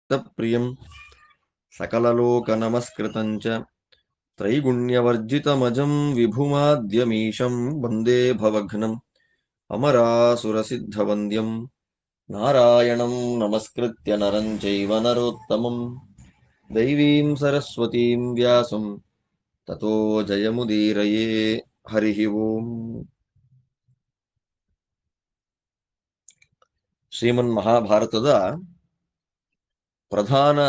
ಪ್ರಿಯಂ ಸಕಲಲೋಕನಮಸ್ಕೃತಂಚ ತ್ರೈಗುಣ್ಯವರ್ಜಿತಮಜಂ ವಿಭುಮಾದ್ಯಮೀಶಂ ವಂದೇ ಭವಘ್ನಂ ಅಮರಾಸುರಸಿದ್ಧವಂದ್ಯಂ ನಾರಾಯಣಂ ನಮಸ್ಕೃತ್ಯ ನರಂ ಚೈವ ನರೋತ್ತಮಂ ದೈವೀಂ ಸರಸ್ವತೀಂ ವ್ಯಾಸಂ ತತೋ ಜಯಮುದೀರಯೇ. ಹರಿ ಓಂ. ಶ್ರೀಮನ್ ಮಹಾಭಾರತದ ಪ್ರಧಾನ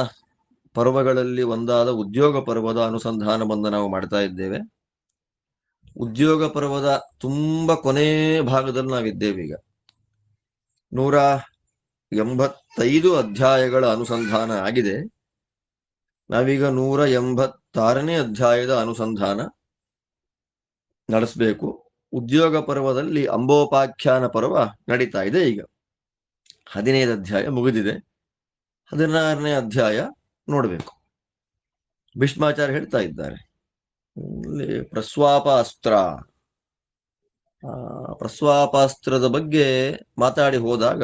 ಪರ್ವಗಳಲ್ಲಿ ಒಂದಾದ ಉದ್ಯೋಗ ಪರ್ವದ ಅನುಸಂಧಾನವನ್ನು ನಾವು ಮಾಡ್ತಾ ಇದ್ದೇವೆ. ಉದ್ಯೋಗ ಪರ್ವದ ತುಂಬ ಕೊನೆ ಭಾಗದಲ್ಲಿ ನಾವಿದ್ದೇವೆ. ಈಗ 185 ಅಧ್ಯಾಯಗಳ ಅನುಸಂಧಾನ ಆಗಿದೆ. ನಾವೀಗ 186ನೇ ಅಧ್ಯಾಯದ ಅನುಸಂಧಾನ ನಡೆಸಬೇಕು. ಉದ್ಯೋಗ ಪರ್ವದಲ್ಲಿ ಅಂಬೋಪಾಖ್ಯಾನ ಪರ್ವ ನಡೀತಾ ಇದೆ. ಈಗ 15 ಅಧ್ಯಾಯ ಮುಗಿದಿದೆ. 16ನೇ ಅಧ್ಯಾಯ ನೋಡಬೇಕು. ಭೀಷ್ಮಾಚಾರ್ಯ ಹೇಳ್ತಾ ಇದ್ದಾರೆ, ಪ್ರಸ್ವಾಪಾಸ್ತ್ರದ ಬಗ್ಗೆ ಮಾತಾಡಿ ಹೋದಾಗ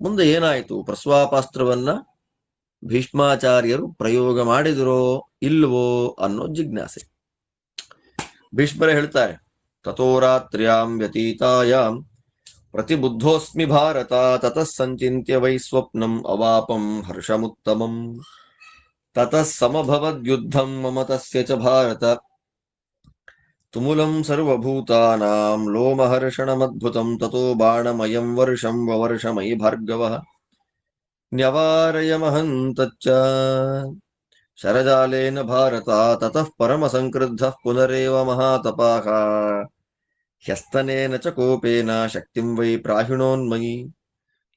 ಮುಂದೆ ಏನಾಯಿತು, ಪ್ರಸ್ವಾಪಾಸ್ತ್ರವನ್ನ ಭೀಷ್ಮಾಚಾರ್ಯರು ಪ್ರಯೋಗ ಮಾಡಿದರೋ ಇಲ್ವೋ ಅನ್ನೋ ಜಿಜ್ಞಾಸೆ. ಭೀಷ್ಮರೇ ಹೇಳ್ತಾರೆ, ತಥೋರಾತ್ರ್ಯಾಂ ವ್ಯತೀತಾಯಾಂ ಪ್ರತಿಬುದ್ಧೋಸ್ಮಿ ಭಾರತ ತತಃ ಸಂಚಿತ್ಯ ವೈ ಸ್ವಪ್ನಂ ಅವಾಪಂ ಹರ್ಷಮುತ್ತಮಂ ತತಃ ಸಮಭವದ್ಯುದ್ಧಂ ಮಮ ತಸ್ಯ ಚ ಭಾರತ ತುಮುಲಂ ಸರ್ವಭೂತಾನಾಂ ಲೋಮಹರ್ಷಣಮದ್ಭುತಂ ತತೋ ಬಾಣಮಯಂ ವರ್ಷಂ ವವರ್ಷಮಯಿ ಭಾರ್ಗವಃ ನ್ಯವಾರಯಮಹಂ ತಚ್ಚ ಶರಜಾಲೇನ ಭಾರತ ತತಃ ಪರಮಸಂಕ್ರುದ್ಧಃ ಪುನರೇವ ಮಹಾತಪಾಃ ಹ್ಯಸ್ತನೇನ ಚ ಕೋಪೇನ ಶಕ್ತಿಂ ವೈ ಪ್ರಾಹಿಣೋನ್ಮಯಿ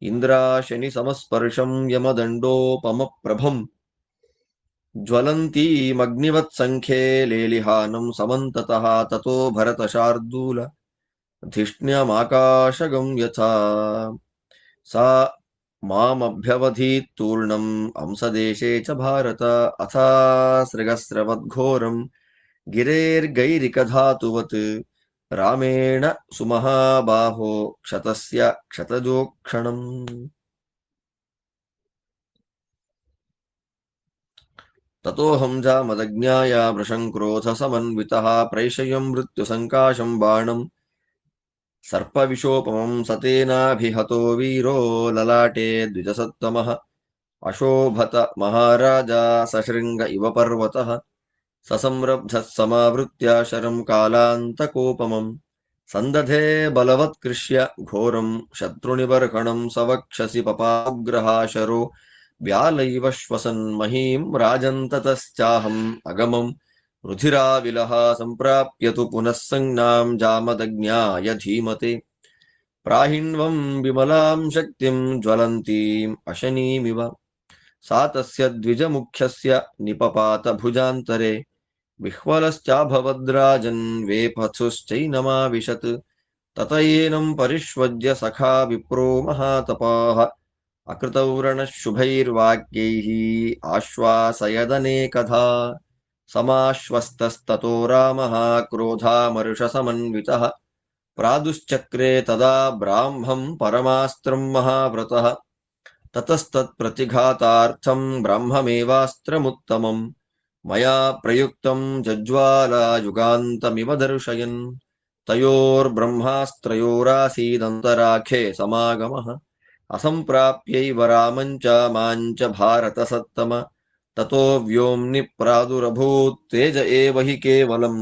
ಇಂದ್ರಾಶನಿ ಸಮಸ್ಪರ್ಶಂ ಯಮದಂಡೋಪಮಪ್ರಭಂ ಜ್ವಲಂತೀಮಗ್ನಿವತ್ ಸಂಖ್ಯೆ ಲೇಲಿಹಾನಂ ಸಮಂತತಃ ತತೋ ಭರತ ಶಾರ್ದೂಲ ಧಿಷ್ಣ್ಯಮಾಕಾಶಗಂ ಯಥಾ ಸಾ ಮಾಮಭ್ಯವಧೀತ್ತೂರ್ಣಂ ಅಂಸದೇಶೇ ಚ ಭಾರತ ಅಥಾ ಸೃಗಸ್ರವದ್ಘೋರಂ ಗಿರೇರ್ಗೈರಿಕಧಾತುವತ್ ರಾಮೇಣ ಸುಮಹಾಬಾಹೋ ಕ್ಷತಸ್ಯ ಕ್ಷತಜೋಕ್ಷಣಂ. ತತೋಹಂ ಜಾಮದಜ್ಞಾಯ ವೃಷಂಕ್ರೋಧ ಸಮನ್ವಿತಃ ಪ್ರೈಷಯಂ ಮೃತ್ಯುಸಂಕಾಶಂ ಬಾಣಂ ಸರ್ಪವಿಶೋಪಮಂ ಸತೇನಾಭಿಹತೋ ವೀರೋ ಲಲಾಟೆ ದ್ವಿಜಸತ್ತಮಃ ಅಶೋಭತ ಮಹಾರಾಜ ಸಶೃಂಗ ಇವ ಪರ್ವತಃ ಸಸಂರಬ್ಧಃ ಸಮಾವೃತ್ಯ ಶರಂ ಕಾಲಾಂತಕೋಪಮಂ ಸಂದಧೇ ಬಲವತ್ಕೃಷ್ಯ ಘೋರಂ ಶತ್ರುನಿಬರ್ಹಣಂ ಸವಕ್ಷಸಿ ಪಪಾಗ್ರಹಾಶರೋ ವ್ಯಾಲೈವ ಶ್ವಸನ್ ಮಹೀಂ ರಾಜಂತತಶ್ಚಾಹಂ ಅಗಮಂ ರುಧಿರಾವಿಲಹ ಸಂಪ್ರಾಪ್ಯತು ಪುನಃ ಸಂಜ್ಞಾಂ ಜಾಮದಜ್ಞಾಯ ಧೀಮತೆ ಪ್ರಾಹಿಣ್ವಂ ವಿಮಲಾಂ ಶಕ್ತಿಂ ಜ್ವಲಂತೀಂ ಅಶನೀಮಿವ ಸಾ ತಸ್ಯ ದ್ವಿಜಮುಖ್ಯಸ್ಯ ನಿಪಪಾತ ಭುಜಾಂತರೆ ವಿಹ್ವಲಶ್ಚಾಭವದ್ರಾಜನ್ ವೇಪಥುಶ್ಚೈನಮಾವಿಶತ್ ತತಯೇನಂ ಪರಿಷ್ವಜ್ಯ ಸಖಾ ವಿಪ್ರೋ ಮಹಾತಪಾಃ ಅಕೃತೌರಣಃ ಶುಭೈರ್ವಾಕ್ಯೈಃ ಆಶ್ವಾಸಯದನೇಕಧಾ ಸಮಾಶ್ವಸ್ತಸ್ತತೋ ರಾಮಃ ಕ್ರೋಧಾಮರ್ಷಸಮನ್ವಿತಃ ಪ್ರಾದುಶ್ಚಕ್ರೆ ತದಾ ಬ್ರಾಹ್ಮಂ ಪರಮಾಸ್ತ್ರಂ ಮಹಾವ್ರತಃ ತತಸ್ತತ್ಪ್ರತಿಘಾತಾರ್ಥಂ ಬ್ರಹ್ಮಮೇವಾಸ್ತ್ರಮುತ್ತಮಂ ಮಯಾ ಪ್ರಯುಕ್ತಂ ಜಜ್ವಾಲಾಯುಗಾಂತಮಿವ ದರ್ಶಯನ್ ತಯೋರ್ಬ್ರಹ್ಮಾಸ್ತ್ರಯೋರಾಸೀದಂತರಾಖೇ ಸಮಾಗಮಃ ಅಸಂಪ್ರಾಪ್ಯೈವ ರಾಮಂಚ ಮಾಂಚ ಭಾರತ ಸತ್ತಮ ತತೋ ವ್ಯೋಮ್ನಿ ಪ್ರಾದುರಭೂತ್ ತೇಜ ಏವ ಹಿ ಕೇವಲಂ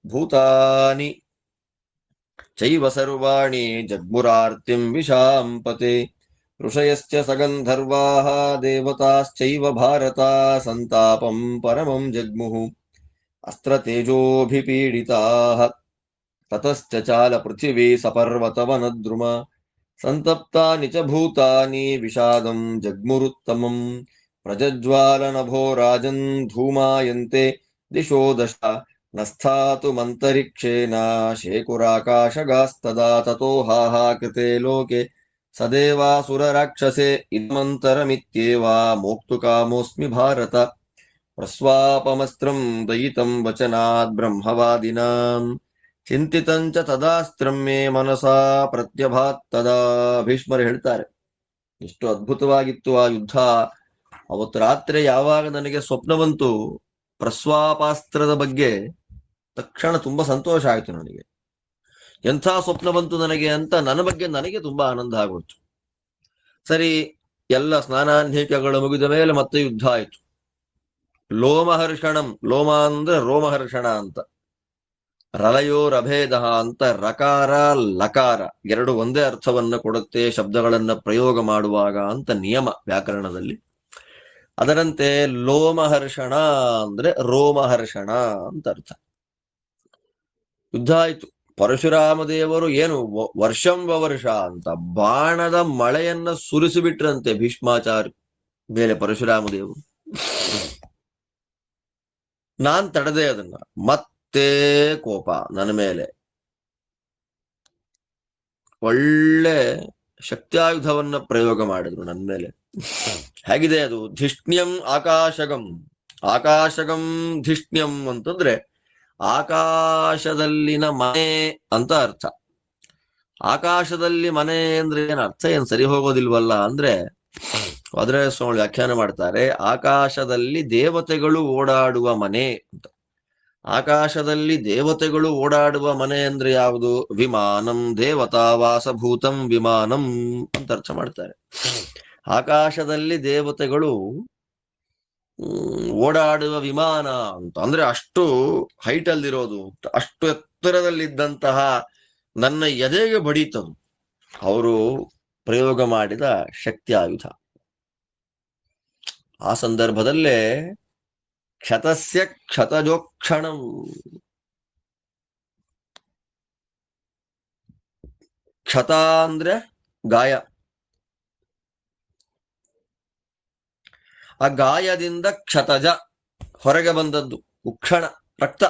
ಭೂತಾನಿ ಚೈವ ಸರ್ವಾಣಿ ಜಗ್ಮುರಾರ್ತಿಂ ವಿಶಾಂಪತೆ ಋಷಯಶ್ಚ ಸಗಂಧರ್ವಾಃ ದೇವತಾಶ್ಚೈವ ಭಾರತ ಸಂತಾಪಂ ಪರಮಂ ಜಗ್ಮುಃ ಅಸ್ತ್ರತೇಜೋಭಿಪೀಡಿತಾಃ ತತಶ್ಚ ಚಾಲ ಪೃಥಿವೀ ಸಪರ್ವತವನದ್ರುಮ ಸಂತಪ್ತಾನಿ ಚ ಭೂತಾನಿ ವಿಷಾದಂ ಜಗ್ಮುರುತ್ತಮಂ ಪ್ರಜ್ವಾಲನಭೋ ರಾಜನ್ ಧೂಮಾಯಂತೆ ದಿಶೋ ದಶ ನಸ್ಥಾತುಮಂತರಿಕ್ಷೇಣ ಶೇಕುರಾಕಾಶಗಾಸ್ತದಾ ತತೋ ಹಾಹಾಕೃತೆ ಲೋಕೆ ಸದೇವಾಸುರರಾಕ್ಷಸೆ ಇದ್ಮಂತರಮಿತ್ಯೇವ ಮೋಕ್ತು ಕಾಮೋಸ್ಮಿ ಭಾರತ ಪ್ರಸ್ವಾಪಮಸ್ತ್ರಂ ದಯಿತಂ ವಚನಾದ್ ಬ್ರಹ್ಮವಾದಿನಾಂ ಚಿಂತಿತಂಚ ತದಾಸ್ತ್ರಂ ಮೇ ಮನಸಾ ಪ್ರತ್ಯಭಾತ್ ತದಾ. ಭೀಷ್ಮರು ಹೇಳ್ತಾರೆ, ಎಷ್ಟು ಅದ್ಭುತವಾಗಿತ್ತು ಆ ಯುದ್ಧ. ಅವತ್ತು ರಾತ್ರಿ ಯಾವಾಗ ನನಗೆ ಸ್ವಪ್ನ ಬಂತು ಪ್ರಸ್ವಾಪಾಸ್ತ್ರದ ಬಗ್ಗೆ, ತಕ್ಷಣ ತುಂಬಾ ಸಂತೋಷ ಆಯ್ತು ನನಗೆ. ಎಂಥ ಸ್ವಪ್ನ ಬಂತು ನನಗೆ ಅಂತ ನನ್ನ ಬಗ್ಗೆ ನನಗೆ ತುಂಬಾ ಆನಂದ ಆಗೋಯ್ತು. ಸರಿ, ಎಲ್ಲ ಸ್ನಾನಾನ್ಹಿಕಗಳು ಮುಗಿದ ಮೇಲೆ ಮತ್ತೆ ಯುದ್ಧ ಆಯ್ತು. ಲೋಮಹರ್ಷಣಂ, ಲೋಮ ಅಂದ್ರೆ ರೋಮಹರ್ಷಣ ಅಂತ, ರಲಯೋರಭೇದ ಅಂತ ರಕಾರ ಲಕಾರ ಎರಡು ಒಂದೇ ಅರ್ಥವನ್ನ ಕೊಡುತ್ತೆ ಶಬ್ದಗಳನ್ನ ಪ್ರಯೋಗ ಮಾಡುವಾಗ ಅಂತ ನಿಯಮ ವ್ಯಾಕರಣದಲ್ಲಿ. ಅದರಂತೆ ಲೋಮಹರ್ಷಣ ಅಂದ್ರೆ ರೋಮಹರ್ಷಣ ಅಂತ ಅರ್ಥ. ಯುದ್ಧ ಆಯ್ತು. ಪರಶುರಾಮ ದೇವರು ಏನು ವರ್ಷಂ ವವರ್ಷ ಅಂತ ಬಾಣದ ಮಳೆಯನ್ನ ಸುರಿಸಿಬಿಟ್ರಂತೆ ಭೀಷ್ಮಾಚಾರ್ಯ ಮೇಲೆ ಪರಶುರಾಮ ದೇವರು. ನಾನ್ ತಡೆದೆ ಅದನ್ನ. ಮತ್ತೆ ಕೋಪ ನನ್ನ ಮೇಲೆ. ಒಳ್ಳೆ ಶಕ್ತ್ಯಾಯುಧವನ್ನ ಪ್ರಯೋಗ ಮಾಡಿದ್ರು ನನ್ನ ಮೇಲೆ. ಹೇಗಿದೆ ಅದು? ಧಿಷ್ಣ್ಯಂ ಆಕಾಶಗಂ. ಆಕಾಶಗಂ ಧಿಷ್ಣ್ಯಂ ಅಂತಂದ್ರೆ ಆಕಾಶದಲ್ಲಿನ ಮನೆ ಅಂತ ಅರ್ಥ. ಆಕಾಶದಲ್ಲಿ ಮನೆ ಅಂದ್ರೆ ಏನ್ ಅರ್ಥ, ಏನ್ ಸರಿ ಹೋಗೋದಿಲ್ವಲ್ಲ ಅಂದ್ರೆ, ಅದರ ಸ್ವಾಮಿ ವ್ಯಾಖ್ಯಾನ ಮಾಡ್ತಾರೆ, ಆಕಾಶದಲ್ಲಿ ದೇವತೆಗಳು ಓಡಾಡುವ ಮನೆ ಅಂತ. ಆಕಾಶದಲ್ಲಿ ದೇವತೆಗಳು ಓಡಾಡುವ ಮನೆ ಅಂದ್ರೆ ಯಾವುದು? ವಿಮಾನಂ ದೇವತಾ ವಾಸಭೂತಂ ವಿಮಾನಂ ಅಂತ ಅರ್ಥ ಮಾಡ್ತಾರೆ. ಆಕಾಶದಲ್ಲಿ ದೇವತೆಗಳು ಓಡಾಡುವ ವಿಮಾನ ಅಂತ ಅಂದ್ರೆ ಅಷ್ಟು ಹೈಟ್ ಅಲ್ಲಿರೋದು, ಅಷ್ಟು ಎತ್ತರದಲ್ಲಿದ್ದಂತಹ ನನ್ನ ಎದೆಗೆ ಬಡೀತದು ಅವರು ಪ್ರಯೋಗ ಮಾಡಿದ ಶಕ್ತಿ ಆಯುಧ. ಆ ಸಂದರ್ಭದಲ್ಲೇ ಕ್ಷತಸ್ಯ ಕ್ಷತಜೋಕ್ಷಣಂ, ಕ್ಷತ ಅಂದ್ರೆ ಗಾಯ, ಆ ಗಾಯದಿಂದ ಕ್ಷತಜ ಹೊರಗೆ ಬಂದದ್ದು, ಉಕ್ಷಣ ರಕ್ತ.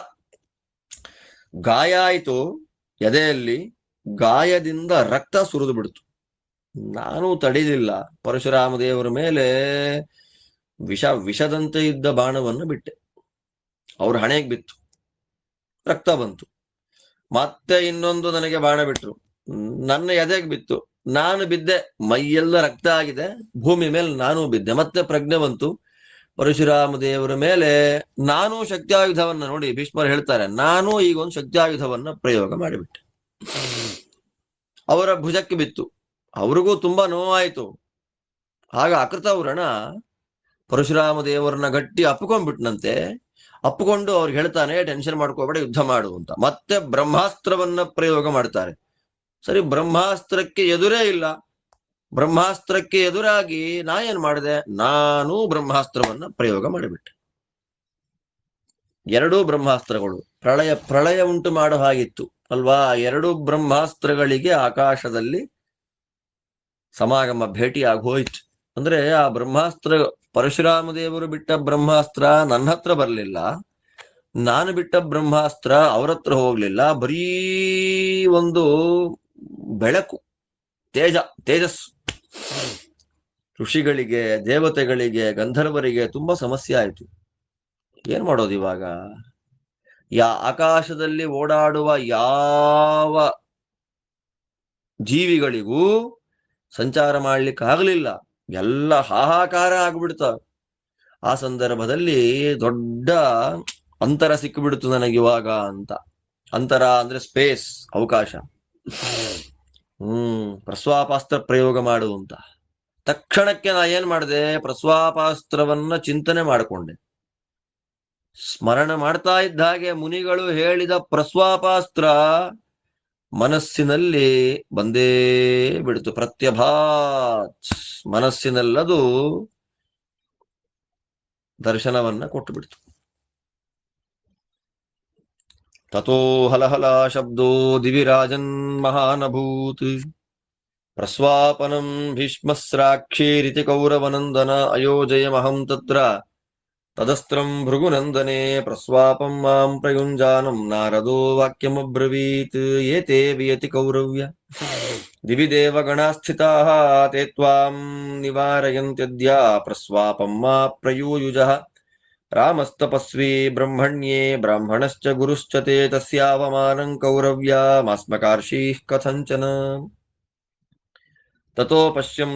ಗಾಯ ಆಯಿತು ಎದೆಯಲ್ಲಿ, ಗಾಯದಿಂದ ರಕ್ತ ಸುರಿದು ಬಿಡ್ತು. ನಾನು ತಡಿಲಿಲ್ಲ. ಪರಶುರಾಮ ದೇವರ ಮೇಲೆ ವಿಷದಂತೆ ಇದ್ದ ಬಾಣವನ್ನು ಬಿಟ್ಟೆ. ಅವ್ರ ಹಣೆಗೆ ಬಿತ್ತು, ರಕ್ತ ಬಂತು. ಮತ್ತೆ ಇನ್ನೊಂದು ನನಗೆ ಬಾಣ ಬಿಟ್ರು, ನನ್ನ ಎದೆಗೆ ಬಿತ್ತು. ನಾನು ಬಿದ್ದೆ, ಮೈಯೆಲ್ಲ ರಕ್ತ ಆಗಿದೆ, ಭೂಮಿ ಮೇಲೆ ನಾನು ಬಿದ್ದೆ. ಮತ್ತೆ ಪ್ರಜ್ಞೆ ಬಂತು. ಪರಶುರಾಮ ದೇವರ ಮೇಲೆ ನಾನು ಶಕ್ತ್ಯಾಯುಧವನ್ನ ನೋಡಿ ಭೀಷ್ಮರು ಹೇಳ್ತಾರೆ, ನಾನು ಈಗ ಒಂದು ಶಕ್ತ್ಯಾಯುಧವನ್ನ ಪ್ರಯೋಗ ಮಾಡಿಬಿಟ್ಟೆ. ಅವರ ಭುಜಕ್ಕೆ ಬಿತ್ತು, ಅವ್ರಿಗೂ ತುಂಬಾ ನೋವಾಯಿತು. ಆಗ ಅಕೃತವ್ರಣ ಪರಶುರಾಮ ದೇವರನ್ನ ಗಟ್ಟಿ ಅಪ್ಕೊಂಡ್ಬಿಟ್ನಂತೆ. ಅಪ್ಪಿಕೊಂಡು ಅವ್ರಿಗೆ ಹೇಳ್ತಾನೆ, ಟೆನ್ಷನ್ ಮಾಡ್ಕೋಬೇಡ, ಯುದ್ಧ ಮಾಡು ಅಂತ. ಮತ್ತೆ ಬ್ರಹ್ಮಾಸ್ತ್ರವನ್ನ ಪ್ರಯೋಗ ಮಾಡ್ತಾರೆ. ಸರಿ, ಬ್ರಹ್ಮಾಸ್ತ್ರಕ್ಕೆ ಎದುರೇ ಇಲ್ಲ. ಬ್ರಹ್ಮಾಸ್ತ್ರಕ್ಕೆ ಎದುರಾಗಿ ನಾ ಏನ್ ಮಾಡಿದೆ, ನಾನು ಬ್ರಹ್ಮಾಸ್ತ್ರವನ್ನ ಪ್ರಯೋಗ ಮಾಡಿಬಿಟ್ಟೆ. ಎರಡೂ ಬ್ರಹ್ಮಾಸ್ತ್ರಗಳು ಪ್ರಳಯ ಉಂಟು ಮಾಡೋ ಹಾಗಿತ್ತು ಅಲ್ವಾ. ಎರಡು ಬ್ರಹ್ಮಾಸ್ತ್ರಗಳಿಗೆ ಆಕಾಶದಲ್ಲಿ ಸಮಾಗಮ, ಭೇಟಿ ಆಗೋಯ್ತು. ಅಂದ್ರೆ ಆ ಬ್ರಹ್ಮಾಸ್ತ್ರ, ಪರಶುರಾಮ ದೇವರು ಬಿಟ್ಟ ಬ್ರಹ್ಮಾಸ್ತ್ರ ನನ್ನ ಹತ್ರ ಬರಲಿಲ್ಲ, ನಾನು ಬಿಟ್ಟ ಬ್ರಹ್ಮಾಸ್ತ್ರ ಅವ್ರ ಹತ್ರ ಹೋಗ್ಲಿಲ್ಲ. ಬರೀ ಒಂದು ಬೆಳಕು, ತೇಜಸ್ಸು. ಋಷಿಗಳಿಗೆ, ದೇವತೆಗಳಿಗೆ, ಗಂಧರ್ವರಿಗೆ ತುಂಬಾ ಸಮಸ್ಯೆ ಆಯಿತು. ಏನ್ ಮಾಡೋದು ಇವಾಗ? ಆಕಾಶದಲ್ಲಿ ಓಡಾಡುವ ಯಾವ ಜೀವಿಗಳಿಗೂ ಸಂಚಾರ ಮಾಡ್ಲಿಕ್ಕೆ ಆಗ್ಲಿಲ್ಲ. ಎಲ್ಲ ಹಾಹಾಕಾರ ಆಗ್ಬಿಡ್ತಾವ. ಆ ಸಂದರ್ಭದಲ್ಲಿ ದೊಡ್ಡ ಅಂತರ ಸಿಕ್ಕಿಬಿಡ್ತು ನನಗಿವಾಗ ಅಂತ. ಅಂತರ ಅಂದ್ರೆ ಸ್ಪೇಸ್, ಅವಕಾಶ. ಪ್ರಸ್ವಾಪಾಸ್ತ್ರ ಪ್ರಯೋಗ ಮಾಡುವಂತ ತಕ್ಷಣಕ್ಕೆ ನಾ ಏನ್ ಮಾಡಿದೆ, ಪ್ರಸ್ವಾಪಾಸ್ತ್ರವನ್ನ ಚಿಂತನೆ ಮಾಡಿಕೊಂಡೆ. ಸ್ಮರಣ ಮಾಡ್ತಾ ಇದ್ದ ಹಾಗೆ ಮುನಿಗಳು ಹೇಳಿದ ಪ್ರಸ್ವಾಪಾಸ್ತ್ರ ಮನಸ್ಸಿನಲ್ಲಿ ಬಂದೇ ಬಿಡ್ತು. ಪ್ರತ್ಯಭಾತ್, ಮನಸ್ಸಿನಲ್ಲದು ದರ್ಶನವನ್ನ ಕೊಟ್ಟು ಬಿಡ್ತು. ತಥೋ ಹಲಹಲ ಶಬ್ದೋ ದಿವಿರಾಜನ್ ಮಹಾನಭೂತ್ ಪ್ರಸ್ವಾಪನಂ ಭೀಷ್ಮಸ್ರಾಕ್ಷೀರಿತಿ ಕೌರವನಂದನ ಅಯೋಜಯಮಹಂ ತತ್ರ ತದಸ್ತ್ರಂ ಭೃಗುನಂದನೆ ಪ್ರಸ್ವಾಪಂ ಮಾಂ ಪ್ರಯುಂಜಾನಂ ನಾರದೋ ವಾಕ್ಯಮಬ್ರವೀತ್ ಏತೇ ವಿಯತಿ ಕೌರವ್ಯ ದಿವಿ ದೇವಗಣಾಸ್ಥಿತಾಃ ತೇ ತ್ವಾಂ ನಿವಾರಯಂತ್ಯದ್ಯ ಪ್ರಸ್ವಾಪಂ ಮಾ ಪ್ರಯೂಯುಜಃ ರಾಮಸ್ತಪಸ್ವಿ ಬ್ರಹ್ಮಣ್ಯೇ ಬ್ರಾಹ್ಮಣಶ್ಚ ಗುರುಶ್ಚ ತೇ ತಸ್ಯಾವಮಾನಂ ಕೌರವ್ಯ ಮಾಸ್ಮಕಾರ್ಷೀಃ ಕಥಂಚನ. ತಥೋ ಪಶ್ಯಂ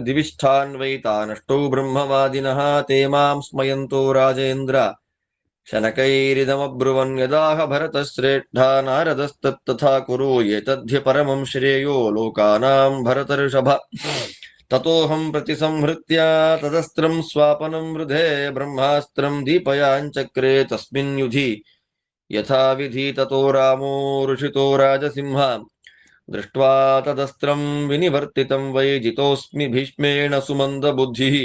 ದಿವಿಷ್ಠಾನ್ವೈತಾನಷ್ಟೌ ಬ್ರಹ್ಮವಾದಿನಃ ತೇ ಮಾಂ ಸ್ಮಯಂತೋ ರಾಜೇಂದ್ರ ಶನಕೈರಿದಮಬ್ರುವನ್ ಯದಾಹ ಭರತಶ್ರೇಷ್ಠ ನಾರದಸ್ತತ್ತಥಾ ಕುರು ಏತದ್ಹಿ ಪರಮಂ ಶ್ರೇಯೋ ಲೋಕಾನಾಂ ಭರತರ್ಷಭ ತತೋಹಂ ಪ್ರತಿಸಂಹೃತ್ಯ ತದಸ್ತ್ರಂ ಸ್ವಾಪನಂ ವೃಧೆ ಬ್ರಹ್ಮಾಸ್ತ್ರಂ ದೀಪಯಾಂಚಕ್ರೆ ತಸ್ಮಿನ್ ಯುಧಿ ಯಥಾ ವಿಧಿ ತತೋ ರಾಮೋ ಋಷಿತೋ ರಾಜಸಿಂಹ ದೃಷ್ಟ್ವಾ ತದಸ್ತ್ರಂ ವಿನಿವರ್ತಿತಂ ವೈ ಜಿತೋಸ್ಮಿ ಭೀಷ್ಮೇಣ ಸುಮಂದ ಬುದ್ಧಿಃ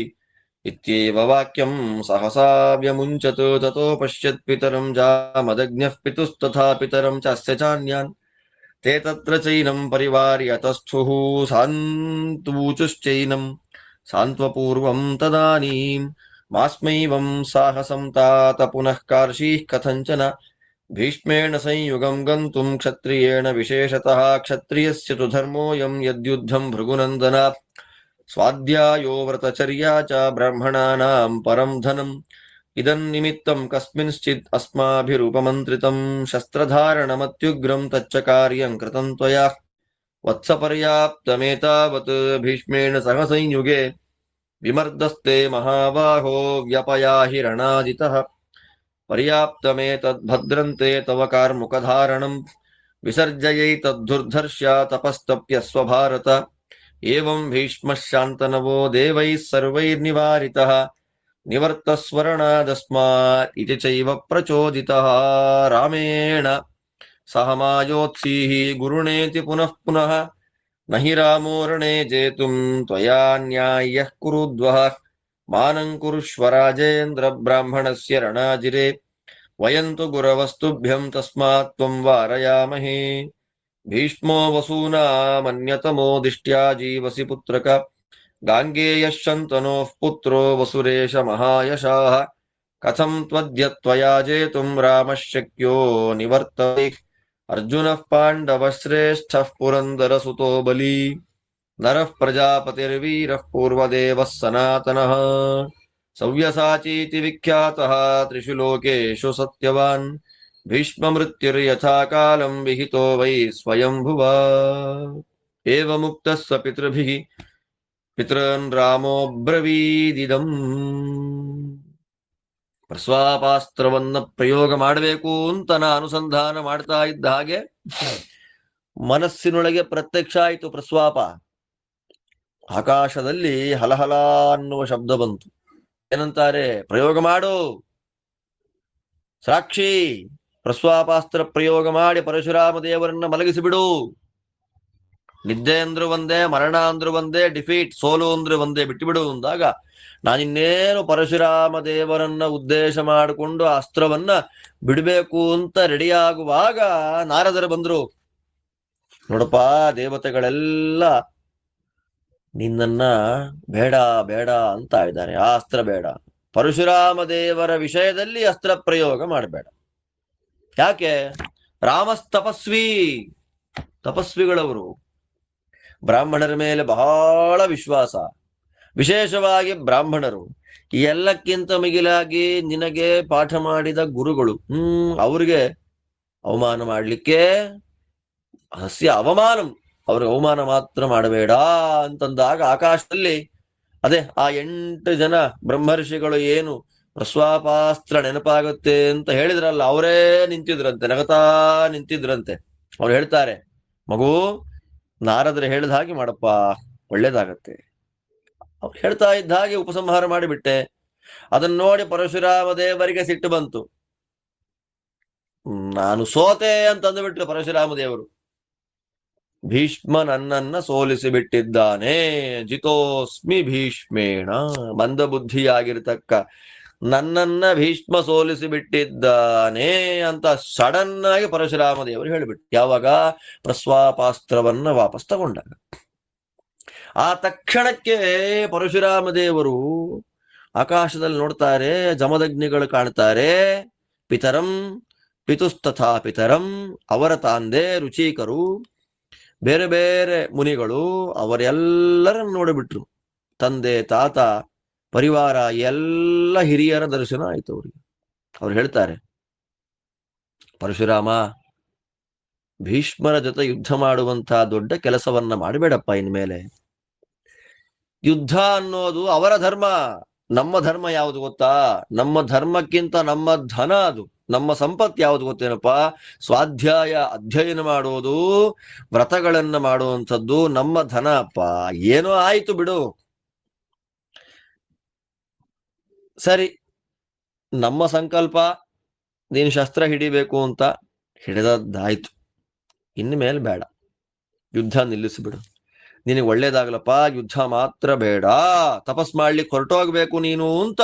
ಇತ್ಯೇವ ವಾಕ್ಯಂ ಸಹಸಾ ವ್ಯಮುಂಚತ್ ತತೋ ಪಶ್ಯತ್ ಪಿತರಂ ಜಾಮದಗ್ನ್ಯಃ ಪಿತುಸ್ತಥಾ ಪಿತರಂ ಚಾಸ್ಯ ಚಾನ್ಯಾನ್ ते तत्र चैनं परिवार्य तस्थुः सान्त्वूचुश्चैनं सान्त्वपूर्वं तदानीं मास्मैवं साहसं तात पुनः कार्षीः कथञ्चन भीष्मेण संयुगं गन्तुं क्षत्रियेण विशेषतः क्षत्रियस्य तु धर्मोऽयं यद्युद्धं भृगुनन्दन स्वाध्यायो व्रतचर्या च ब्राह्मणानां परं धनम् इदन्निमित्तं कस्मिंश्चित् अस्माभिरुपमन्त्रितं शस्त्रधारणमत्युग्रं तच्च कार्यं कृतं त्वया वत्सपर्याप्तमेतावत् भीष्मेण सह संयुगे विमर्दस्ते महाबाहो व्यपयाहि रणाजितः पर्याप्तमेतद्भद्रन्ते तव कार्मुकधारणं विसर्जयैतद्धुर्धर्ष्या तपस्तप्यस्व भारत एवं भीष्मः शान्तनवो देवैः सर्वैर्निवारितः निवर्तस्वर्णादस्मात् इति चैव प्रचोदितः रामेण सह मायोत्सीः गुरुणेति पुनः पुनः न हि रामो रणे जेतुं त्वया न्याय्यः कुरुद्वः मानं कुरुष्व राजेन्द्र ब्राह्मणस्य रणाजिरे वयं तु गुरवस्तुभ्यं तस्मात् त्वं वारयामहे भीष्मो वसूनामन्यतमो दिष्ट्या जीवसि पुत्रक गाङ्गेयः शन्तनोः पुत्रो वसुरेश महायशाः कथं त्वद्य त्वया जेतुं रामः शक्यो निवर्तते अर्जुनः पाण्डवश्रेष्ठः पुरन्दरसुतो बली नरः प्रजापतिर्वीरः पूर्वदेवः सनातनः सव्यसाचीति विख्यातः त्रिषु लोकेषु सत्यवान् भीष्ममृत्युर्यथा कालं विहितो वै स्वयंभुवा एवमुक्तः स पितृभिः ಪಿತೃನ್ ರಾಮೋಬ್ರವೀದಿದಂ. ಪ್ರಸ್ವಾಪಾಸ್ತ್ರವನ್ನ ಪ್ರಯೋಗ ಮಾಡಬೇಕು ಅಂತ ಅನುಸಂಧಾನ ಮಾಡ್ತಾ ಇದ್ದ ಹಾಗೆ ಮನಸ್ಸಿನೊಳಗೆ ಪ್ರತ್ಯಕ್ಷ ಆಯಿತು ಪ್ರಸ್ವಾಪ. ಆಕಾಶದಲ್ಲಿ ಹಲಹಲ ಅನ್ನುವ ಶಬ್ದ ಬಂತು. ಏನಂತಾರೆ? ಪ್ರಯೋಗ ಮಾಡು ಸಾಕ್ಷಿ, ಪ್ರಸ್ವಾಪಾಸ್ತ್ರ ಪ್ರಯೋಗ ಮಾಡಿ ಪರಶುರಾಮ ದೇವರನ್ನ ಮಲಗಿಸಿಬಿಡು. ನಿದ್ದೆ ಅಂದ್ರು ಒಂದೇ, ಮರಣ ಅಂದ್ರು ಒಂದೇ, ಡಿಫೀಟ್ ಸೋಲು ಅಂದ್ರು ಒಂದೇ, ಬಿಟ್ಟುಬಿಡು ಅಂದಾಗ ನಾನಿನ್ನೇನು ಪರಶುರಾಮ ದೇವರನ್ನ ಉದ್ದೇಶ ಮಾಡಿಕೊಂಡು ಅಸ್ತ್ರವನ್ನ ಬಿಡಬೇಕು ಅಂತ ರೆಡಿಯಾಗುವಾಗ ನಾರದರು ಬಂದ್ರು. ನೋಡಪ್ಪ, ದೇವತೆಗಳೆಲ್ಲ ನಿನ್ನನ್ನ ಬೇಡ ಬೇಡ ಅಂತ ಇದ್ದಾರೆ, ಆ ಅಸ್ತ್ರ ಬೇಡ, ಪರಶುರಾಮ ದೇವರ ವಿಷಯದಲ್ಲಿ ಅಸ್ತ್ರ ಪ್ರಯೋಗ ಮಾಡಬೇಡ. ಯಾಕೆ? ರಾಮಸ್ತಪಸ್ವಿ, ತಪಸ್ವಿಗಳವರು, ಬ್ರಾಹ್ಮಣರ ಮೇಲೆ ಬಹಳ ವಿಶ್ವಾಸ, ವಿಶೇಷವಾಗಿ ಬ್ರಾಹ್ಮಣರು. ಎಲ್ಲಕ್ಕಿಂತ ಮಿಗಿಲಾಗಿ ನಿನಗೆ ಪಾಠ ಮಾಡಿದ ಗುರುಗಳು, ಅವ್ರಿಗೆ ಅವಮಾನ ಮಾಡ್ಲಿಕ್ಕೆ ಹಸ್ಯ ಅವಮಾನಂ, ಅವ್ರಿಗೆ ಅವಮಾನ ಮಾತ್ರ ಮಾಡಬೇಡ ಅಂತಂದಾಗ ಆಕಾಶದಲ್ಲಿ ಅದೇ ಆ 8 ಜನ ಬ್ರಹ್ಮರ್ಷಿಗಳು ಏನು ಪ್ರಸ್ವಾಪಾಸ್ತ್ರ ನೆನಪಾಗುತ್ತೆ ಅಂತ ಹೇಳಿದ್ರಲ್ಲ, ಅವರೇ ನಿಂತಿದ್ರಂತೆ, ನಗತಾ ನಿಂತಿದ್ರಂತೆ. ಅವ್ರು ಹೇಳ್ತಾರೆ, ಮಗು ನಾರದರು ಹೇಳಿದ ಹಾಗೆ ಮಾಡಪ್ಪ, ಒಳ್ಳೇದಾಗತ್ತೆ. ಅವ್ರು ಹೇಳ್ತಾ ಇದ್ದ ಹಾಗೆ ಉಪಸಂಹಾರ ಮಾಡಿಬಿಟ್ಟೆ. ಅದನ್ನ ನೋಡಿ ಪರಶುರಾಮ ದೇವರಿಗೆ ಸಿಟ್ಟು ಬಂತು. ನಾನು ಸೋತೆ ಅಂತಂದುಬಿಟ್ರು ಪರಶುರಾಮ ದೇವರು. ಭೀಷ್ಮ ನನ್ನನ್ನ ಸೋಲಿಸಿ ಬಿಟ್ಟಿದ್ದಾನೆ, ಜಿತೋಸ್ಮಿ ಭೀಷ್ಮೇಣ, ಮಂದ ಬುದ್ಧಿಯಾಗಿರ್ತಕ್ಕ ನನ್ನನ್ನ ಭೀಷ್ಮ ಸೋಲಿಸಿ ಬಿಟ್ಟಿದ್ದಾನೆ ಅಂತ ಸಡನ್ ಆಗಿ ಪರಶುರಾಮ ದೇವರು ಹೇಳಿಬಿಟ್ಟು. ಯಾವಾಗ? ಪ್ರಸ್ವಾಪಾಸ್ತ್ರವನ್ನ ವಾಪಸ್ ತಗೊಂಡಾಗ. ಆ ತಕ್ಷಣಕ್ಕೆ ಪರಶುರಾಮ ದೇವರು ಆಕಾಶದಲ್ಲಿ ನೋಡ್ತಾರೆ, ಜಮದಗ್ನಿಗಳು ಕಾಣ್ತಾರೆ. ಪಿತರಂ ಪಿತುಸ್ತಥಾ ಪಿತರಂ, ಅವರ ತಂದೆ ರುಚಿಕರು, ಬೇರೆ ಬೇರೆ ಮುನಿಗಳು, ಅವರೆಲ್ಲರನ್ನು ನೋಡಿಬಿಟ್ರು. ತಂದೆ, ತಾತ, ಪರಿವಾರ, ಎಲ್ಲ ಹಿರಿಯರ ದರ್ಶನ ಆಯ್ತು ಅವರಿಗೆ. ಅವ್ರು ಹೇಳ್ತಾರೆ, ಪರಶುರಾಮ ಭೀಷ್ಮರ ಜೊತೆ ಯುದ್ಧ ಮಾಡುವಂತಹ ದೊಡ್ಡ ಕೆಲಸವನ್ನ ಮಾಡಬೇಡಪ್ಪ ಇನ್ಮೇಲೆ. ಯುದ್ಧ ಅನ್ನೋದು ಅವರ ಧರ್ಮ. ನಮ್ಮ ಧರ್ಮ ಯಾವುದು ಗೊತ್ತಾ? ನಮ್ಮ ಧರ್ಮಕ್ಕಿಂತ ನಮ್ಮ ಧನ ಅದು, ನಮ್ಮ ಸಂಪತ್ತು ಯಾವುದು ಗೊತ್ತೇನಪ್ಪ? ಸ್ವಾಧ್ಯಾಯ, ಅಧ್ಯಯನ ಮಾಡೋದು, ವ್ರತಗಳನ್ನ ಮಾಡುವಂಥದ್ದು ನಮ್ಮ ಧನ ಅಪ್ಪ. ಏನೋ ಆಯ್ತು ಬಿಡು. ಸರಿ, ನಮ್ಮ ಸಂಕಲ್ಪ ನೀನು ಶಸ್ತ್ರ ಹಿಡಿಬೇಕು ಅಂತ ಹಿಡಿದದ್ದಾಯ್ತು. ಇನ್ಮೇಲೆ ಬೇಡ, ಯುದ್ಧ ನಿಲ್ಲಿಸಿಬಿಡು. ನಿನಗೆ ಒಳ್ಳೇದಾಗ್ಲಪ್ಪ, ಯುದ್ಧ ಮಾತ್ರ ಬೇಡ, ತಪಸ್ ಮಾಡ್ಲಿಕ್ಕೆ ಹೊರಟೋಗ್ಬೇಕು ನೀನು ಅಂತ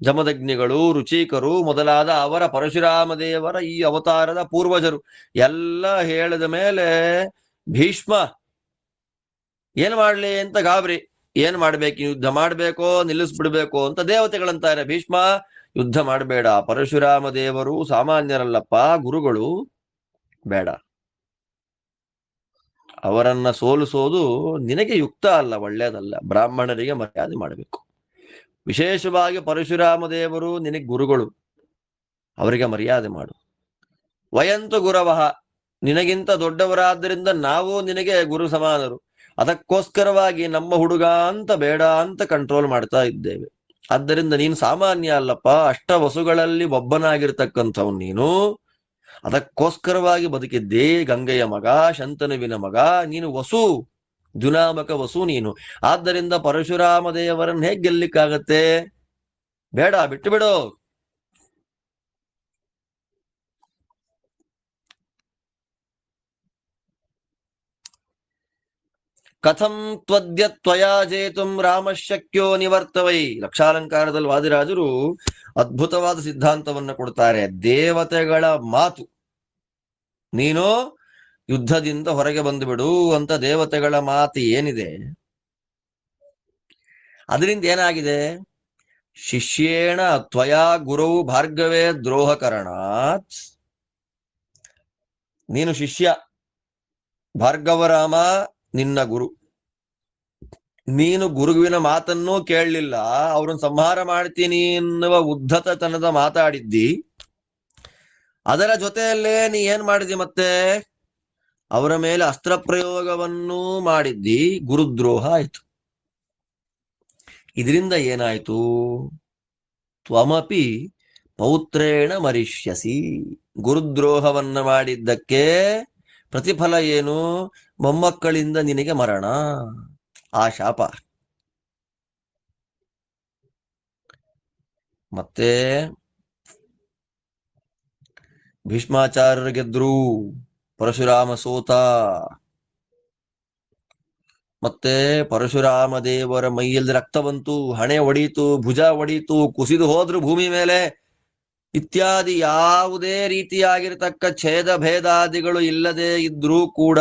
ಜಮದಗ್ನಿಗಳು, ರುಚಿಕರು ಮೊದಲಾದ ಅವರ ಪರಶುರಾಮ ದೇವರ ಈ ಅವತಾರದ ಪೂರ್ವಜರು ಎಲ್ಲ ಹೇಳಿದ ಮೇಲೆ ಭೀಷ್ಮ ಏನ್ ಮಾಡ್ಲಿ ಅಂತ ಗಾಬರಿ. ಏನ್ ಮಾಡ್ಬೇಕು? ಯುದ್ಧ ಮಾಡ್ಬೇಕೋ ನಿಲ್ಲಿಸ್ಬಿಡ್ಬೇಕೋ ಅಂತ ದೇವತೆಗಳಂತಾರೆ, ಭೀಷ್ಮ ಯುದ್ಧ ಮಾಡಬೇಡ, ಪರಶುರಾಮ ದೇವರು ಸಾಮಾನ್ಯರಲ್ಲಪ್ಪ, ಗುರುಗಳು, ಬೇಡ. ಅವರನ್ನ ಸೋಲಿಸೋದು ನಿನಗೆ ಯುಕ್ತ ಅಲ್ಲ, ಒಳ್ಳೇದಲ್ಲ. ಬ್ರಾಹ್ಮಣರಿಗೆ ಮರ್ಯಾದೆ ಮಾಡಬೇಕು. ವಿಶೇಷವಾಗಿ ಪರಶುರಾಮ ದೇವರು ನಿನಗೆ ಗುರುಗಳು, ಅವರಿಗೆ ಮರ್ಯಾದೆ ಮಾಡು. ವಯಂತು ಗುರವಹ, ನಿನಗಿಂತ ದೊಡ್ಡವರಾದ್ದರಿಂದ ನಾವು ನಿನಗೆ ಗುರು ಸಮಾನರು. ಅದಕ್ಕೋಸ್ಕರವಾಗಿ ನಮ್ಮ ಹುಡುಗ ಅಂತ ಬೇಡ ಅಂತ ಕಂಟ್ರೋಲ್ ಮಾಡ್ತಾ ಇದ್ದೇವೆ. ಆದ್ದರಿಂದ ನೀನು ಸಾಮಾನ್ಯ ಅಲ್ಲಪ್ಪ, ಅಷ್ಟ ವಸುಗಳಲ್ಲಿ ಒಬ್ಬನಾಗಿರ್ತಕ್ಕಂಥವ್ ನೀನು. ಅದಕ್ಕೋಸ್ಕರವಾಗಿ ಬದುಕಿದ್ದೇ, ಗಂಗೆಯ ಮಗ, ಶಂತನುವಿನ ಮಗ, ನೀನು ವಸು, ದುನಾಮಕ ವಸು ನೀನು. ಆದ್ದರಿಂದ ಪರಶುರಾಮ ದೇವರನ್ನ ಹೇಗೆ ಗೆಲ್ಲಿಕ್ಕಾಗತ್ತೆ? ಬೇಡ, ಬಿಟ್ಟು ಬಿಡು. ಕಥಂ ತ್ವದ್ಯ ತ್ವಯಾ ಜೇತುಂ ರಾಮಶಕ್ಯೋ ನಿವರ್ತವೈ. ಲಕ್ಷಾಲಂಕಾರದಲ್ಲಿ ವಾದಿರಾಜರು ಅದ್ಭುತವಾದ ಸಿದ್ಧಾಂತವನ್ನು ಕೊಡ್ತಾರೆ. ದೇವತೆಗಳ ಮಾತು, ನೀನು ಯುದ್ಧದಿಂದ ಹೊರಗೆ ಬಂದು ಬಿಡು ಅಂತ ದೇವತೆಗಳ ಮಾತು ಏನಿದೆ, ಅದರಿಂದ ಏನಾಗಿದೆ? ಶಿಷ್ಯೇಣ ತ್ವಯಾ ಗುರು ಭಾರ್ಗವೇ ದ್ರೋಹಕರಣಾತ್. ನೀನು ಶಿಷ್ಯ, ಭಾರ್ಗವರಾಮ ನಿನ್ನ ಗುರು, ನೀನು ಗುರುವಿನ ಮಾತನ್ನೂ ಕೇಳಲಿಲ್ಲ, ಅವ್ರನ್ನ ಸಂಹಾರ ಮಾಡ್ತೀನಿ ಎನ್ನುವ ಉದ್ಧತತನದ ಮಾತಾಡಿದ್ದಿ. ಅದರ ಜೊತೆಯಲ್ಲೇ ನೀ ಏನ್ ಮಾಡಿದಿ? ಮತ್ತೆ ಅವರ ಮೇಲೆ ಅಸ್ತ್ರ ಪ್ರಯೋಗವನ್ನೂ ಮಾಡಿದ್ದಿ, ಗುರುದ್ರೋಹ ಆಯ್ತು. ಇದರಿಂದ ಏನಾಯ್ತು? ತ್ವಮಪಿ ಪೌತ್ರೇಣ ಮರಿಷ್ಯಸಿ. ಗುರುದ್ರೋಹವನ್ನ ಮಾಡಿದ್ದಕ್ಕೆ ಪ್ರತಿಫಲ ಏನು? ಮೊಮ್ಮಕ್ಕಳಿಂದ ನಿನಗೆ ಮರಣ. ಆ ಶಾಪ. ಮತ್ತೆ ಭೀಷ್ಮಾಚಾರ್ಯರು ಗೆದ್ರು, ಪರಶುರಾಮ ಸೋತ. ಮತ್ತೆ ಪರಶುರಾಮ ದೇವರ ಮೈಯಲ್ಲಿ ರಕ್ತ ಬಂತು, ಹಣೆ ಒಡೀತು, ಭುಜ ಒಡೀತು, ಕುಸಿದು ಹೋದ್ರು ಭೂಮಿ ಮೇಲೆ. ಇತ್ಯಾದಿ ಯಾವುದೇ ರೀತಿಯಾಗಿರತಕ್ಕ ಛೇದ ಭೇದಾದಿಗಳು ಇಲ್ಲದೆ ಇದ್ರೂ ಕೂಡ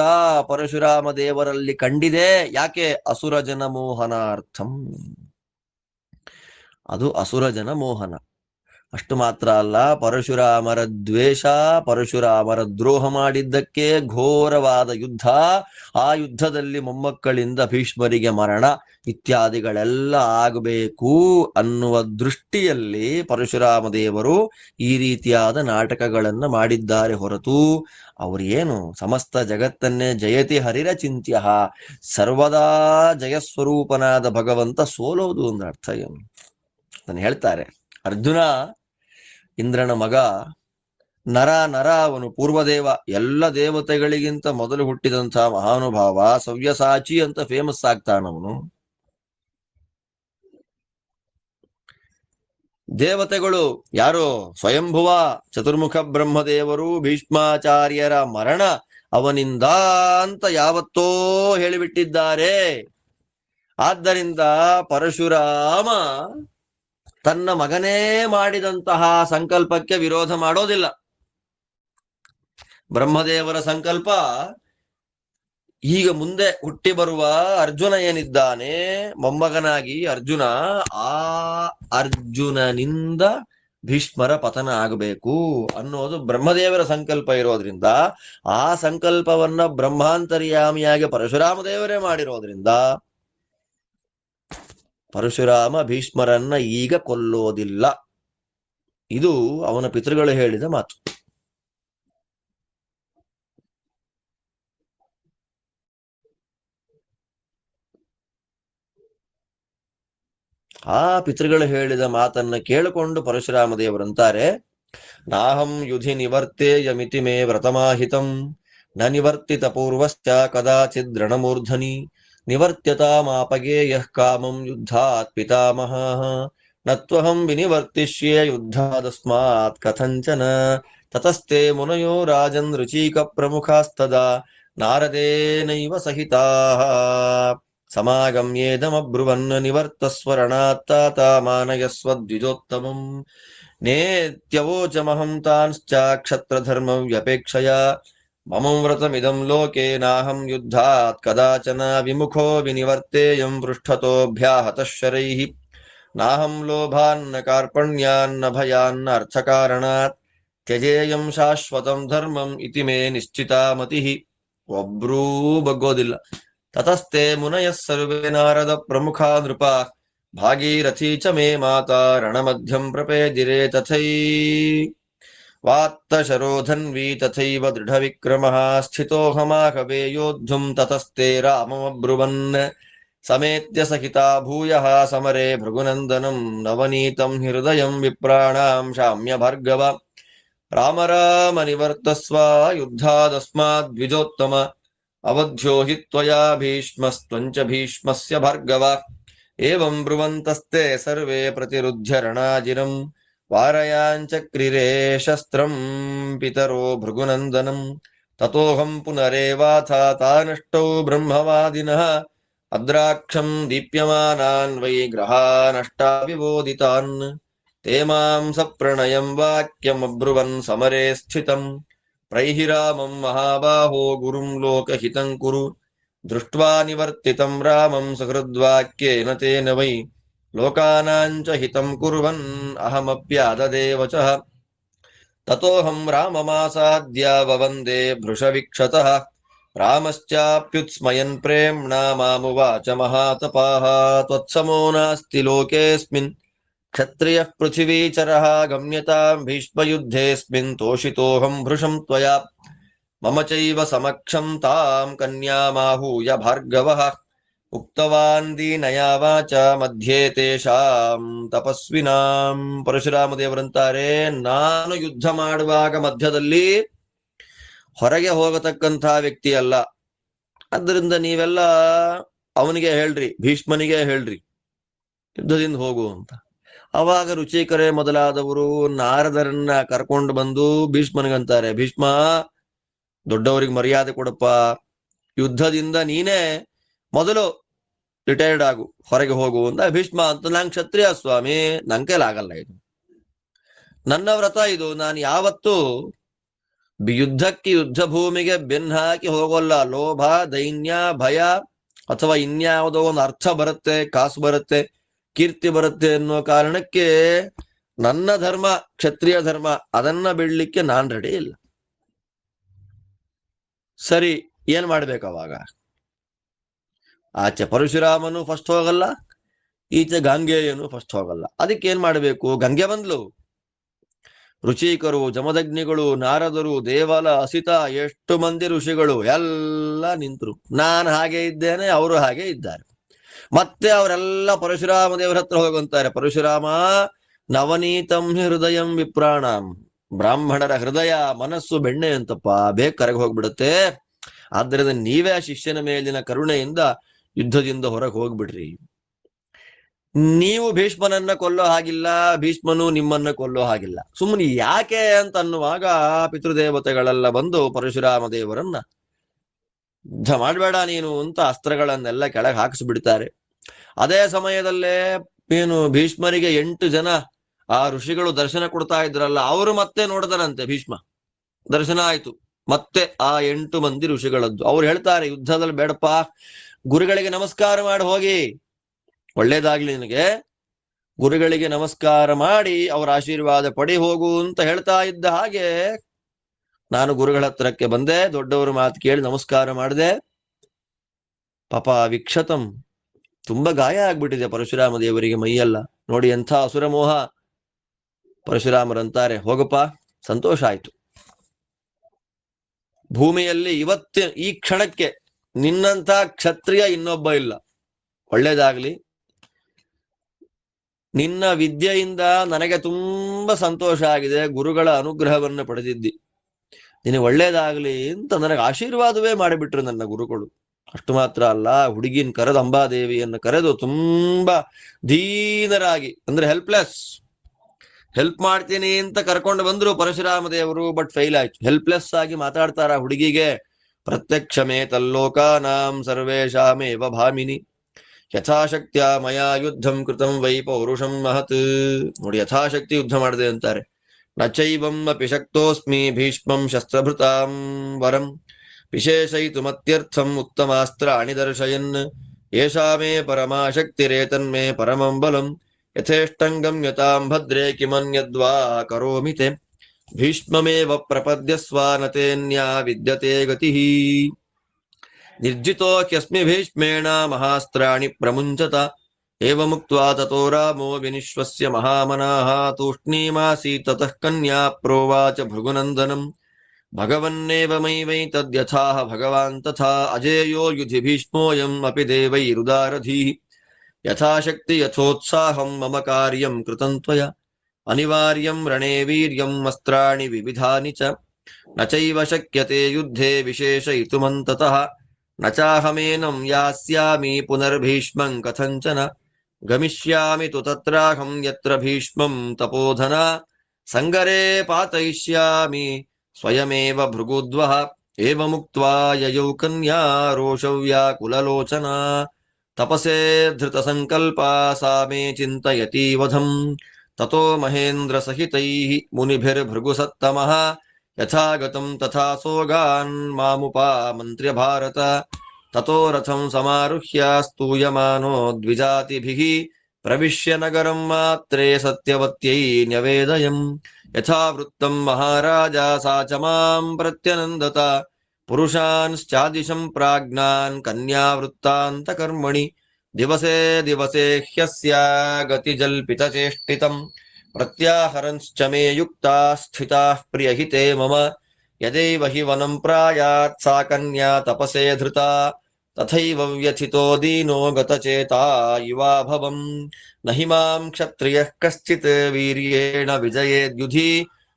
ಪರಶುರಾಮ ದೇವರಲ್ಲಿ ಕಂಡಿದೆ. ಯಾಕೆ? ಅಸುರ ಜನ ಮೋಹನಾರ್ಥಂ. ಅದು ಅಸುರ ಜನ ಮೋಹನ. ಅಷ್ಟು ಮಾತ್ರ ಅಲ್ಲ, ಪರಶುರಾಮರ ದ್ವೇಷ, ಪರಶುರಾಮರ ದ್ರೋಹ ಮಾಡಿದ್ದಕ್ಕೆ ಘೋರವಾದ ಯುದ್ಧ. ಆ ಯುದ್ಧದಲ್ಲಿ ಮೊಮ್ಮಕ್ಕಳಿಂದ ಭೀಷ್ಮರಿಗೆ ಮರಣ ಇತ್ಯಾದಿಗಳೆಲ್ಲ ಆಗಬೇಕು ಅನ್ನುವ ದೃಷ್ಟಿಯಲ್ಲಿ ಪರಶುರಾಮ ದೇವರು ಈ ರೀತಿಯಾದ ನಾಟಕಗಳನ್ನು ಮಾಡಿದ್ದಾರೆ ಹೊರತು ಅವರೇನು ಸಮಸ್ತ ಜಗತ್ತನ್ನೇ ಜಯತಿ ಹರಿರ ಚಿಂತ್ಯ, ಸರ್ವದಾ ಜಯಸ್ವರೂಪನಾದ ಭಗವಂತ ಸೋಲೋದು ಒಂದು ಅರ್ಥ ಏನು ಅದನ್ನು ಹೇಳ್ತಾರೆ. ಅರ್ಜುನ ಇಂದ್ರನ ಮಗ, ನರ ಅವನು ಪೂರ್ವದೇವ, ಎಲ್ಲ ದೇವತೆಗಳಿಗಿಂತ ಮೊದಲು ಹುಟ್ಟಿದಂತಹ ಮಹಾನುಭಾವ, ಸವ್ಯಸಾಚಿ ಅಂತ ಫೇಮಸ್ ಆಗ್ತಾನವನು. ದೇವತೆಗಳು ಯಾರು? ಸ್ವಯಂಭುವ ಚತುರ್ಮುಖ ಬ್ರಹ್ಮದೇವರು ಭೀಷ್ಮಾಚಾರ್ಯರ ಮರಣ ಅವನಿಂದ ಅಂತ ಯಾವತ್ತೋ ಹೇಳಿಬಿಟ್ಟಿದ್ದಾರೆ. ಆದ್ದರಿಂದ ಪರಶುರಾಮ ತನ್ನ ಮಗನೇ ಮಾಡಿದಂತಹ ಸಂಕಲ್ಪಕ್ಕೆ ವಿರೋಧ ಮಾಡೋದಿಲ್ಲ. ಬ್ರಹ್ಮದೇವರ ಸಂಕಲ್ಪ ಈಗ ಮುಂದೆ ಹುಟ್ಟಿ ಬರುವ ಅರ್ಜುನ ಏನಿದ್ದಾನೆ ಮೊಮ್ಮಗನಾಗಿ, ಅರ್ಜುನ, ಆ ಅರ್ಜುನನಿಂದ ಭೀಷ್ಮರ ಪತನ ಆಗಬೇಕು ಅನ್ನೋದು ಬ್ರಹ್ಮದೇವರ ಸಂಕಲ್ಪ ಇರೋದ್ರಿಂದ, ಆ ಸಂಕಲ್ಪವನ್ನ ಬ್ರಹ್ಮಾಂತರ್ಯಾಮಿಯಾಗಿ ಪರಶುರಾಮ ದೇವರೇ ಮಾಡಿರೋದ್ರಿಂದ ಪರಶುರಾಮ ಭೀಷ್ಮರನ್ನ ಈಗ ಕೊಲ್ಲೋದಿಲ್ಲ. ಇದು ಅವನ ಪಿತೃಗಳು ಹೇಳಿದ ಮಾತು. ಆ ಪಿತೃಗಳು ಹೇಳಿದ ಮಾತನ್ನ ಕೇಳಿಕೊಂಡು ಪರಶುರಾಮ ದೇವರಂತಾರೆ, ನಾಹಂ ಯುಧಿ ನಿವರ್ತೇಯಮಿತಿ ಮೇ ವ್ರತಮಾಹಿತಂ ನ ನಿವರ್ತಿತ ಪೂರ್ವಶ್ಚ ಕದಾಚಿದ್ ರಣಮೂರ್ಧನಿ ನಿವರ್ತ್ಯತಾಮಾಪಗೇಯಃ ಕಾಮಂ ಯುದ್ಧಾತ್ ಪಿತಾಮಹಃ ನತ್ವಹಂ ವಿನಿವರ್ತಿಷ್ಯೆ ಯುದ್ಧಾದಸ್ಮಾತ್ ಕಥಂಚನ ತತಸ್ತೆ ಮುನಯೋ ರಾಜನ್ ಋಚೀಕ ಪ್ರಮುಖಾಸ್ತದಾ ನಾರದೇನೈವ ಸಹಿತಾಃ ಸಮಾಗಮ್ಯೇದಮಬ್ರುವನ್ ನಿವರ್ತಸ್ವರಣಾತ್ತಾತ ಮಾನಯಸ್ವದ್ವಿಜೋತ್ತಮಂ ನೇತ್ಯವೋಚಮಹಂ ತಾಂಶ್ಚ ಕ್ಷತ್ರಧರ್ಮವ್ಯಪೇಕ್ಷಯ ಮಮಂ ವ್ರತಮಿದಂ ಲೋಕೆ ನಾಹಂ ಯುದ್ಧಾತ್ ಕದಾಚನ ವಿಮುಖೋ ವಿನಿವರ್ತೇಯಂ ಪೃಷ್ಠತೋಭ್ಯಾಹತಃ ಶರೈಃ ನಾಹಂ ಲೋಭಾನ್ನ ಕಾರ್ಪಣ್ಯಾನ್ನ ಭಯಾನ್ನ ಅರ್ಥಕಾರಣಾತ್ ತ್ಯಜೇಯಂ ಶಾಶ್ವತಂ ಧರ್ಮಂ ಇತಿ ಮೇ ನಿಶ್ಚಿತಾ ಮತಿಃ. ಒಬ್ರೂ ಬಗ್ಗೋದಿಲ್ಲ. ತತಸ್ತೆ ಮುನಯಃ ಸರ್ವೇ ನಾರದ ಪ್ರಮುಖ ನೃಪ ಭಾಗೀರಥಿ ಚ ಮೇ ಮಾತಾ ರಣಮಧ್ಯಂ ಪ್ರಪೇದಿರೆ ತಥೈ ವಾತ್ತ ಶರೋಧನ್ವಿ ತಥೈವ ದೃಢ ವಿಕ್ರಮಃ ಸ್ಥಿತೋಹಮಾಹವೇ ಯೋದ್ಧುಂ ತತಸ್ತೆ ರಾಮಮಬ್ರುವನ್ ಸಮೇತ್ಯ ಸಹಿತಾ ಭೂಯಃ ಸಮರೆ ಭೃಗುನಂದನಂ ನವನೀತಂ ಹೃದಯಂ ವಿಪ್ರಾಣಾಂ ಶಾಮ್ಯ ಭಾರ್ಗವ ರಾಮ ರಾಮ ನಿವರ್ತಸ್ವ ಯುದ್ಧಾದಸ್ಮಾದ್ ದ್ವಿಜೋತ್ತಮ ಅವಧ್यो हि त्वया भीष्मस्त्वञ्च भीष्मस्य भार्गव एवं ब्रुवन्तस्ते सर्वे प्रतिरुध्य रणाजिरं वारयाञ्चक्रिरे शस्त्रं पितरो भृगुनन्दनं ततोऽहं पुनरेवाथा तानष्टौ ब्रह्मवादिनः अद्राक्षं दीप्यमानान् वै ग्रहानष्टा विवोदितान् ते मां सप्रणयं वाक्यमब्रुवन् समरे स्थितम् प्रैहि रामं महाबाहो गुरुं लोकहितं कुरु दृष्ट्वा निवर्तितं रामं सकृद्वाक्येन तेन वै लोकानां च हितं कुर्वन् अहमप्याददे वचः ततोऽहं राममासाद्य ववन्दे भृशवीक्षतः रामश्चाप्युत्स्मयन् प्रेम्णा मामुवाच महातपाः त्वत्समो नास्ति लोकेऽस्मिन् क्षत्रियः पृथिवीचरः गम्यतां भीष्मयुद्धेऽस्मिन् तोषितोऽहं भृशं त्वया मम चैव समक्षं तां कन्यामाहूय भार्गवः उक्तवान् दीनया वाच मध्ये तेषां ತಪಸ್ವಿನಾಂ. ಪರಶುರಾಮ ದೇವರಂತಾರೆ, ನಾನು ಯುದ್ಧ ಮಾಡುವಾಗ ಮಧ್ಯದಲ್ಲಿ ಹೊರಗೆ ಹೋಗತಕ್ಕಂಥ ವ್ಯಕ್ತಿ ಅಲ್ಲ. ಆದ್ದರಿಂದ ನೀವೆಲ್ಲ ಅವನಿಗೆ ಹೇಳ್ರಿ, ಭೀಷ್ಮನಿಗೆ ಹೇಳ್ರಿ ಯುದ್ಧದಿಂದ ಹೋಗು ಅಂತ. ಅವಾಗ ರುಚಿಕರೇ ಮೊದಲಾದವರು ನಾರದರನ್ನ ಕರ್ಕೊಂಡು ಬಂದು ಭೀಷ್ಮನಿಗಂತಾರೆ, ಭೀಷ್ಮ ದೊಡ್ಡವರಿಗೆ ಮರ್ಯಾದೆ ಕೊಡಪ್ಪ, ಯುದ್ಧದಿಂದ ನೀನೇ ಮೊದಲು ರಿಟೈರ್ಡ್ ಆಗು, ಹೊರಗೆ ಹೋಗು ಅಂತ. ಭೀಷ್ಮ ಅಂತ, ನಂಗೆ ಕ್ಷತ್ರಿಯ ಸ್ವಾಮಿ, ನನ್ ಕೈಲಾಗಲ್ಲ, ಇದು ನನ್ನ ವ್ರತ, ಇದು ನಾನು ಯಾವತ್ತೂ ಯುದ್ಧಕ್ಕೆ ಯುದ್ಧ ಭೂಮಿಗೆ ಬೆನ್ನು ಹಾಕಿ ಹೋಗೋಲ್ಲ. ಲೋಭ, ದೈನ್ಯ, ಭಯ ಅಥವಾ ಇನ್ಯಾವುದೋ ಒಂದು ಅರ್ಥ ಬರುತ್ತೆ, ಕಾಸು ಬರುತ್ತೆ, ಕೀರ್ತಿ ಬರುತ್ತೆ ಅನ್ನೋ ಕಾರಣಕ್ಕೆ ನನ್ನ ಧರ್ಮ ಕ್ಷತ್ರಿಯ ಧರ್ಮ ಅದನ್ನ ಬಿಡ್ಲಿಕ್ಕೆ ನಾನ್ ರೆಡಿ ಇಲ್ಲ. ಸರಿ, ಏನ್ ಮಾಡ್ಬೇಕು ಅವಾಗ? ಆಚೆ ಪರಶುರಾಮನು ಫಸ್ಟ್ ಹೋಗಲ್ಲ, ಈಚೆ ಗಾಂಗೆಯನು ಫಸ್ಟ್ ಹೋಗಲ್ಲ. ಅದಕ್ಕೆ ಏನ್ ಮಾಡ್ಬೇಕು? ಗಂಗೆ ಬಂದ್ಲು. ಋಷಿಕರು, ಜಮದಗ್ನಿಗಳು, ನಾರದರು, ದೇವಲ, ಅಸಿತ, ಎಷ್ಟು ಮಂದಿ ಋಷಿಗಳು ಎಲ್ಲ ನಿಂತರು. ನಾನು ಹಾಗೆ ಇದ್ದೇನೆ, ಅವರು ಹಾಗೆ ಇದ್ದಾರೆ. ಮತ್ತೆ ಅವರೆಲ್ಲ ಪರಶುರಾಮ ದೇವರ ಹತ್ರ ಹೋಗಂತಾರೆ, ಪರಶುರಾಮ ನವನೀತಂ ಹೃದಯಂ ವಿಪ್ರಾಣಂ, ಬ್ರಾಹ್ಮಣರ ಹೃದಯ ಮನಸ್ಸು ಬೆಣ್ಣೆ ಅಂತಪ್ಪ, ಬೇಗ ಕರಗಿ ಹೋಗ್ಬಿಡುತ್ತೆ. ಆದ್ದರಿಂದ ನೀವೇ ಆ ಶಿಷ್ಯನ ಮೇಲಿನ ಕರುಣೆಯಿಂದ ಯುದ್ಧದಿಂದ ಹೊರಗೆ ಹೋಗ್ಬಿಡ್ರಿ. ನೀವು ಭೀಷ್ಮನನ್ನ ಕೊಲ್ಲೋ ಹಾಗಿಲ್ಲ, ಭೀಷ್ಮನು ನಿಮ್ಮನ್ನ ಕೊಲ್ಲೋ ಹಾಗಿಲ್ಲ. ಸುಮ್ಮನೆ ಯಾಕೆ ಅಂತ ಅನ್ನುವಾಗ ಪಿತೃದೇವತೆಗಳೆಲ್ಲ ಬಂದು ಪರಶುರಾಮ ದೇವರನ್ನ ಯುದ್ಧ ಮಾಡಬೇಡ ನೀನು ಅಂತ ಅಸ್ತ್ರಗಳನ್ನೆಲ್ಲ ಕೆಳಗೆ ಹಾಕಿಸ್ಬಿಡ್ತಾರೆ. ಅದೇ ಸಮಯದಲ್ಲೇ ಏನು ಭೀಷ್ಮರಿಗೆ 8 ಜನ ಆ ಋಷಿಗಳು ದರ್ಶನ ಕೊಡ್ತಾ ಇದ್ರಲ್ಲ, ಅವರು ಮತ್ತೆ ನೋಡಿದರಂತೆ. ಭೀಷ್ಮ ದರ್ಶನ ಆಯ್ತು ಮತ್ತೆ ಆ 8 ಮಂದಿ ಋಷಿಗಳದ್ದು. ಅವ್ರು ಹೇಳ್ತಾರೆ, ಯುದ್ಧದಲ್ಲಿ ಬೇಡಪ್ಪ, ಗುರುಗಳಿಗೆ ನಮಸ್ಕಾರ ಮಾಡಿ ಹೋಗಿ, ಒಳ್ಳೇದಾಗ್ಲಿ ನಿನಗೆ, ಗುರುಗಳಿಗೆ ನಮಸ್ಕಾರ ಮಾಡಿ ಅವರ ಆಶೀರ್ವಾದ ಪಡಿ ಹೋಗು ಅಂತ ಹೇಳ್ತಾ ಇದ್ದ ಹಾಗೆ ನಾನು ಗುರುಗಳ ಹತ್ರಕ್ಕೆ ಬಂದೆ, ದೊಡ್ಡವರು ಮಾತು ಕೇಳಿ ನಮಸ್ಕಾರ ಮಾಡಿದೆ. ಪಾಪ ವಿಕ್ಷತಂ, ತುಂಬಾ ಗಾಯ ಆಗ್ಬಿಟ್ಟಿದೆ ಪರಶುರಾಮ ದೇವರಿಗೆ ಮೈಯೆಲ್ಲ. ನೋಡಿ ಎಂಥ ಅಸುರಮೋಹ. ಪರಶುರಾಮರಂತಾರೆ, ಹೋಗಪ್ಪ, ಸಂತೋಷ ಆಯ್ತು. ಭೂಮಿಯಲ್ಲಿ ಈ ಕ್ಷಣಕ್ಕೆ ನಿನ್ನಂಥ ಕ್ಷತ್ರಿಯ ಇನ್ನೊಬ್ಬ ಇಲ್ಲ, ಒಳ್ಳೇದಾಗ್ಲಿ. ನಿನ್ನ ವಿದ್ಯೆಯಿಂದ ನನಗೆ ತುಂಬಾ ಸಂತೋಷ ಆಗಿದೆ, ಗುರುಗಳ ಅನುಗ್ರಹವನ್ನು ಪಡೆದಿದ್ದಿ, ನಿನಗೆ ಒಳ್ಳೇದಾಗ್ಲಿ ಅಂತ ನನಗೆ ಆಶೀರ್ವಾದವೇ ಮಾಡಿಬಿಟ್ರು ನನ್ನ ಗುರುಗಳು. ಅಷ್ಟು ಮಾತ್ರ ಅಲ್ಲ, ಹುಡುಗಿನ ಕರೆದು, ಅಂಬಾದೇವಿಯನ್ನು ಕರೆದು ತುಂಬಾ ದೀನರಾಗಿ, ಅಂದ್ರೆ ಹೆಲ್ಪ್ ಮಾಡ್ತೀನಿ ಅಂತ ಕರ್ಕೊಂಡು ಬಂದ್ರು ಪರಶುರಾಮ ದೇವರು, ಬಟ್ ಫೈಲ್ ಆಯ್ತು. ಹೆಲ್ಪ್ಲೆಸ್ ಆಗಿ ಮಾತಾಡ್ತಾರ ಹುಡುಗಿಗೆ. ಪ್ರತ್ಯಕ್ಷಮೇ ತಲ್ಲೋಕಾನಾಂ ಸರ್ವೇಶಾಮೇವ ಭಾಮಿನಿ ಯಥಾಶಕ್ತಿಯ ಮಯಾ ಯುದ್ಧಂ ಕೃತಂ ವೈ ಪೌರುಷಂ ಮಹತ್. ನೋಡಿ, ಯಥಾಶಕ್ತಿ ಯುದ್ಧ ಮಾಡಿದೆ ಅಂತಾರೆ. ನಚೈವಂ ಅಪಿ ಶಕ್ತೋಸ್ಮಿ ಭೀಷ್ಮಂ ಶಸ್ತ್ರಭೃತಾಂ ವರಂ ವಿಶೇಷಯಿತುಮತ್ಯರ್ಥಂ ಉತ್ತಮಾಸ್ತ್ರಾಣಿ ದರ್ಶಯನ್ ಏಷಾ ಮೇ ಪರಮಾ ಶಕ್ತಿರೇತನ್ಮೇ ಪರಮಂ ಬಲಂ ಯಥೇಷ್ಟಂಗಂ ಯತಾಂ ಭದ್ರೇ ಕಿಮನ್ಯದ್ವಾ ಕರೋಮಿ ತೇ ಭೀಷ್ಮಮೇವ ಪ್ರಪದ್ಯಸ್ವ ನತೇನ್ಯಾ ವಿದ್ಯತೆ ಗತಿಃ. ನಿರ್ಜಿತೋ ಹ್ಯಸ್ಮಿ ಭೀಷ್ಮೇಣ ಮಹಾಸ್ತ್ರಾಣಿ ಪ್ರಮುಂಚತ ಏವಮುಕ್ತ್ವಾ ತತೋ ರಾಮೋ ವಿನಿಶ್ವಸ್ಯ ಮಹಾಮನಾಃ ತೂಷ್ಣೀಮಾಸೀತ್ ತತಃ ಕನ್ಯಾ ಪ್ರೋವಾಚ ಭೃಗುನಂದನಂ ಭಗವನ್ನೇವಮೈವೈತದ್ಯಥಾಹ ಭಗವಾನ್ ತಥಾ ಅಜೇಯೋ ಯುಧಿ ಭೀಷ್ಮೋಯಂ ಅಪಿ ದೇವೈರುದಾರಧೀಃ ಯಥಾಶಕ್ತಿ ಯಥೋತ್ಸಾಹಂ ಮಮ ಕಾರ್ಯಂ ಕೃತಂ ತ್ವಯಾ ಅನಿವಾರ್ಯಂ ರಣೇ ವೀರ್ಯಂ ಅಸ್ತ್ರಾಣಿ ವಿವಿಧಾನಿ ಚ ನ ಚೈವ ಶಕ್ಯತೆ ಯುದ್ಧೇ ವಿಶೇಷಯಿತುಮಂತತಃ ನ ಚಾಹಮೇನಂ ಯಾಸ್ಯಾಮಿ ಪುನರ್ಭೀಷ್ಮಂ ಕಥಂಚನ ಗಮಿಷ್ಯಾಮಿ ತು ತತ್ರಾಹಂ ಯತ್ರ ಭೀಷ್ಮಂ ತಪೋಧನ ಸಂಗರೇ ಪಾತಯಿಷ್ಯಾಮಿ ಸ್ವಯಮೇವ ಭೃಗುದ್ವಃ ಏವಮುಕ್ತ್ವಾ ಯಯೌ ಕನ್ಯಾ ರೋಷವ್ಯಾಕುಲಲೋಚನಾ ತಪಸೇ ಧೃತ ಸಂಕಲ್ಪ ಸಾ ಮೇ ಚಿಂತಯತಿ ವಧಂ ತತೋ ಮಹೇಂದ್ರ ಸಹಿತೈಃ ಮುನಿಭಿರ್ಭೃಗುಸತ್ತಮಃ ಯಥಾಗತಂ ತಥಾ ಸೋಗಾನ್ ಮಾಮುಪಾಮಂತ್ರ್ಯ ಭಾರತ ತತೋ ರಥಂ ಸಮಾರುಹ್ಯ ಸ್ತೂಯಮಾನೋ ದ್ವಿಜಾತಿಭಿಃ ಪ್ರವಿಶ್ಯ ನಗರಂ ಮಾತ್ರೇ ಸತ್ಯವತ್ಯೈ ನ್ಯವೇದಯಂ ಯಥಾ ವೃತ್ತಂ ಮಹಾರಾಜ ಸಾ ಚ ಮಾಂ ಪ್ರತ್ಯನಂದತ ಪುರುಷಾನ್ಶ್ಚಾದಿಶಂ ಪ್ರಾಜ್ಞಾನ್ ಕನ್ಯಾ ವೃತ್ತಾಂತ ಕರ್ಮಣಿ ದಿವಸೇ ದಿವಸೇ ಹ್ಯಸ್ಯ ಗತಿಜಲ್ಪಿತಚೇಷ್ಟಿತಂ ಪ್ರತ್ಯಾಹರಂಶ್ಚ ಮೇ ಯುಕ್ತಾ ಸ್ಥಿತಾಃ ಪ್ರಿಯಹಿತೆ ಮಮ ಯದೈವ ಹಿ ವನಂ ಪ್ರಾಯಾತ್ ಸಾ ಕನ್ಯಾ ತಪಸೇ ಧೃತಾ ತಥೈವ ವ್ಯಥಿತೋ ದೀನೋ ಗತಚೇತಾ ಯುವಾಭವಂ ನ ಹಿ ಮಾಂ ಕ್ಷತ್ರಿಯಃ ಕಶ್ಚಿತ್ ವೀರ್ಯೇಣ ವಿಜಯೇದ್ಯುಧಿ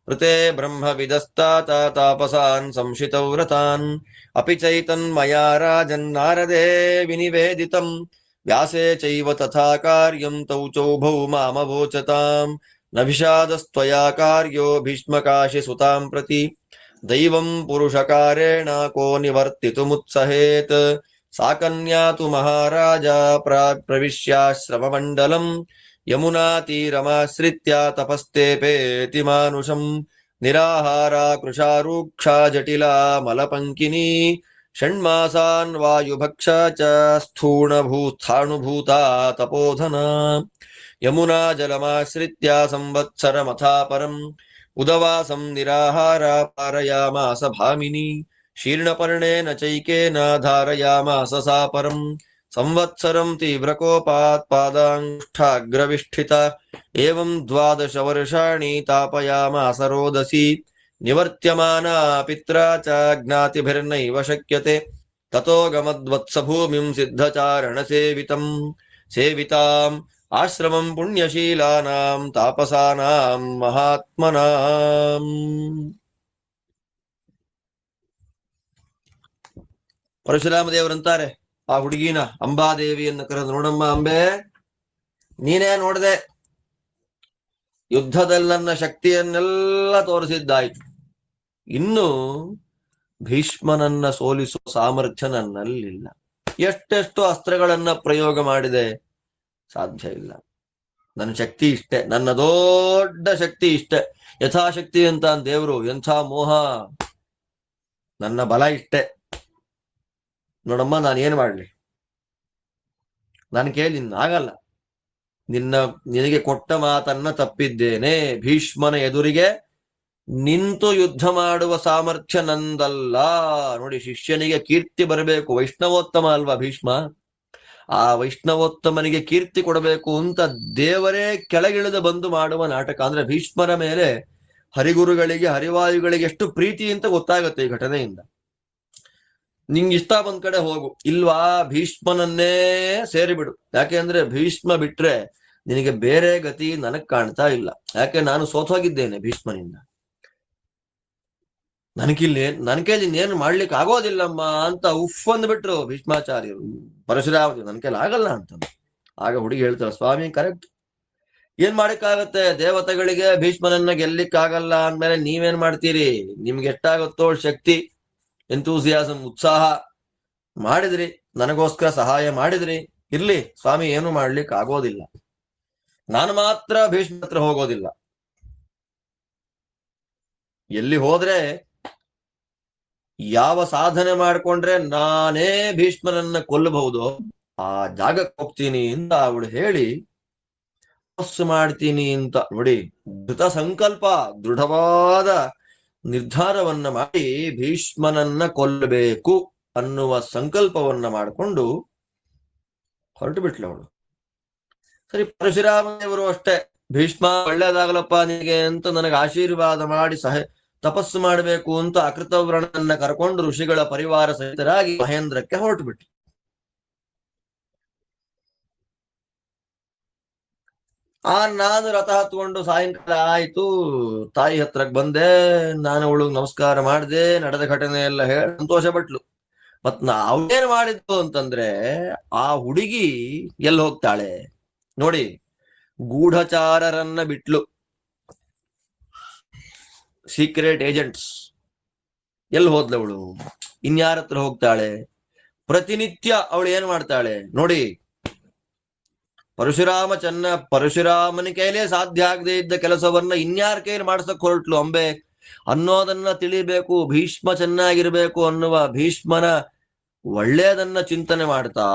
ಋತೆ ಬ್ರಹ್ಮವಿದಸ್ತಾತ ತಾಪಸಾನ್ ಸಂಶಿತವ್ರತಾನ್ ಅಪಿ ಚೈತನ್ಮಯಾ ರಾಜನ್ನಾರದೇ ವಿನಿವೇದಿತಂ ವ್ಯಾಸೇ ಚೈವ ತಥಾ ಕಾರ್ಯಂ ತೌ ಚೌಭೌ ಮಾಮವೋಚತಾಂ ನ ವಿಷಾದಸ್ತ್ವಯಾ ಕಾರ್ಯೋ ಭೀಷ್ಮಕಾಶಿ ಸುತಾಂ ಪ್ರತಿ ದೈವಂ ಪುರುಷಕಾರೇಣ ಕೋ ನಿವರ್ತಿತುಮುತ್ಸಹೇತ್ ಸಾ ಕನ್ಯಾ ತು ಮಹಾರಾಜ ಪ್ರವಿಶ್ಯಾಶ್ರಮಮಂಡಲಂ ಯಮುನಾ ತೀರಮಾಶ್ರಿತ್ಯ ತಪಸ್ತೇಪೇತಿ ಮಾನುಷಂ ನಿರಾಹಾರ ಕೃಶಾರೂಕ್ಷಾ ಜಟಿಲಾ ಮಲಪಂಕಿನಿ ಷಣ್ಮಾಸಾನ್ ವಾಯುಭಕ್ಷ ಚ ಸ್ಥಾಣುಭೂತಾ ತಪೋಧನ ಯಮುನಾ ಜಲಮಾಶ್ರಿತ್ಯ ಸಂವತ್ಸರಮಥಾ ಪರಂ ಉದವಾಸಂ ನಿರಾಹಾರ ಪಾರಯಾಮಾಸ ಭಾಮಿನಿ ಶೀರ್ಣಪರ್ಣೇನ ಚೈಕೇನ ಧಾರಯಾಮಾಸ ಸಾ ಪರಂ ಸಂವತ್ಸರಂ ತೀವ್ರಕೋಪಾತ್ ಪಾದಾಂಗುಷ್ಠಾಗ್ರವಿಷ್ಠಿತ ಏವಂ 12 ವರ್ಷಾಣಿ ತಾಪಯಾಮಾಸ ರೋದಸಿ ನಿವರ್ತ್ಯಮಾನ ಪಿತ್ರಾ ಚ ಜ್ಞಾತಿಭಿರ್ನೈವ ಶಕ್ಯತೆ ತತೋ ಗಮದ್ವತ್ಸ ಭೂಮಿಂ ಸಿದ್ಧಚಾರಣ ಸೇವಿತಾಂ ಆಶ್ರಮಂ ಪುಣ್ಯಶೀಲಾನಾಂ ತಾಪಸಾನಾಂ ಮಹಾತ್ಮನಾಂ. ಪರಶುರಾಮ ದೇವರಂತಾರೆ ಆ ಹುಡುಗಿನ, ಅಂಬಾದೇವಿಯನ್ನು ಕರೆದು, ನೋಡಮ್ಮ ಅಂಬೆ, ನೀನೇ ನೋಡದೆ ಯುದ್ಧದಲ್ಲಿ ನನ್ನ ಶಕ್ತಿಯನ್ನೆಲ್ಲ ತೋರಿಸಿದ್ದಾಯ್ತು, ಇನ್ನು ಭೀಷ್ಮನನ್ನ ಸೋಲಿಸುವ ಸಾಮರ್ಥ್ಯ ನನ್ನಲ್ಲಿಲ್ಲ. ಎಷ್ಟೆಷ್ಟು ಅಸ್ತ್ರಗಳನ್ನ ಪ್ರಯೋಗ ಮಾಡಿದೆ, ಸಾಧ್ಯ ಇಲ್ಲ. ನನ್ನ ಶಕ್ತಿ ಇಷ್ಟೇ, ನನ್ನ ದೊಡ್ಡ ಶಕ್ತಿ ಇಷ್ಟೇ. ಯಥಾಶಕ್ತಿ ಅಂತ ದೇವರು, ಎಂಥ ಮೋಹ, ನನ್ನ ಬಲ ಇಷ್ಟೇ. ನೋಡಮ್ಮ, ನಾನು ಏನ್ ಮಾಡ್ಲಿ, ನಾನು ಕೇಳಿ ಆಗಲ್ಲ. ನಿನಗೆ ಕೊಟ್ಟ ಮಾತನ್ನ ತಪ್ಪಿದ್ದೇನೆ. ಭೀಷ್ಮನ ಎದುರಿಗೆ ನಿಂತು ಯುದ್ಧ ಮಾಡುವ ಸಾಮರ್ಥ್ಯ ನಂದಲ್ಲ. ನೋಡಿ, ಶಿಷ್ಯನಿಗೆ ಕೀರ್ತಿ ಬರಬೇಕು, ವೈಷ್ಣವೋತ್ತಮ ಅಲ್ವಾ ಭೀಷ್ಮ. ಆ ವೈಷ್ಣವೋತ್ತಮನಿಗೆ ಕೀರ್ತಿ ಕೊಡಬೇಕು ಅಂತ ದೇವರೇ ಕೆಳಗಿಳಿದು ಬಂದು ಮಾಡುವ ನಾಟಕ. ಅಂದ್ರೆ ಭೀಷ್ಮರ ಮೇಲೆ ಹರಿಗುರುಗಳಿಗೆ, ಹರಿವಾಯುಗಳಿಗೆ ಎಷ್ಟು ಪ್ರೀತಿ ಅಂತ ಗೊತ್ತಾಗುತ್ತೆ ಈ ಘಟನೆಯಿಂದ. ನಿಂಗೆ ಇಷ್ಟ ಬಂದ್ ಕಡೆ ಹೋಗು, ಇಲ್ವಾ ಭೀಷ್ಮನನ್ನೇ ಸೇರಿಬಿಡು. ಯಾಕೆ ಅಂದ್ರೆ ಭೀಷ್ಮ ಬಿಟ್ರೆ ನಿನಗೆ ಬೇರೆ ಗತಿ ನನಗ್ ಕಾಣ್ತಾ ಇಲ್ಲ. ಯಾಕೆ ನಾನು ಸೋತೋಗಿದ್ದೇನೆ ಭೀಷ್ಮನಿಂದ. ನನ್ ಕೈಲಿ ಇನ್ನೇನು ಮಾಡ್ಲಿಕ್ಕೆ ಆಗೋದಿಲ್ಲಮ್ಮ ಅಂತ ಉಫ್ ಅಂದ್ಬಿಟ್ರು ಭೀಷ್ಮಾಚಾರ್ಯರು. ಪರಶುರಾಮ ನನ್ ಕೈಲಿ ಆಗಲ್ಲ ಅಂತ. ಆಗ ಹುಡುಗಿ ಹೇಳ್ತಾಳೆ, ಸ್ವಾಮಿ ಕರೆಕ್ಟ್, ಏನ್ ಮಾಡಕ್ಕಾಗತ್ತೆ, ದೇವತೆಗಳಿಗೆ ಭೀಷ್ಮನನ್ನ ಗೆಲ್ಲಿಕ್ಕಾಗಲ್ಲ ಅಂದ್ಮೇಲೆ ನೀವೇನ್ ಮಾಡ್ತೀರಿ? ನಿಮ್ಗೆ ಎಷ್ಟಾಗುತ್ತೋ ಶಕ್ತಿ, ಎಂತೂಸಿಯಾಸಂ, ಉತ್ಸಾಹ ಮಾಡಿದ್ರಿ, ನನಗೋಸ್ಕರ ಸಹಾಯ ಮಾಡಿದ್ರಿ. ಇರ್ಲಿ ಸ್ವಾಮಿ, ಏನು ಮಾಡ್ಲಿಕ್ಕೆ ಆಗೋದಿಲ್ಲ. ನಾನು ಮಾತ್ರ ಭೀಷ್ಮ ಹತ್ರ ಹೋಗೋದಿಲ್ಲ. ಎಲ್ಲಿ ಹೋದ್ರೆ, ಯಾವ ಸಾಧನೆ ಮಾಡ್ಕೊಂಡ್ರೆ ನಾನೇ ಭೀಷ್ಮನನ್ನ ಕೊಲ್ಲಬಹುದು ಆ ಜಾಗಕ್ಕೆ ಹೋಗ್ತೀನಿ ಅಂತ ಅವಳು ಹೇಳಿ ತಪಸ್ಸು ಮಾಡ್ತೀನಿ ಅಂತ. ನೋಡಿ, ಧೃತ ಸಂಕಲ್ಪ, ದೃಢವಾದ ನಿರ್ಧಾರವನ್ನ ಮಾಡಿ ಭೀಷ್ಮನನ್ನ ಕೊಲ್ಲಬೇಕು ಅನ್ನುವ ಸಂಕಲ್ಪವನ್ನ ಮಾಡಿಕೊಂಡು ಹೊರಟು ಬಿಟ್ಲು ಅವಳು. ಸರಿ, ಪರಶುರಾಮದೇವರು ಅಷ್ಟೇ, ಭೀಷ್ಮ ಒಳ್ಳೇದಾಗಲಪ್ಪ ನಿನಗೆ ಅಂತ ನನಗೆ ಆಶೀರ್ವಾದ ಮಾಡಿ ತಪಸ್ಸು ಮಾಡಬೇಕು ಅಂತ ಅಕೃತವ್ರಣನ್ನ ಕರ್ಕೊಂಡು ಋಷಿಗಳ ಪರಿವಾರ ಸಹಿತರಾಗಿ ಮಹೇಂದ್ರಕ್ಕೆ ಹೊರಟು ಬಿಟ್ರು. ನಾನು ರಥ ಹತ್ಕೊಂಡು ಸಾಯಂಕಾಲ ಆಯ್ತು, ತಾಯಿ ಹತ್ರಕ್ ಬಂದೆ. ನಾನು ಅವಳು ನಮಸ್ಕಾರ ಮಾಡಿದೆ, ನಡೆದ ಘಟನೆ ಎಲ್ಲ ಹೇಳಿ ಸಂತೋಷ ಪಟ್ಲು. ಮತ್ ನಾವೇನ್ ಮಾಡಿದ್ದು ಅಂತಂದ್ರೆ, ಆ ಹುಡುಗಿ ಎಲ್ಲಿ ಹೋಗ್ತಾಳೆ ನೋಡಿ, ಗೂಢಚಾರರನ್ನ ಬಿಟ್ಲು, ಸೀಕ್ರೆಟ್ ಏಜೆಂಟ್ಸ್. ಎಲ್ಲಿ ಹೋದ್ಲವಳು? ಇನ್ಯಾರ ಹತ್ರ ಹೋಗ್ತಾಳೆ? ಪ್ರತಿನಿತ್ಯ ಅವಳು ಏನ್ ಮಾಡ್ತಾಳೆ ನೋಡಿ, ಪರಶುರಾಮನ ಕೈಲೇ ಸಾಧ್ಯ ಆಗದೆ ಇದ್ದ ಕೆಲಸವನ್ನ ಇನ್ಯಾರ ಕೈಲಿ ಮಾಡ್ಸಕ್ ಹೊರಟ್ಲು ಅಂಬೆ ಅನ್ನೋದನ್ನ ತಿಳಿಬೇಕು. ಭೀಷ್ಮ ಚೆನ್ನಾಗಿರ್ಬೇಕು ಅನ್ನುವ ಭೀಷ್ಮನ ಒಳ್ಳೇದನ್ನ ಚಿಂತನೆ ಮಾಡ್ತಾ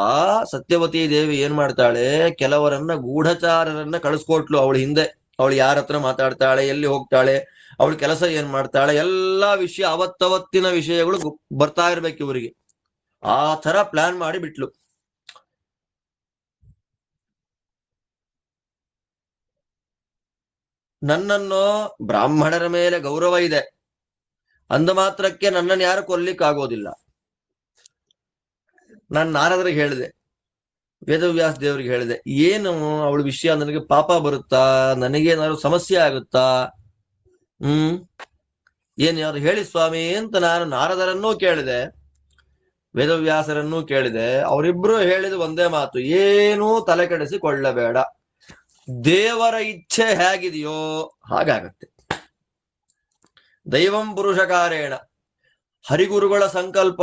ಸತ್ಯವತಿ ದೇವಿ ಏನ್ ಮಾಡ್ತಾಳೆ, ಕೆಲವರನ್ನ ಗೂಢಚಾರರನ್ನ ಕಳಿಸ್ಕೊಟ್ಲು ಅವಳ ಹಿಂದೆ. ಅವಳು ಯಾರ ಹತ್ರ ಮಾತಾಡ್ತಾಳೆ, ಎಲ್ಲಿ ಹೋಗ್ತಾಳೆ, ಅವಳ ಕೆಲಸ ಏನ್ ಮಾಡ್ತಾಳೆ, ಎಲ್ಲಾ ವಿಷಯ ಅವತ್ತವತ್ತಿನ ವಿಷಯಗಳು ಬರ್ತಾ ಇರ್ಬೇಕು ಇವರಿಗೆ. ಆ ತರ ಪ್ಲಾನ್ ಮಾಡಿ ಬಿಟ್ಲು. ನನ್ನನ್ನು ಬ್ರಾಹ್ಮಣರ ಮೇಲೆ ಗೌರವ ಇದೆ ಅಂದ ಮಾತ್ರಕ್ಕೆ ನನ್ನನ್ನು ಯಾರು ಕೊಲ್ಲಿಕ್ಕಾಗೋದಿಲ್ಲ. ನಾನು ನಾರದರಿಗೆ ಹೇಳಿದೆ, ವೇದವ್ಯಾಸ ದೇವರಿಗೆ ಹೇಳಿದೆ, ಏನು ಅವಳ ವಿಷಯ, ನನಗೆ ಪಾಪ ಬರುತ್ತಾ, ನನಗೇನಾದ್ರು ಸಮಸ್ಯೆ ಆಗುತ್ತಾ, ಏನ್ ಯಾರು ಹೇಳಿ ಸ್ವಾಮಿ ಅಂತ ನಾನು ನಾರದರನ್ನೂ ಕೇಳಿದೆ, ವೇದವ್ಯಾಸರನ್ನೂ ಕೇಳಿದೆ. ಅವರಿಬ್ರು ಹೇಳಿದ ಒಂದೇ ಮಾತು, ಏನೂ ತಲೆ ಕೆಡಿಸಿಕೊಳ್ಳಬೇಡ, ದೇವರ ಇಚ್ಛೆ ಹೇಗಿದೆಯೋ ಹಾಗಾಗತ್ತೆ. ದೈವಂ ಪುರುಷಕಾರೇಣ, ಹರಿಗುರುಗಳ ಸಂಕಲ್ಪ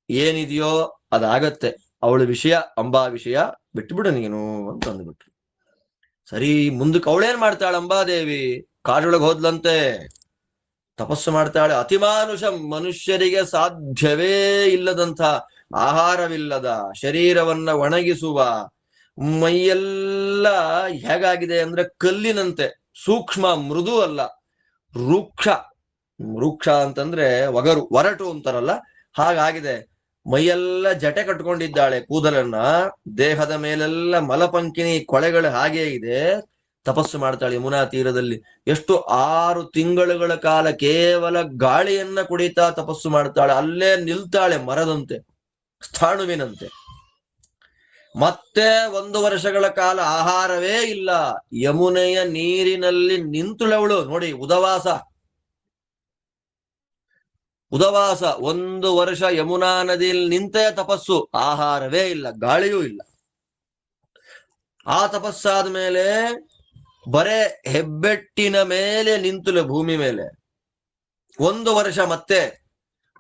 ಏನಿದೆಯೋ ಅದಾಗತ್ತೆ. ಅವಳ ವಿಷಯ, ಅಂಬಾ ವಿಷಯ ಬಿಟ್ಬಿಡು ನೀನು ಅಂತ ಅಂದ್ಬಿಟ್ರು. ಸರಿ, ಮುಂದಕ್ಕೆ ಅವಳೇನ್ ಮಾಡ್ತಾಳೆ ಅಂಬಾದೇವಿ? ಕಾಡೊಳಗೆ ಹೋದ್ಲಂತೆ, ತಪಸ್ಸು ಮಾಡ್ತಾಳೆ. ಅತಿಮಾನುಷಂ, ಮನುಷ್ಯರಿಗೆ ಸಾಧ್ಯವೇ ಇಲ್ಲದಂಥ ಆಹಾರವಿಲ್ಲದ ಶರೀರವನ್ನ ಒಣಗಿಸುವ, ಮೈಯೆಲ್ಲ ಹೇಗಾಗಿದೆ ಅಂದ್ರೆ ಕಲ್ಲಿನಂತೆ, ಸೂಕ್ಷ್ಮ, ಮೃದು ಅಲ್ಲ, ವೃಕ್ಷ ಅಂತಂದ್ರೆ ಒರಟು ಅಂತಾರಲ್ಲ, ಹಾಗಾಗಿದೆ. ಮೈಯೆಲ್ಲ ಜಟೆ ಕಟ್ಕೊಂಡಿದ್ದಾಳೆ, ಕೂದಲನ್ನ, ದೇಹದ ಮೇಲೆಲ್ಲ ಮಲಪಂಕಿನಿ ಕೊಳೆಗಳು ಹಾಗೇ ಇದೆ. ತಪಸ್ಸು ಮಾಡ್ತಾಳೆ ಯಮುನಾ ತೀರದಲ್ಲಿ. ಎಷ್ಟು 6 ತಿಂಗಳುಗಳ ಕಾಲ ಕೇವಲ ಗಾಳಿಯನ್ನ ಕುಡಿತಾ ತಪಸ್ಸು ಮಾಡ್ತಾಳೆ. ಅಲ್ಲೇ ನಿಲ್ತಾಳೆ ಮರದಂತೆ, ಸ್ಥಾಣುವಿನಂತೆ. ಮತ್ತೆ 1 ವರ್ಷಗಳ ಕಾಲ ಆಹಾರವೇ ಇಲ್ಲ, ಯಮುನೆಯ ನೀರಿನಲ್ಲಿ ನಿಂತುಳವಳು. ನೋಡಿ, ಉದವಾಸ 1 ವರ್ಷ ಯಮುನಾ ನದಿಯಲ್ಲಿ ನಿಂತೇ ತಪಸ್ಸು, ಆಹಾರವೇ ಇಲ್ಲ, ಗಾಳಿಯೂ ಇಲ್ಲ. ಆ ತಪಸ್ಸಾದ ಮೇಲೆ ಬರೇ ಹೆಬ್ಬೆಟ್ಟಿನ ಮೇಲೆ ನಿಂತುಲೆ, ಭೂಮಿ ಮೇಲೆ 1 ವರ್ಷ. ಮತ್ತೆ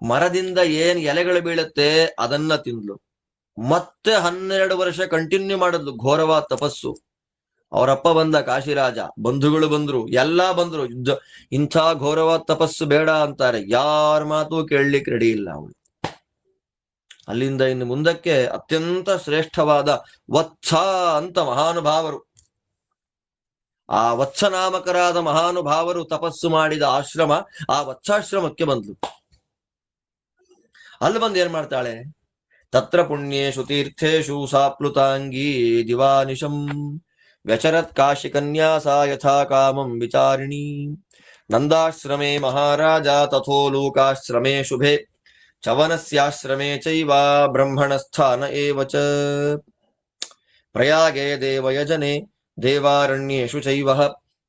ಮರದಿಂದ ಏನ್ ಎಲೆಗಳು ಬೀಳುತ್ತೆ ಅದನ್ನ ತಿಂದ್ಲು. ಮತ್ತೆ 12 ವರ್ಷ ಕಂಟಿನ್ಯೂ ಮಾಡಿದ್ಲು ಘೋರವಾದ ತಪಸ್ಸು. ಅವರಪ್ಪ ಬಂದ, ಕಾಶಿರಾಜ, ಬಂಧುಗಳು ಬಂದ್ರು, ಎಲ್ಲಾ ಬಂದ್ರು. ಇಂಥ ಘೋರವಾದ ತಪಸ್ಸು ಬೇಡ ಅಂತಾರೆ, ಯಾರ ಮಾತು ಕೇಳಲಿಕ್ಕೆ ರೆಡಿ ಇಲ್ಲ ಅವಳು. ಅಲ್ಲಿಂದ ಇನ್ನು ಮುಂದಕ್ಕೆ ಅತ್ಯಂತ ಶ್ರೇಷ್ಠವಾದ ವತ್ಸ ಅಂತ ಮಹಾನುಭಾವರು, ಆ ವತ್ಸನಾಮಕರಾದ ಮಹಾನುಭಾವರು ತಪಸ್ಸು ಮಾಡಿದ ಆಶ್ರಮ, ಆ ವತ್ಸಾಶ್ರಮಕ್ಕೆ ಬಂದ್ಲು. ಅಲ್ಲಿ ಬಂದು ಏನ್ ಮಾಡ್ತಾಳೆ, ತತ್ರ ಪುಣ್ಯೇಶು ತೀರ್ಥೇಶು ಸಾಪ್ಲುತಾಂಗೀ ದಿವಾನಿಶಂ ವ್ಯಚರತ್ ಕಾಶಿ ಕನ್ಯಾಸ ಯಥಾ ಕಾಮಂ ವಿಚಾರಿಣಿ ನಂದಾಶ್ರಮೇ ಮಹಾರಾಜ ತಥೋ ಲೋಕಾಶ್ರಮೇ ಶುಭೆ ಚವನಸ್ಯಾಶ್ರಮೇ ಚೈವ ಬ್ರಹ್ಮಣಸ್ಥಾನ ಏವ ಚ. ಪ್ರಯಾಗೆ ದೇವಯಜನೆ ದೇವಾರಣ್ಯೇಷು ಚೈವ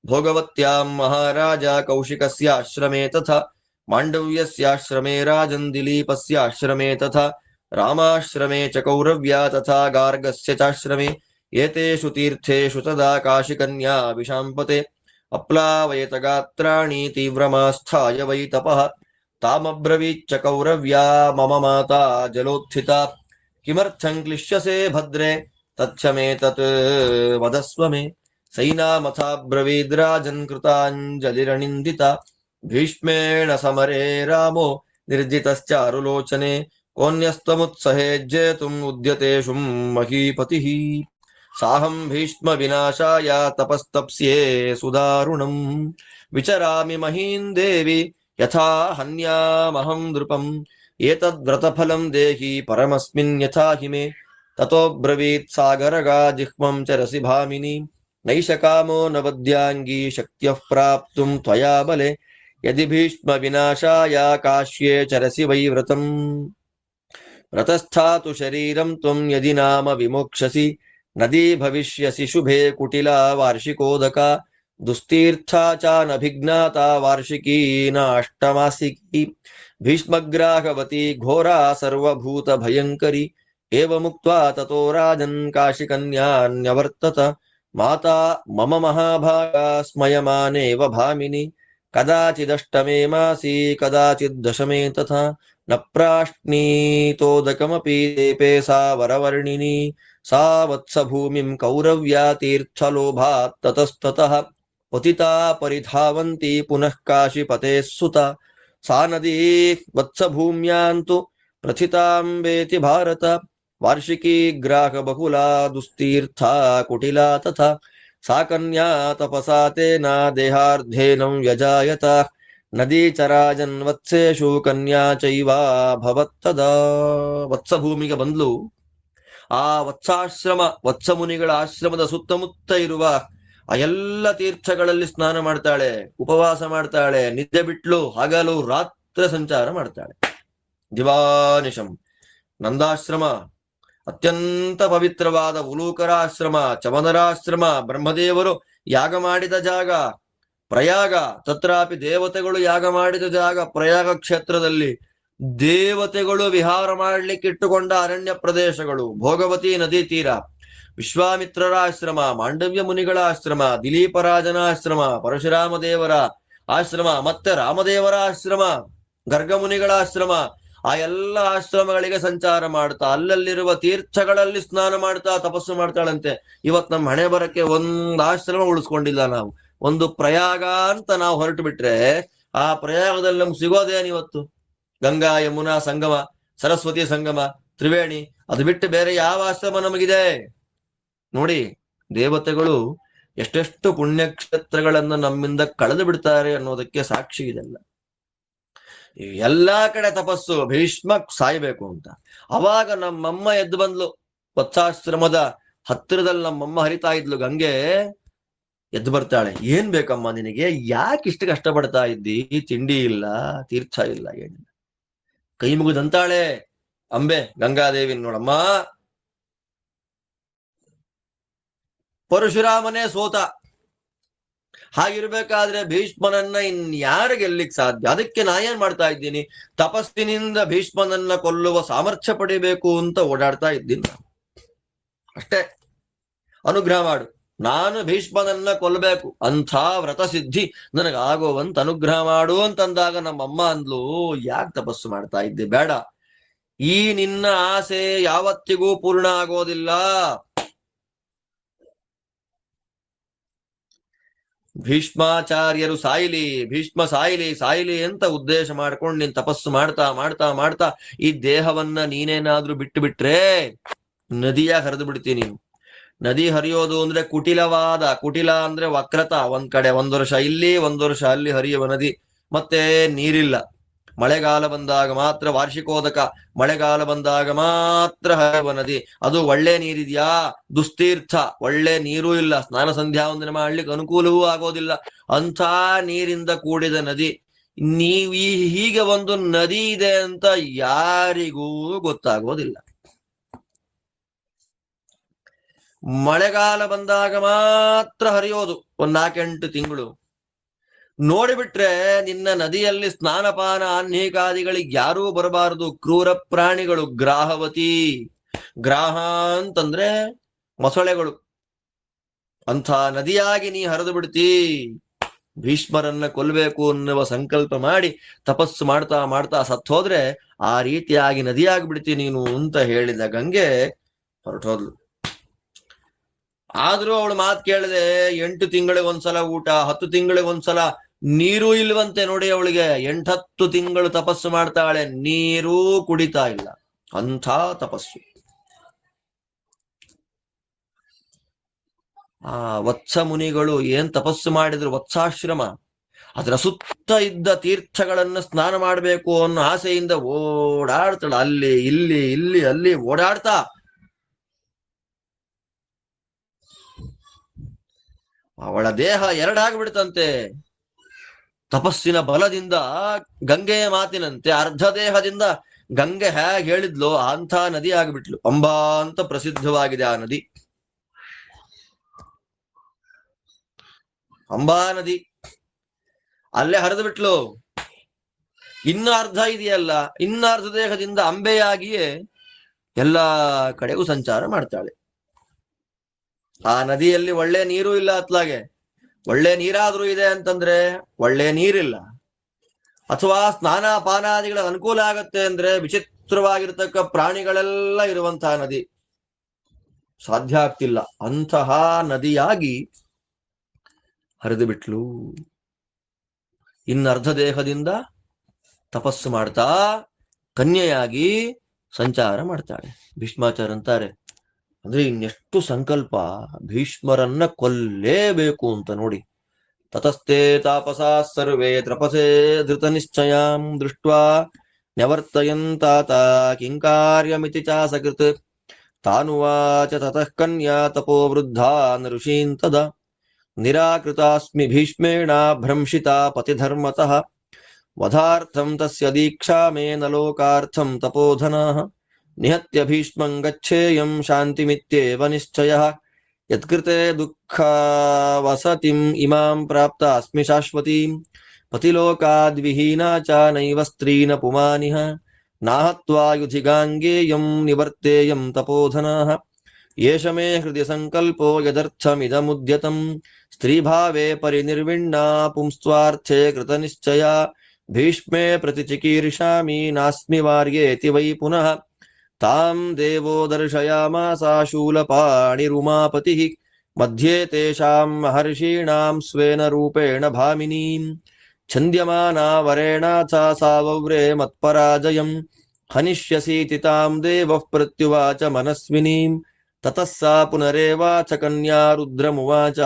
ಭೋಗವತ್ಯಾಂ ಮಹಾರಾಜ ಕೌಶಿಕಸ್ಯ ಆಶ್ರಮೇ ತಥಾ ಮಾಂಡವ್ಯಸ್ಯಾಶ್ರಮೇ ರಾಜನ್ ದಿಲೀಪಸ್ಯಾಶ್ರಮೇ ತಥಾ ರಾಮಾಶ್ರಮೇ ಚ ಕೌರವ್ಯ ತಥಾ ಗಾರ್ಗಸ್ಯ ಚಾಶ್ರಮೇ ಏತೇಷು ತೀರ್ಥೇಷು ತದಾ ಕಾಶಿಕನ್ಯಾ ವಿಶಾಂಪತೆ ಅಪ್ಲಾವಯತ ಗಾತ್ರಾಣಿ ತೀವ್ರಮಾಸ್ಥಾಯ ವೈ ತಪಃ ತಾಮಬ್ರವೀಚ್ಚ ಕೌರವ್ಯಾ ಮಮ ಮಾತಾ ಜಲೋತ್ಥಿತಾ ಕಿಮರ್ಥಂ ಕ್ಲಿಶ್ಯಸೆ ಭದ್ರೆ ತಚ್ಛಮೇ ತತ್ ವದಸ್ವ ಮೇ ಸೈನಾಮಥಾಬ್ರವೀದ್ರಾಜನ್ ಕೃತಾಂಜಲಿರಣಿಂದಿತ ಭೀಷ್ಮೇಣ ಸಮರೇ ರಾಮೋ ನಿರ್ಜಿತಶ್ಚಾರುಲೋಚನೆ ಕೋನ್ಯಸ್ತಮುತ್ಸಹೇ ಜೇತುಂ ಉದ್ಯತೇಷು ಮಹೀಪತಿಃ ಸಾಹಂ ಭೀಷ್ಮ ವಿನಾಶಾಯ ತಪಸ್ತಪ್ಸ್ಯೇ ಸುದಾರುಣಂ ವಿಚರಾಮಿ ಮಹೀಂ ದೇವಿ ಯಥಾ ಹನ್ಯಾಮಹಂ ನೃಪಂ ಏತದ್ವ್ರತಫಲಂ ದೇಹಿ ಪರಮಸ್ಮಿನ್ ಯಥಾ ಹಿಮೆ ತತೋ ಬ್ರವೀತ್ ಸಾಗರಗಾ ಜಿಹ್ಮಂ ಚರಸಿ ಭಾಮಿನಿ ನೈಷ ಕಾಮೋ ನ ವದ್ಯಾಂಗೀ ಶಕ್ತ್ಯಃ ಪ್ರಾಪ್ತುಂ ತ್ವಯಾ ಬಲೆ ಯದಿ ಭೀಷ್ಮ ವಿನಾಶಾಯ ಕಾಶ್ಯೇ ಚರಸಿ ವೈ ವ್ರತಂ ವ್ರತಸ್ಥಾತು ಶರೀರಂ ತ್ವಂ ಯದಿ ನಾಮ ವಿಮೋಕ್ಷಸಿ ನದಿ ಭವಿಷ್ಯಸಿ ಶುಭೆ ಕುಟಿಲಾ ವಾರ್ಷಿಕೋದಕ ದುಸ್ತೀರ್ಥಾ ಚಾನಭಿಜ್ಞಾತಾ ವಾರ್ಷಿಕೀ ನಾಷ್ಟಮಾಸಿಕಿ ಭೀಷ್ಮಗ್ರಾಹವತಿ ಘೋರಾ ಸರ್ವಭೂತ ಭಯಂಕರಿ ಏವಮುಕ್ತ್ವಾ ತತೋ ರಾಜನ್ ಕಾಶಿಕನ್ಯಾನ್ಯವರ್ತತ ಮಾತಾ ಮಮ ಮಹಾಭಾಗಾ ಸ್ಮಯಮಾನೇವ ಭಾಮಿನಿ ಕದಾಚಿದಷ್ಟಮೇ ಮಾಸಿ ಕದಾಚಿದ್ ದಶಮೇ ತಥಾ ನ ಪ್ರಾಶ್ನೀತೋದಕಮಪಿ ದೇಪೇ ಸಾ ವರವರ್ಣಿನಿ ಸಾ ವತ್ಸ ಭೂಮಿಂ ಕೌರವ್ಯಾ ತೀರ್ಥಲೋಭಾತ್ ತತಸ್ತತಃ ಪತಿತಾ ಪರಿಧಾವಂತಿ ಪುನಃ ಕಾಶಿಪತೆ ಸುತ ಸಾ ನದೀ ವತ್ಸಭೂಮ್ಯಾಂತು ಪ್ರಥಿತಾಂಬೇತಿ ಭಾರತ ವಾರ್ಷಿಕೀ ಗ್ರಾಹ ಬಹುಲಾ ದುಸ್ತೀರ್ಥಾ ಕುಟಿಲಾ ತಥಾ ಸಾ ಕನ್ಯಾ ತಪಸಾ ತೇನ ದೇಹಾರ್ಧೇನಂ ವ್ಯಜಾಯತ ನದೀ ಚರಾಜನ್ ವತ್ಸೇಷು ಕನ್ಯಾ ಚೈವಾ ಭವತ್ತದಾ ವತ್ಸಭೂಮಿಗೆ ಬಂದ್ಲು. ಆ ವತ್ಸಾಶ್ರಮ ವತ್ಸಮುನಿಗಳ ಆಶ್ರಮದ ಸುತ್ತಮುತ್ತ ಇರುವ ಆ ಎಲ್ಲ ತೀರ್ಥಗಳಲ್ಲಿ ಸ್ನಾನ ಮಾಡ್ತಾಳೆ, ಉಪವಾಸ ಮಾಡ್ತಾಳೆ, ನಿದ್ದೆ ಬಿಟ್ಲು, ಹಗಲು ರಾತ್ರಿ ಸಂಚಾರ ಮಾಡ್ತಾಳೆ. ದಿವಾನಿಶಂ ನಂದಾಶ್ರಮ, ಅತ್ಯಂತ ಪವಿತ್ರವಾದ ಉಲೂಕರಾಶ್ರಮ, ಚಮನರಾಶ್ರಮ, ಬ್ರಹ್ಮದೇವರು ಯಾಗ ಮಾಡಿದ ಜಾಗ ಪ್ರಯಾಗ, ತತ್ರಾಪಿ ದೇವತೆಗಳು ಯಾಗ ಮಾಡಿದ ಜಾಗ ಪ್ರಯಾಗ ಕ್ಷೇತ್ರದಲ್ಲಿ ದೇವತೆಗಳು ವಿಹಾರ ಮಾಡ್ಲಿಕ್ಕೆ ಇಟ್ಟುಕೊಂಡ ಅರಣ್ಯ ಪ್ರದೇಶಗಳು, ಭೋಗವತಿ ನದಿ ತೀರ, ವಿಶ್ವಾಮಿತ್ರರ ಆಶ್ರಮ, ಮಾಂಡವ್ಯ ಮುನಿಗಳ ಆಶ್ರಮ, ದಿಲೀಪರಾಜನ ಆಶ್ರಮ, ಪರಶುರಾಮ ದೇವರ ಆಶ್ರಮ, ಮತ್ತೆ ರಾಮದೇವರ ಆಶ್ರಮ, ಗರ್ಗ ಮುನಿಗಳ ಆಶ್ರಮ, ಆ ಎಲ್ಲ ಆಶ್ರಮಗಳಿಗೆ ಸಂಚಾರ ಮಾಡ್ತಾ ಅಲ್ಲಲ್ಲಿರುವ ತೀರ್ಥಗಳಲ್ಲಿ ಸ್ನಾನ ಮಾಡ್ತಾ ತಪಸ್ಸು ಮಾಡ್ತಾಳಂತೆ. ಇವತ್ ನಮ್ಮ ಹಣೆ ಬರಕ್ಕೆ ಒಂದು ಆಶ್ರಮ ಉಳಿಸ್ಕೊಂಡಿಲ್ಲ ನಾವು. ಒಂದು ಪ್ರಯಾಗ ಅಂತ ನಾವು ಹೊರಟು ಬಿಟ್ರೆ ಆ ಪ್ರಯಾಗದಲ್ಲಿ ನಮ್ಗೆ ಸಿಗೋದೇನಿವತ್ತು? ಗಂಗಾ ಯಮುನಾ ಸಂಗಮ, ಸರಸ್ವತಿ ಸಂಗಮ, ತ್ರಿವೇಣಿ, ಅದು ಬಿಟ್ಟು ಬೇರೆ ಯಾವ ಆಶ್ರಮ ನಮಗಿದೆ? ನೋಡಿ, ದೇವತೆಗಳು ಎಷ್ಟೆಷ್ಟು ಪುಣ್ಯಕ್ಷೇತ್ರಗಳನ್ನು ನಮ್ಮಿಂದ ಕಳೆದು ಬಿಡ್ತಾರೆ ಅನ್ನೋದಕ್ಕೆ ಸಾಕ್ಷಿ ಇದೆಲ್ಲ. ಎಲ್ಲಾ ಕಡೆ ತಪಸ್ಸು, ಭೀಷ್ಮ ಸಾಯ್ಬೇಕು ಅಂತ. ಅವಾಗ ನಮ್ಮಮ್ಮ ಎದ್ದು ಬಂದ್ಲು. ವತ್ಸಾಶ್ರಮದ ಹತ್ತಿರದಲ್ಲಿ ನಮ್ಮಮ್ಮ ಹರಿತಾ ಇದ್ಲು ಗಂಗೆ. ಎದ್ದು ಬರ್ತಾಳೆ. ಏನ್ ಬೇಕಮ್ಮ ನಿನಗೆ? ಯಾಕೆ ಇಷ್ಟು ಕಷ್ಟಪಡ್ತಾ ಇದ್ದಿ? ತಿಂಡಿ ಇಲ್ಲ, ತೀರ್ಥ ಇಲ್ಲ, ಏನಿಲ್ಲ. ಕೈ ಮುಗಿದಂತಾಳೆ ಅಂಬೆ ಗಂಗಾದೇವಿ. ನೋಡಮ್ಮ, ಪರಶುರಾಮನೇ ಸೋತ. ಹಾಗಿರ್ಬೇಕಾದ್ರೆ ಭೀಷ್ಮನನ್ನ ಇನ್ಯಾರು ಗೆಲ್ಲಿಕ್ ಸಾಧ್ಯ? ಅದಕ್ಕೆ ನಾ ಏನ್ ಮಾಡ್ತಾ ಇದ್ದೀನಿ? ತಪಸ್ಸಿನಿಂದ ಭೀಷ್ಮನನ್ನ ಕೊಲ್ಲುವ ಸಾಮರ್ಥ್ಯ ಪಡಿಬೇಕು ಅಂತ ಓಡಾಡ್ತಾ ಇದ್ದೀನಿ. ಅಷ್ಟೇ. ಅನುಗ್ರಹ ಮಾಡು, ನಾನು ಭೀಷ್ಮನನ್ನ ಕೊಲ್ಲಬೇಕು, ಅಂಥ ವ್ರತ ಸಿದ್ಧಿ ನನಗಾಗುವಂತ ಅನುಗ್ರಹ ಮಾಡು ಅಂತಂದಾಗ ನಮ್ಮಮ್ಮ ಅಂದ್ಲು, ಯಾಕೆ ತಪಸ್ಸು ಮಾಡ್ತಾ ಇದ್ದೆ? ಬೇಡ, ಈ ನಿನ್ನ ಆಸೆ ಯಾವತ್ತಿಗೂ ಪೂರ್ಣ ಆಗೋದಿಲ್ಲ. ಭೀಷ್ಮಾಚಾರ್ಯರು ಸಾಯಿಲಿ, ಭೀಷ್ಮ ಸಾಯಿಲಿ ಸಾಯಿಲಿ ಅಂತ ಉದ್ದೇಶ ಮಾಡ್ಕೊಂಡು ನೀನ್ ತಪಸ್ಸು ಮಾಡ್ತಾ ಮಾಡ್ತಾ ಮಾಡ್ತಾ ಈ ದೇಹವನ್ನ ನೀನೇನಾದ್ರೂ ಬಿಟ್ಟು ಬಿಟ್ರೆ ನದಿಯ ಹರಿದು ಬಿಡ್ತೀನಿ. ನದಿ ಹರಿಯೋದು ಅಂದ್ರೆ ಕುಟಿಲವಾದ, ಕುಟಿಲ ಅಂದ್ರೆ ವಕ್ರತ, ಒಂದ್ ಕಡೆ ಒಂದ್ ವರ್ಷ ಇಲ್ಲಿ ಒಂದ್ ವರ್ಷ ಅಲ್ಲಿ ಹರಿಯುವ ನದಿ. ಮತ್ತೆ ನೀರಿಲ್ಲ. ಮಳೆಗಾಲ ಬಂದಾಗ ಮಾತ್ರ ವಾರ್ಷಿಕೋದಕ, ಮಳೆಗಾಲ ಬಂದಾಗ ಮಾತ್ರ ಹರಿಯುವ ನದಿ. ಅದು ಒಳ್ಳೆ ನೀರಿದ್ಯಾ? ದುಸ್ತೀರ್ಥ, ಒಳ್ಳೆ ನೀರೂ ಇಲ್ಲ, ಸ್ನಾನ ಸಂಧ್ಯಾ ವಂದನೆ ಮಾಡ್ಲಿಕ್ಕೆ ಅನುಕೂಲವೂ ಆಗೋದಿಲ್ಲ. ಅಂಥ ನೀರಿಂದ ಕೂಡಿದ ನದಿ. ನೀವ್ ಹೀಗೆ ಒಂದು ನದಿ ಇದೆ ಅಂತ ಯಾರಿಗೂ ಗೊತ್ತಾಗೋದಿಲ್ಲ. ಮಳೆಗಾಲ ಬಂದಾಗ ಮಾತ್ರ ಹರಿಯೋದು, 4-8 ತಿಂಗಳು. ನೋಡಿಬಿಟ್ರೆ ನಿನ್ನ ನದಿಯಲ್ಲಿ ಸ್ನಾನಪಾನ ಆಹ್ನಿಕಾದಿಗಳಿಗೆ ಯಾರೂ ಬರಬಾರದು, ಕ್ರೂರ ಪ್ರಾಣಿಗಳು. ಗ್ರಾಹವತಿ, ಗ್ರಾಹ ಅಂತಂದ್ರೆ ಮೊಸಳೆಗಳು. ಅಂಥ ನದಿಯಾಗಿ ನೀ ಹರಿದು ಬಿಡ್ತೀ. ಭೀಷ್ಮರನ್ನ ಕೊಲ್ಲಬೇಕು ಅನ್ನುವ ಸಂಕಲ್ಪ ಮಾಡಿ ತಪಸ್ಸು ಮಾಡ್ತಾ ಮಾಡ್ತಾ ಸತ್ತೋದ್ರೆ ಆ ರೀತಿಯಾಗಿ ನದಿಯಾಗಿ ಬಿಡ್ತಿ ನೀನು ಅಂತ ಹೇಳಿದ ಗಂಗೆ ಹೊರಟೋದ್ಲು. ಆದ್ರೂ ಅವಳು ಮಾತು ಕೇಳದೆ 8 ತಿಂಗಳಿಗೆ ಒಂದ್ಸಲ ಊಟ, 10 ತಿಂಗಳಿಗೆ ಒಂದ್ಸಲ ನೀರು ಇಲ್ವಂತೆ ನೋಡಿ ಅವಳಿಗೆ. 8-10 ತಿಂಗಳು ತಪಸ್ಸು ಮಾಡ್ತಾಳೆ, ನೀರೂ ಕುಡಿತಾ ಇಲ್ಲ. ಅಂಥ ತಪಸ್ಸು. ಆ ವತ್ಸ ಮುನಿಗಳು ಏನ್ ತಪಸ್ಸು ಮಾಡಿದ್ರು, ವತ್ಸಾಶ್ರಮ. ಅದರ ಸುತ್ತ ಇದ್ದ ತೀರ್ಥಗಳನ್ನು ಸ್ನಾನ ಮಾಡಬೇಕು ಅನ್ನೋ ಆಸೆಯಿಂದ ಓಡಾಡ್ತಾಳ. ಅಲ್ಲಿ ಇಲ್ಲಿ ಇಲ್ಲಿ ಅಲ್ಲಿ ಓಡಾಡ್ತಾ ಅವಳ ದೇಹ ಎರಡಾಗ್ಬಿಡ್ತಂತೆ. ತಪಸ್ಸಿನ ಬಲದಿಂದ, ಗಂಗೆಯ ಮಾತಿನಂತೆ ಅರ್ಧ ದೇಹದಿಂದ ಗಂಗೆ ಹೇಗೆ ಹೇಳಿದ್ಲೋ ಅಂಥ ನದಿ ಆಗಿಬಿಟ್ಲು. ಅಂಬಾ ಅಂತ ಪ್ರಸಿದ್ಧವಾಗಿದೆ ಆ ನದಿ, ಅಂಬಾ ನದಿ. ಅಲ್ಲೇ ಹರಿದು ಬಿಟ್ಲು. ಇನ್ನ ಅರ್ಧ ಇದೆಯಲ್ಲ, ಇನ್ನ ಅರ್ಧ ದೇಹದಿಂದ ಅಂಬೆಯಾಗಿಯೇ ಎಲ್ಲ ಕಡೆಗೂ ಸಂಚಾರ ಮಾಡ್ತಾಳೆ. ಆ ನದಿಯಲ್ಲಿ ಒಳ್ಳೆ ನೀರು ಇಲ್ಲ ಅತ್ಲಾಗೆ. ಒಳ್ಳೆ ನೀರಾದ್ರೂ ಇದೆ ಅಂತಂದ್ರೆ ಒಳ್ಳೆ ನೀರಿಲ್ಲ. ಅಥವಾ ಸ್ನಾನ ಪಾನಾದಿಗಳ ಅನುಕೂಲ ಆಗತ್ತೆ ಅಂದ್ರೆ ವಿಚಿತ್ರವಾಗಿರ್ತಕ್ಕ ಪ್ರಾಣಿಗಳೆಲ್ಲ ಇರುವಂತಹ ನದಿ. ಸಾಧ್ಯ ಆಗ್ತಿಲ್ಲ. ಅಂತಹ ನದಿಯಾಗಿ ಹರಿದು ಬಿಟ್ಲು. ಇನ್ನರ್ಧ ದೇಹದಿಂದ ತಪಸ್ಸು ಮಾಡ್ತಾ ಕನ್ಯೆಯಾಗಿ ಸಂಚಾರ ಮಾಡ್ತಾಳೆ. ಭೀಷ್ಮಾಚಾರ್ಯ ಅಂತಾರೆ, ಅಂದ್ರೆ ಇನ್ನೆಷ್ಟು ಸಂಕಲ್ಪ, ಭೀಷ್ಮರನ್ನ ಕೊಲ್ಲೇಬೇಕು ಅಂತ ನೋಡಿ. ತತಸ್ತೆ ತಾಪಸಾ ಸರ್ವೇ ತ್ರಪಸೇ ಧೃತ ನಿಶ್ಚಯಾಂ ದೃಷ್ಟ್ವಾ ನ್ಯವರ್ತಯಂತಾತ ಕಿಂಕಾರ್ಯಮಿತಿ ಚಾಸಕೃತ್ ತಾನುವಾಚ ತತಃ ಕನ್ಯಾ ತಪೋ ವೃದ್ಧಾ ಋಷೀನ್ ತದಾ ನಿರಾಕೃತಾಸ್ಮಿ ಭೀಷ್ಮೇಣ ಭ್ರಂಶಿತಾ ಪತಿಧರ್ಮತಃ ವಧಾರ್ಥಂ ತಸ್ಯ ದೀಕ್ಷಾ ಮೇ ನ ಲೋಕಾರ್ಥಂ ತಪೋಧನಃ ನಿಹತ್ಯ ಭೀಷ್ಮಂ ಗಚ್ಚೇಯಂ ಶಾಂತಿಮಿತ್ಯೇವ ನಿಶ್ಚಯಃ ಯತ್ಕೃತೆ ದುಃಖ ವಸತಿಂ ಇಮಾಂ ಪ್ರಾಪ್ತ ಅಸ್ಮಿ ಶಾಶ್ವತೀಂ ಪತಿಲೋಕಾದ್ವಿಹೀನಾ ಚ ನೈವ ಸ್ತ್ರೀನ ಪುಮಾನಿಹ ನಾಹತ್ವಾ ಯುಧಿಗಾಂಗೇಯಂ ನಿವರ್ತೇಯಂ ತಪೋಧನಃ ಯೇಷ ಮೇ ಹೃದಯ ಸಂಕಲ್ಪೋ ಯದರ್ಥಮಿದಮುದ್ಯತಂ ಸ್ತ್ರೀಭಾವೇ ಪರಿನಿರ್ವಿಣ್ಣಾ ಪುಂಸ್ತ್ವಾರ್ಥೇ ಕೃತನಿಶ್ಚಯ ಭೀಷ್ಮೇ ಪ್ರತಿಚಿಕೀರ್ಷಾಮಿ ನಾಸ್ಮಿ ವಾರ್ಯೇತಿ ವೈ ಪುನಃ ತಾಂ ದೇವೋ ದರ್ಶಯಾಮಾಸ ಶೂಲಪಾಣಿರುಮಾಪತಿಃ ಮಧ್ಯೆ ತೇಷಾಂ ಮಹರ್ಷೀಣಾಂ ಸ್ವೇನ ರೂಪೇಣ ಭಾಮಿನೀಂ ಛಂದ್ಯಮಾನಾ ವರೇಣಾಥ ಸಾವವ್ರೇ ಮತ್ಪರಾಜಯಂ ಹನಿಷ್ಯಸೀತಿ ತಾಂ ದೇವಃ ಪ್ರತ್ಯುವಾಚ ಮನಸ್ವಿನೀಂ ತತಃ ಸಾ ಪುನರೇವಾಚ ಕನ್ಯಾ ರುದ್ರಮುವಾಚ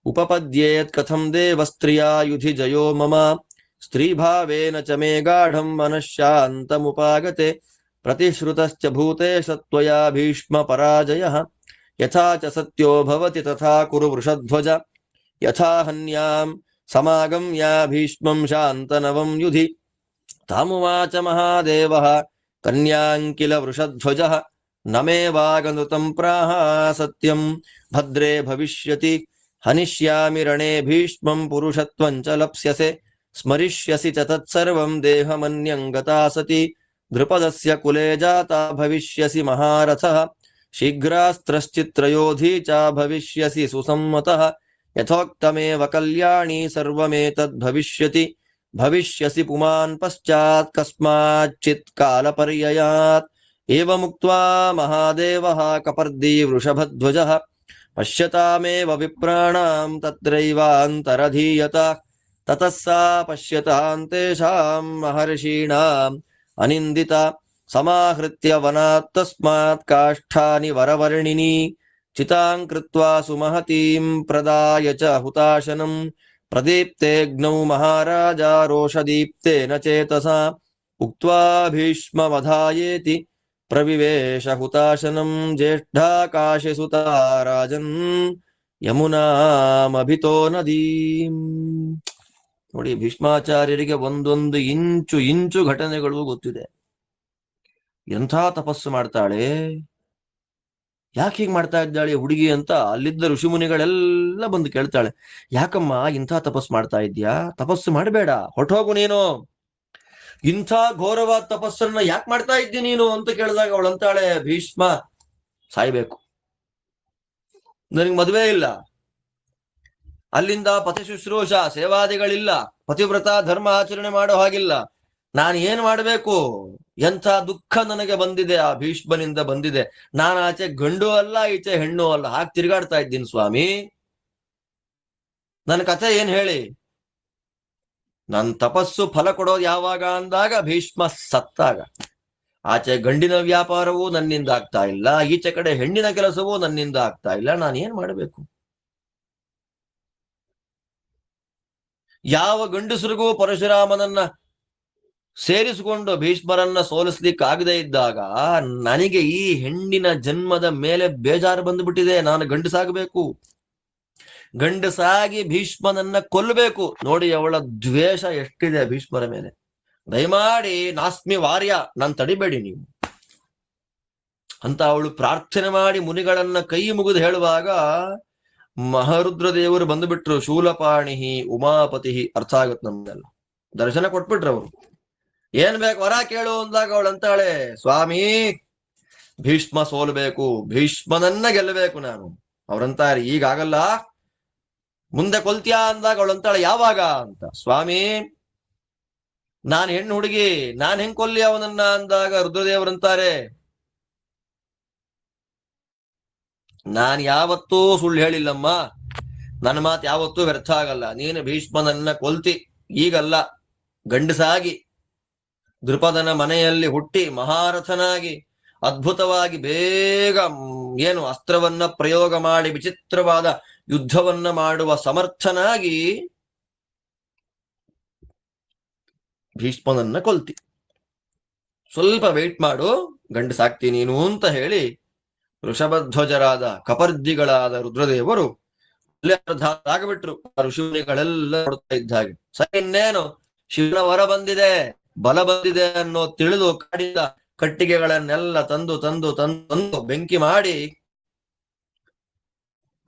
ಉಪಪದ್ಯೇತ್ ಕಥಂ ದೇವಸ್ತ್ರಿಯಾ ಯುಧಿ ಜಯೋ ಮಮ ಸ್ತ್ರೀಭಾವೇನ ಚ ಮೇ ಗಾಢಂ ಮನಃಶಾಂತಮುಪಾಗತೆ ಪ್ರತಿಶ್ರುತಶ್ಚ ಭೂತೇಶ ತ್ವಯಾ ಭೀಷ್ಮ ಪರಾಜಯಃ ಯಥಾ ಚ ಸತ್ಯೋ ಭವತಿ ತಥಾ ಕುರು ವೃಷಧ್ವಜ ಯಥಾ ಹನ್ಯಾಂ ಸಮಾಗಮ್ಯ ಭೀಷ್ಮಂ ಶಾಂತನವಂ ಯುಧಿ ತಾಮುವಾಚ ಮಹಾದೇವಃ ಕನ್ಯಾಂಕಿಲ ವೃಷಧ್ವಜಃ ನ ಮೇ ವಾಗನೃತಂ ಪ್ರಾಹ ಸತ್ಯಂ ಭದ್ರೇ ಭವಿಷ್ಯತಿ ಹನಿಷ್ಯಾಮಿ ರಣೇ ಭೀಷ್ಮಂ ಪುರುಷತ್ವಂ ಚ ಲಪ್ಸ್ಯಸೆ ಸ್ಮರಿಷ್ಯಸಿ ಚ ತತ್ಸರ್ವಂ ದೇಹಮನ್ಯಂಗತಾ ಸತಿ ದ್ರುಪದಸ್ಯ ಕುಲೇ ಜಾತಾ ಭವಿಷ್ಯಸಿ ಮಹಾರಥಃ ಶೀಘ್ರಾಸ್ತ್ರಶ್ಚಿತ್ರಯೋಧಿ ಚ ಭವಿಷ್ಯಸಿ ಸುಸಮ್ಮತಃ ಯಥೋಕ್ತಮೇವ ಕಲ್ಯಾಣಿ ಸರ್ವಮೇತದ್ ಭವಿಷ್ಯತಿ ಭವಿಷ್ಯಸಿ ಪುಮಾನ್ ಪಶ್ಚಾತ್ ಕಸ್ಮಾಚ್ಚಿತ್ ಕಾಲಪರ್ಯಯಾತ್ ಏವಮುಕ್ತ್ವಾ ಮಹಾದೇವಃ ಕಪರ್ದಿ ವೃಷಭಧ್ವಜಃ ಪಶ್ಯತಾಮೇವ ವಿಪ್ರಾಣಾಂ ತತ್ರೈವಾಂತರಧೀಯತ ತತಃ ಸಾ ಪಶ್ಯತಾಂ ತೇಷಾಂ ಮಹರ್ಷೀಣಾಂ ಅನಿಂದಿತ ಸಮಾಹೃತ್ಯ ವನಾತ್ ತಸ್ಮಾತ್ ಕಾಷ್ಠಾನಿ ವರವರ್ಣಿನಿ ಚಿತಾಂ ಕೃತ್ವಾ ಸುಮಹತೀಂ ಪ್ರದಾಯ ಚ ಹುತಾಶನಂ ಪ್ರದೀಪ್ತೇಗ್ನೌ ಮಹಾರಾಜ ರೋಷದೀಪ್ತೇನ ಚೇತಸಾ ಉಕ್ತ್ವಾ ಭೀಷ್ಮವಧಾಯೇತಿ ಪ್ರವಿವೇಶ ಹುತಾಶನಂ ಜ್ಯೇಷ್ಠಾಕಾಶಿ ಸುತಾ ರಾಜನ್ ಯಮುನಾಮಭಿತೋ ನದೀಂ. ನೋಡಿ, ಭೀಷ್ಮಾಚಾರ್ಯರಿಗೆ ಒಂದೊಂದು ಇಂಚು ಇಂಚು ಘಟನೆಗಳು ಗೊತ್ತಿದೆ. ಎಂಥ ತಪಸ್ಸು ಮಾಡ್ತಾಳೆ. ಯಾಕೆ ಹೀಗೆ ಮಾಡ್ತಾ ಇದ್ದಾಳೆ ಹುಡುಗಿ ಅಂತ ಅಲ್ಲಿದ್ದ ಋಷಿಮುನಿಗಳೆಲ್ಲ ಬಂದು ಕೇಳ್ತಾಳೆ, ಯಾಕಮ್ಮ ಇಂಥ ತಪಸ್ಸು ಮಾಡ್ತಾ ಇದ್ಯಾ? ತಪಸ್ಸು ಮಾಡಬೇಡ, ಹೊರಟೋಗು ನೀನು. ಇಂಥ ಘೋರವಾದ ತಪಸ್ಸನ್ನ ಯಾಕೆ ಮಾಡ್ತಾ ಇದ್ದಿ ನೀನು ಅಂತ ಕೇಳಿದಾಗ ಅವಳಂತಾಳೆ, ಭೀಷ್ಮ, ಸಾಯ್ಬೇಕು, ನನಗೆ ಮದುವೆ ಇಲ್ಲ, ಅಲ್ಲಿಂದ ಪತಿ ಶುಶ್ರೂಷ ಸೇವಾದಿಗಳಿಲ್ಲ, ಪತಿವ್ರತ ಧರ್ಮ ಆಚರಣೆ ಮಾಡೋ ಹಾಗಿಲ್ಲ, ನಾನು ಏನ್ ಮಾಡಬೇಕು? ಎಂಥ ದುಃಖ ನನಗೆ ಬಂದಿದೆ, ಆ ಭೀಷ್ಮನಿಂದ ಬಂದಿದೆ. ನಾನು ಆಚೆ ಗಂಡು ಅಲ್ಲ, ಈಚೆ ಹೆಣ್ಣು ಅಲ್ಲ, ಹಾಗೆ ತಿರುಗಾಡ್ತಾ ಇದ್ದೀನಿ ಸ್ವಾಮಿ. ನನ್ನ ಕಥೆ ಏನ್ ಹೇಳಿ? ನನ್ನ ತಪಸ್ಸು ಫಲ ಕೊಡೋದು ಯಾವಾಗ ಅಂದಾಗ ಭೀಷ್ಮ ಸತ್ತಾಗ. ಆಚೆ ಗಂಡಿನ ವ್ಯಾಪಾರವೂ ನನ್ನಿಂದ ಆಗ್ತಾ ಇಲ್ಲ, ಈಚೆ ಕಡೆ ಹೆಣ್ಣಿನ ಕೆಲಸವೂ ನನ್ನಿಂದ ಆಗ್ತಾ ಇಲ್ಲ, ನಾನು ಏನ್ ಮಾಡಬೇಕು? ಯಾವ ಗಂಡಸರಿಗೂ ಪರಶುರಾಮನನ್ನ ಸೇರಿಸಿಕೊಂಡು ಭೀಷ್ಮರನ್ನ ಸೋಲಿಸ್ಲಿಕ್ಕಾಗದೇ ಇದ್ದಾಗ ನನಗೆ ಈ ಹೆಣ್ಣಿನ ಜನ್ಮದ ಮೇಲೆ ಬೇಜಾರು ಬಂದ್ಬಿಟ್ಟಿದೆ. ನಾನು ಗಂಡಸಾಗಬೇಕು, ಗಂಡಸಾಗಿ ಭೀಷ್ಮನನ್ನ ಕೊಲ್ಲಬೇಕು. ನೋಡಿ ಅವಳ ದ್ವೇಷ ಎಷ್ಟಿದೆ ಭೀಷ್ಮರ ಮೇಲೆ. ದಯಮಾಡಿ ನಾಸ್ಮಿ ವಾರ್ಯ, ನಾನು ತಡಿಬೇಡಿ ನೀವು ಅಂತ ಅವಳು ಪ್ರಾರ್ಥನೆ ಮಾಡಿ ಮುನಿಗಳನ್ನ ಕೈ ಮುಗಿದು ಹೇಳುವಾಗ ಮಹಾರುದ್ರ ದೇವರು ಬಂದುಬಿಟ್ರು. ಶೂಲಪಾಣಿಹಿ ಉಮಾಪತಿ, ಅರ್ಥ ಆಗುತ್ತೆ ನಮ್ಗೆಲ್ಲ, ದರ್ಶನ ಕೊಟ್ಬಿಟ್ರು ಅವರು. ಏನ್ ಬೇಕು ವರ ಕೇಳು ಅಂದಾಗ ಅವಳಂತಾಳೆ, ಸ್ವಾಮಿ ಭೀಷ್ಮ ಸೋಲ್ಬೇಕು, ಭೀಷ್ಮನನ್ನ ಗೆಲ್ಲಬೇಕು ನಾನು. ಅವ್ರಂತಾರೆ, ಈಗಾಗಲ್ಲ, ಮುಂದೆ ಕೊಲ್ತ್ಯಾ ಅಂದಾಗ ಅವಳಂತಾಳೆ, ಯಾವಾಗ ಅಂತ. ಸ್ವಾಮಿ ನಾನ್ ಹೆಣ್ಣು ಹುಡುಗಿ, ನಾನ್ ಹೆಂಗ್ ಕೊಲ್ಲಿ ಅವನನ್ನ ಅಂದಾಗ ರುದ್ರದೇವರಂತಾರೆ, ನಾನ್ ಯಾವತ್ತೂ ಸುಳ್ಳು ಹೇಳಿಲ್ಲಮ್ಮ, ನನ್ನ ಮಾತು ಯಾವತ್ತೂ ವ್ಯರ್ಥ ಆಗಲ್ಲ. ನೀನು ಭೀಷ್ಮನನ್ನ ಕೊಲ್ತಿ, ಈಗಲ್ಲ, ಗಂಡಸಾಗಿ ದೃಪದನ ಮನೆಯಲ್ಲಿ ಹುಟ್ಟಿ ಮಹಾರಥನಾಗಿ ಅದ್ಭುತವಾಗಿ ಬೇಗ ಏನು ಅಸ್ತ್ರವನ್ನ ಪ್ರಯೋಗ ಮಾಡಿ ವಿಚಿತ್ರವಾದ ಯುದ್ಧವನ್ನ ಮಾಡುವ ಸಮರ್ಥನಾಗಿ ಭೀಷ್ಮನನ್ನ ಕೊಲ್ತಿ. ಸ್ವಲ್ಪ ವೆಯ್ಟ್ ಮಾಡು, ಗಂಡಸಾಗ್ತಿ ನೀನು ಅಂತ ಹೇಳಿ ವೃಷಭಧ್ವಜರಾದ ಕಪರ್ದಿಗಳಾದ ರುದ್ರದೇವರು ಅಲ್ಲೇ ಆಗಬಿಟ್ರು. ಋಷಿಮುನಿಗಳೆಲ್ಲ ನೋಡ್ತಾ ಇದ್ದ ಹಾಗೆ, ಸರಿ ಇನ್ನೇನು ಶಿವನ ವರ ಬಂದಿದೆ, ಬಲ ಬಂದಿದೆ ಅನ್ನೋ ತಿಳಿದು ಕಾಡಿದ ಕಟ್ಟಿಗೆಗಳನ್ನೆಲ್ಲ ತಂದು ತಂದು ತಂದು ತಂದು ಬೆಂಕಿ ಮಾಡಿ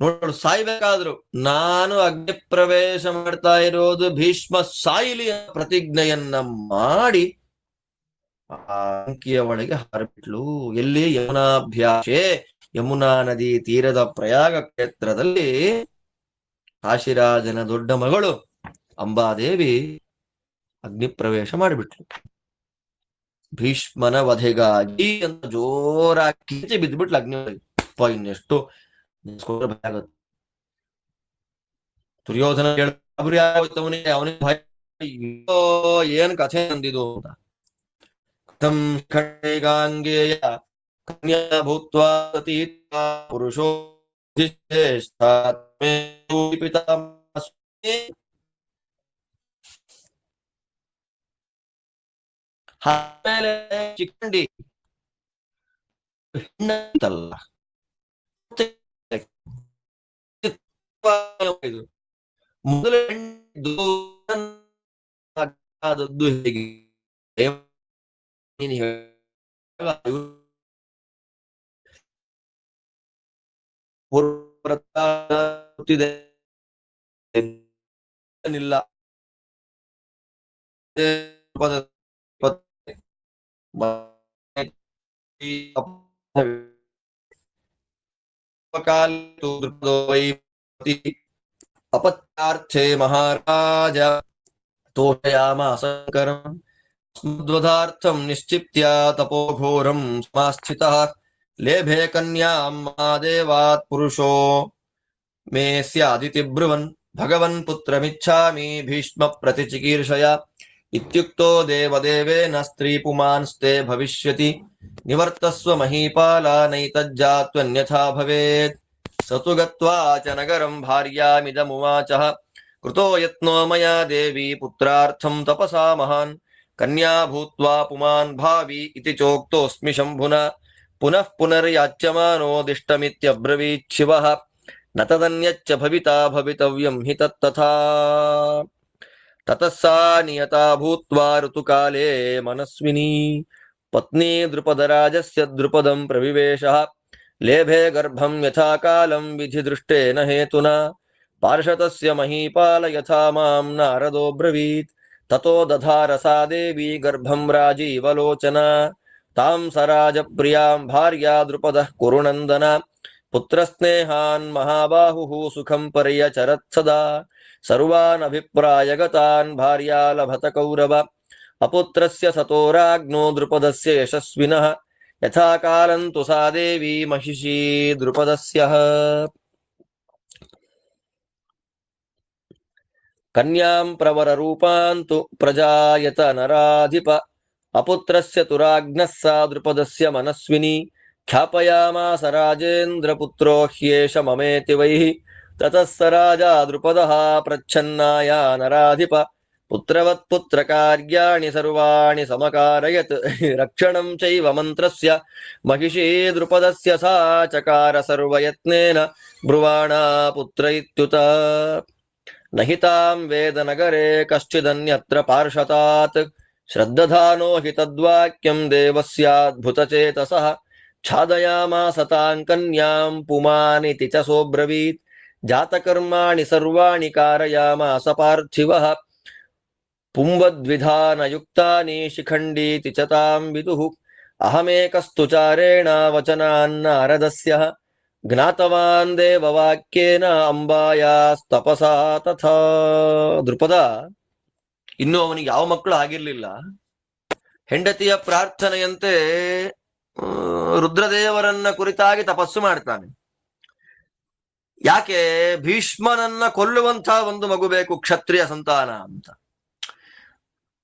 ನೋಡು ಸಾಯ್ಬೇಕಾದ್ರು, ನಾನು ಅಗ್ನಿ ಪ್ರವೇಶ ಮಾಡ್ತಾ ಇರೋದು ಭೀಷ್ಮ ಸಾಯಿಲಿ ಪ್ರತಿಜ್ಞೆಯನ್ನ ಮಾಡಿ ಆ ಬೆಂಕಿಯ ಒಳಗೆ ಹಾರಿಬಿಟ್ಲು. ಎಲ್ಲಿ? ಯಮುನಾಭ್ಯಾಸೆ, ಯಮುನಾ ನದಿ ತೀರದ ಪ್ರಯಾಗ ಕ್ಷೇತ್ರದಲ್ಲಿ ಕಾಶಿರಾಜನ ದೊಡ್ಡ ಮಗಳು ಅಂಬಾದೇವಿ ಅಗ್ನಿ ಪ್ರವೇಶ ಮಾಡಿಬಿಟ್ಲು. ಭೀಷ್ಮನ ವಧೆಗಾಗಿ ಅಂತ ಜೋರಾಗಿ ಕಿಚ್ಚಿ ಬಿದ್ದುಬಿಟ್ಲು ಅಗ್ನಿ. ಇನ್ನೆಷ್ಟು ದುರ್ಯೋಧನ ಅವನಿಗೆ ಭಯ, ಏನ್ ಕಥೆ ಅಂದಿದು ಅಂತ. ಕಥಂ ಖಡ್ಗಾಂಗೇಯ ಕನ್ಯಾ ಭೂತ್ವಾ ಪುರುಷೋ ಆಮೇಲೆ ಚಿಕ್ಕಂಡಿ ಹೆಣ್ಣಂತಲ್ಲ, ಮೊದಲ ಆದದ್ದು ಹೇಗೆ? ಇಲ್ಲ ಅಪತ್ಯಾರ್ಥೆ ಮಹಾರಾಜ ತೋಷಯಾಮಾಸ ಶಂಕರಂ ಸ್ಮದ್ವದಾರ್ಥಂ ನಿಶ್ಚಿತ್ಯ ತಪೋಘೋರಂ ಸಮಾಸ್ಥಿತಃ ಲೇಭೆ ಕನ್ಯಾಂ ಮಹಾದೇವಾತ್ ಪುರುಷೋ ಮೇ ಸ್ಯಾದಿತಿ ಬ್ರುವನ್ ಭಗವನ್ ಪುತ್ರಮಿಚ್ಛಾಮಿ ಭೀಷ್ಮ ಪ್ರತಿಚಿಕೀರ್ಷಯ ಇತ್ಯುಕ್ತೋ ದೇವದೇವೇನ ಸ್ತ್ರೀ ಪುಮಾನ್ಸ್ತೆ ಭವಿಷ್ಯತಿ ನಿವರ್ತಸ್ವ ಮಹೀಪಾಲ ನೈತಜ್ಜಾತ್ವನ್ಯಥಾ ಭವೇತ್ ಸತು ಗತ್ವಾ ಚ ನಗರಂ ಭಾರ್ಯಾಮಿದಮುವಾಚಃ ಕೃತೋ ಯತ್ನೋ ಮಯಾ ದೇವಿ ಪುತ್ರಾರ್ಥಂ ತಪಸಾ ಮಹಾನ್ ಕನ್ಯಾ ಭೂತ್ವಾ ಪುಮಾನ್ ಭಾವಿ ಇತಿ ಚೋಕ್ತೋಸ್ಮಿ ಶಂಭುನಾ ಪುನಃ ಪುನರ್ಯಾಚ್ಯಮಾನೋ ದಿಷ್ಟಮಿತ್ಯಬ್ರವೀತ್ ಶಿವಃ ನ ತದನ್ಯಚ್ಚ ಭವಿತಾ ಭವಿತವ್ಯಂ ಹಿ ತತ್ತಥಾ ತತಃ ಸಾ ನಿಯತಾ ಭೂತ್ವಾ ಋತುಕಾಲೇ ಮನಸ್ವಿನಿ ಪತ್ನಿ ದೃಪದರಾಜಸ್ಯ ದೃಪದಂ ಪ್ರವಿವೇಶಃ लेभे गर्भं यथा कालं विधिदृष्टेन हेतुना पार्षतस्य महीपाल यथा मां नारदो ब्रवीत् ततो दधार सा देवी गर्भं राजीवलोचना तां सराजप्रियां भार्या द्रुपदः कुरुनन्दन पुत्रस्नेहान् महाबाहुः सुखं पर्यचरत् सदा सर्वान् अभिप्रायगतान् भार्या लभत कौरव अपुत्रस्य सतो राज्ञो द्रुपदस्य यशस्विनः यथा कालं तु सा देवी महिषी द्रुपदस्य कन्यां प्रवररूपां तु प्रजायत नराधिप अपुत्रस्य तु राज्ञः सा द्रुपदस्य मनस्विनी ख्यापयामास राजेन्द्रपुत्रो ह्येष ममेति वै ततः स राजा द्रुपदः प्रच्छन्नाया नराधिप पुत्रवत्पुत्रकार्याणि सर्वाणि समकारयत् रक्षणं चैव मन्त्रस्य महिषी द्रुपदस्य सा चकार सर्वयत्नेन ब्रुवाणा पुत्र इत्युत नहितां वेदनगरे कश्चिदन्यत्र पार्षतात् श्रद्दधानो हि तद्वाक्यं देवस्याद्भुतचेतसः छादयामास तां कन्यां पुमानिति च सोऽब्रवीत् जातकर्माणि सर्वाणि कारयामास पार्थिवः पुंवद्विधानयुक्तानि शिखण्डीति च तां विदुः अहमेकस्तु चारेण वचनान्नारदस्य ज्ञातवान् देववाक्येन ಅಂಬಾಯಾಸ್ತಪಸಾ ತಥಾ ದೃಪದ ಇನ್ನೂ ಅವನಿಗೆ ಯಾವ ಮಕ್ಕಳು ಆಗಿರ್ಲಿಲ್ಲ. ಹೆಂಡತಿಯ ಪ್ರಾರ್ಥನೆಯಂತೆ ರುದ್ರದೇವರನ್ನ ಕುರಿತಾಗಿ ತಪಸ್ಸು ಮಾಡ್ತಾನೆ. ಯಾಕೆ ಭೀಷ್ಮನನ್ನ ಕೊಲ್ಲುವಂತ ಒಂದು ಮಗು ಬೇಕು ಕ್ಷತ್ರಿಯ ಸಂತಾನ ಅಂತ.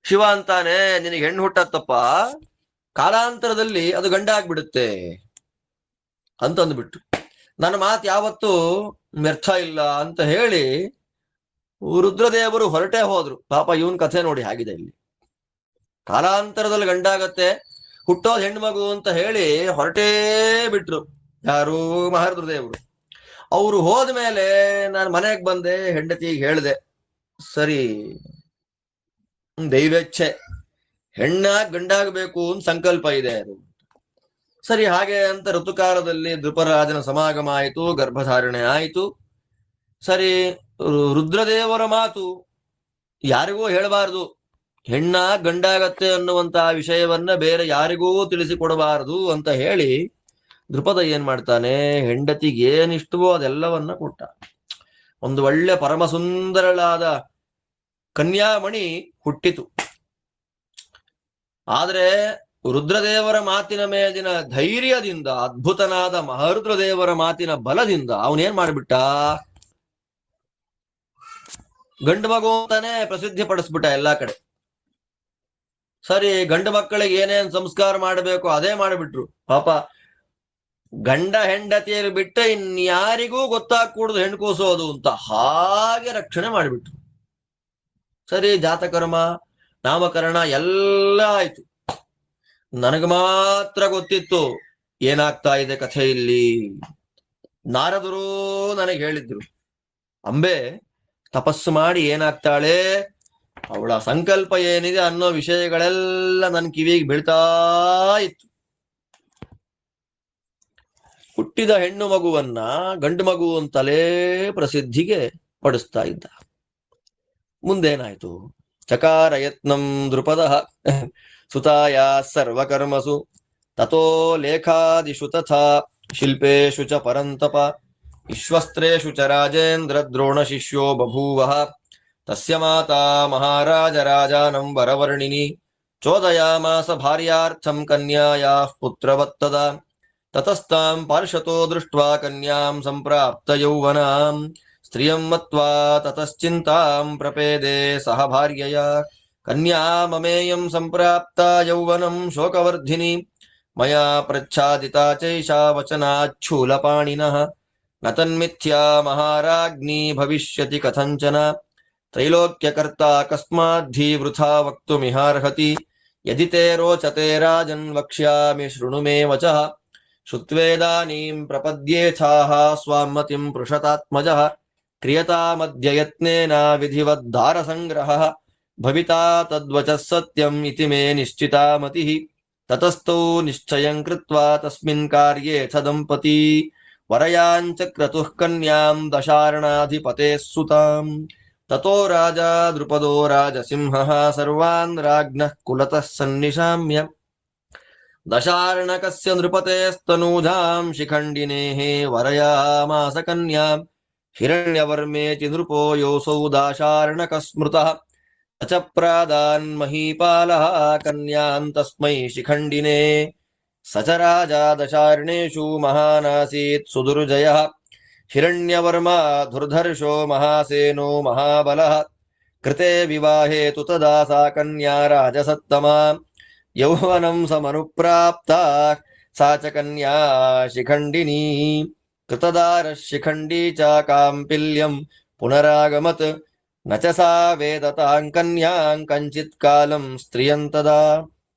ಶಿವ ಅಂತಾನೆ ನಿನಗೆ ಹೆಣ್ಣು ಹುಟ್ಟತ್ತಪ್ಪ, ಕಾಲಾಂತರದಲ್ಲಿ ಅದು ಗಂಡ ಆಗ್ಬಿಡುತ್ತೆ ಅಂತಂದ್ಬಿಟ್ಟು ನನ್ನ ಮಾತು ಯಾವತ್ತೂ ವ್ಯರ್ಥ ಇಲ್ಲ ಅಂತ ಹೇಳಿ ರುದ್ರದೇವರು ಹೊರಟೇ ಹೋದ್ರು. ಪಾಪ ಇವನ್ ಕಥೆ ನೋಡಿ ಆಗಿದೆ ಇಲ್ಲಿ. ಕಾಲಾಂತರದಲ್ಲಿ ಗಂಡಾಗತ್ತೆ, ಹುಟ್ಟೋದ್ ಹೆಣ್ಮಗು ಅಂತ ಹೇಳಿ ಹೊರಟೇ ಬಿಟ್ರು ಯಾರು ಮಹಾರುದ್ರದೇವರು. ಅವರು ಹೋದ್ಮೇಲೆ ನಾನು ಮನೆಗೆ ಬಂದೆ, ಹೆಂಡತಿಗೆ ಹೇಳ್ದೆ, ಸರಿ ದೈವೇಚ್ಛೆ, ಹೆಣ್ಣಾಗ್ ಗಂಡಾಗಬೇಕು ಅಂತ ಸಂಕಲ್ಪ ಇದೆ ಅದು. ಸರಿ ಹಾಗೆ ಅಂತ ಋತುಕಾಲದಲ್ಲಿ ದ್ರುಪರಾಜನ ಸಮಾಗಮ ಆಯಿತು, ಗರ್ಭಧಾರಣೆ ಆಯಿತು. ಸರಿ ರುದ್ರದೇವರ ಮಾತು ಯಾರಿಗೂ ಹೇಳಬಾರದು, ಹೆಣ್ಣ ಗಂಡಾಗತ್ತೆ ಅನ್ನುವಂತ ವಿಷಯವನ್ನ ಬೇರೆ ಯಾರಿಗೂ ತಿಳಿಸಿಕೊಡಬಾರದು ಅಂತ ಹೇಳಿ ದ್ರುಪದ ಏನ್ ಮಾಡ್ತಾನೆ, ಹೆಂಡತಿಗೆ ಏನಿಷ್ಟವೋ ಅದೆಲ್ಲವನ್ನ ಕೊಟ್ಟ. ಒಂದು ಒಳ್ಳೆ ಪರಮ ಸುಂದರಳಾದ ಕನ್ಯಾಮಣಿ ಹುಟ್ಟಿತು. ಆದ್ರೆ ರುದ್ರದೇವರ ಮಾತಿನ ಮೇಲಿನ ಧೈರ್ಯದಿಂದ, ಅದ್ಭುತನಾದ ಮಹಾರುದ್ರದೇವರ ಮಾತಿನ ಬಲದಿಂದ ಅವನೇನ್ ಮಾಡ್ಬಿಟ್ಟ, ಗಂಡು ಮಗು ಅಂತಾನೆ ಪ್ರಸಿದ್ಧಿ ಪಡಿಸ್ಬಿಟ್ಟ ಎಲ್ಲಾ ಕಡೆ. ಸರಿ ಗಂಡು ಮಕ್ಕಳಿಗೆ ಏನೇನ್ ಸಂಸ್ಕಾರ ಮಾಡಬೇಕು ಅದೇ ಮಾಡಿಬಿಟ್ರು. ಪಾಪ ಗಂಡ ಹೆಂಡತಿಯರು ಬಿಟ್ಟ ಇನ್ಯಾರಿಗೂ ಗೊತ್ತಾಗ್ಕೂಡುದು ಹೆಣ್ಣು ಕೂಸೋದು ಅಂತ ಹಾಗೆ ರಕ್ಷಣೆ ಮಾಡಿಬಿಟ್ರು. ಸರಿ ಜಾತಕರ್ಮ ನಾಮಕರಣ ಎಲ್ಲ ಆಯ್ತು. ನನಗೆ ಮಾತ್ರ ಗೊತ್ತಿತ್ತು ಏನಾಗ್ತಾ ಇದೆ ಕಥೆ ಇಲ್ಲಿ. ನಾರದರು ನನಗೆ ಹೇಳಿದ್ರು, ಅಂಬೆ ತಪಸ್ಸು ಮಾಡಿ ಏನಾಗ್ತಾಳೆ, ಅವಳ ಸಂಕಲ್ಪ ಏನಿದೆ ಅನ್ನೋ ವಿಷಯಗಳೆಲ್ಲ ನನ್ನ ಕಿವಿಗೆ ಬೀಳ್ತಾ ಇತ್ತು. ಹುಟ್ಟಿದ ಹೆಣ್ಣು ಮಗುವನ್ನ ಗಂಡು ಮಗು ಅಂತಲೇ ಪ್ರಸಿದ್ಧಿಗೆ ಪಡಿಸ್ತಾ ಇದ್ದ. ಮುಂದೇನಾಯ್ತು, ಚಕಾರ ಯತ್ನಂ ದ್ರುಪದ ಸುತಾಯ ಸರ್ವಕರ್ಮಸು ತಥೋ ಲೇಖಾದಿಷು ತಥಾ ಶಿಲ್ಪೇಷು ಚ ಪರಂತಪ ವಿಶ್ವಸ್ತ್ರೇಷು ಚ ರಾಜೇಂದ್ರ ದ್ರೋಣ ಶಿಷ್ಯೋ ಬಭೂವಃ ತಸ್ಯ ಮಾತಾ ಮಹಾರಾಜ ರಾಜಾನಂ ವರವರ್ಣಿನಿ ಚೋದಯಾಮಾಸ ಭಾರ್ಯಾರ್ಥಂ ಕನ್ಯಾಯಾಃ ಪುತ್ರವತ್ತದಾ ತತಸ್ತಾಂ ಪಾರ್ಷತೋ ದೃಷ್ಟ್ವಾ ಕನ್ಯಾಂ ಸಂಪ್ರಾಪ್ತ ಯೌವನಾಂ ಸ್ತ್ರಿಯಂ ಮತ್ವಾ ತತಶ್ಚಿಂತಾಂ ಪ್ರಪೇದೆ ಸಹ ಭಾರ್ಯಯ ಕನ್ಯಾ ಮಮೇಯಂ ಸಂಪ್ರಾಪ್ತ ಯೌವನಂ ಶೋಕವರ್ಧಿನಿ ಮಯಾ ಪ್ರಚ್ಛಾದಿತಾ ಚೈಷಾ ವಚನಾಚ್ಛೂಲಪಾಣಿನಃ ನ ತನ್ಮಿಥ್ಯಾ ಮಹಾರಾಜ್ಞಿ ಭವಿಷ್ಯತಿ ಕಥಂಚನ ತ್ರೈಲೋಕ್ಯಕರ್ತಾ ಕಸ್ಮಾದ್ಧಿ ವೃಥಾ ವಕ್ತುಮಿಹಾರ್ಹತಿ ಯದಿ ತೇ ರೋಚತೆ ರಾಜನ್ ವಕ್ಷ್ಯಾಮಿ ಶೃಣು ಮೇ ವಚಃ ಶುತ್ವೇದಾನೀಂ ಪ್ರಪದ್ಯೇಥಾಃ ಸ್ವಾಮತಿಂ ಪೃಷತಾತ್ಮಜಃ ಕ್ರಿಯತಾಮದ್ಯ ಯತ್ನೇನ ವಿಧಿವದ್ದಾರ ಸಂಗ್ರಹಃ ಭವಿತಾ ತದ್ವಚಃ ಸತ್ಯಂ ಇತಿ ಮೇ ನಿಶ್ಚಿತಾ ಮತಿಃ ತತಸ್ಥೌ ನಿಶ್ಚಯಂ ಕೃತ್ವಾ ತಸ್ಮಿನ್ ಕಾರ್ಯೇ ಸ ದಂಪತಿ ವರಯಾಂಚ ಕ್ರತುಃ ಕನ್ಯಾಂ ದಶಾರ್ಣಾಧಿಪತೇಃ ಸುತಾಂ ತತೋ ರಾಜ ದೃಪದೋ ರಾಜಸಿಂಹಃ ಸರ್ವಾನ್ ರಾಜ್ಞಃ ಕುಲತಃ ಸನ್ನಿಶಾಮ್ಯ ದಶಾರ್ಣಕಸ್ಯ ನೃಪತೇಸ್ತನೂಜಾಂ ಶಿಖಂಡಿನೇಃ ವರಯಾಮಾಸ ಕನ್ಯಾಂ ಹಿರಣ್ಯವರ್ಮೇತಿ ನೃಪೋ ಯೋಸೌ ದಾಶಾರ್ಣಕಃ ಸ್ಮೃತಃ च प्रादान् महीपालः कन्यान् तस्मै शिखण्डिने स च राजा दशार्णेषु महानासीत् सुदुर्जयः हिरण्यवर्मा धुर्धर्षो महासेनो महाबलः कृते विवाहे तु तदा सा कन्या राजसत्तमा यौवनं समनुप्राप्ता सा च कन्या शिखण्डिनी कृतदारः शिखण्डी च काम्पिल्यं पुनरागमत् न च सा वेदतां कन्यां कञ्चित् कालं स्त्रियं तदा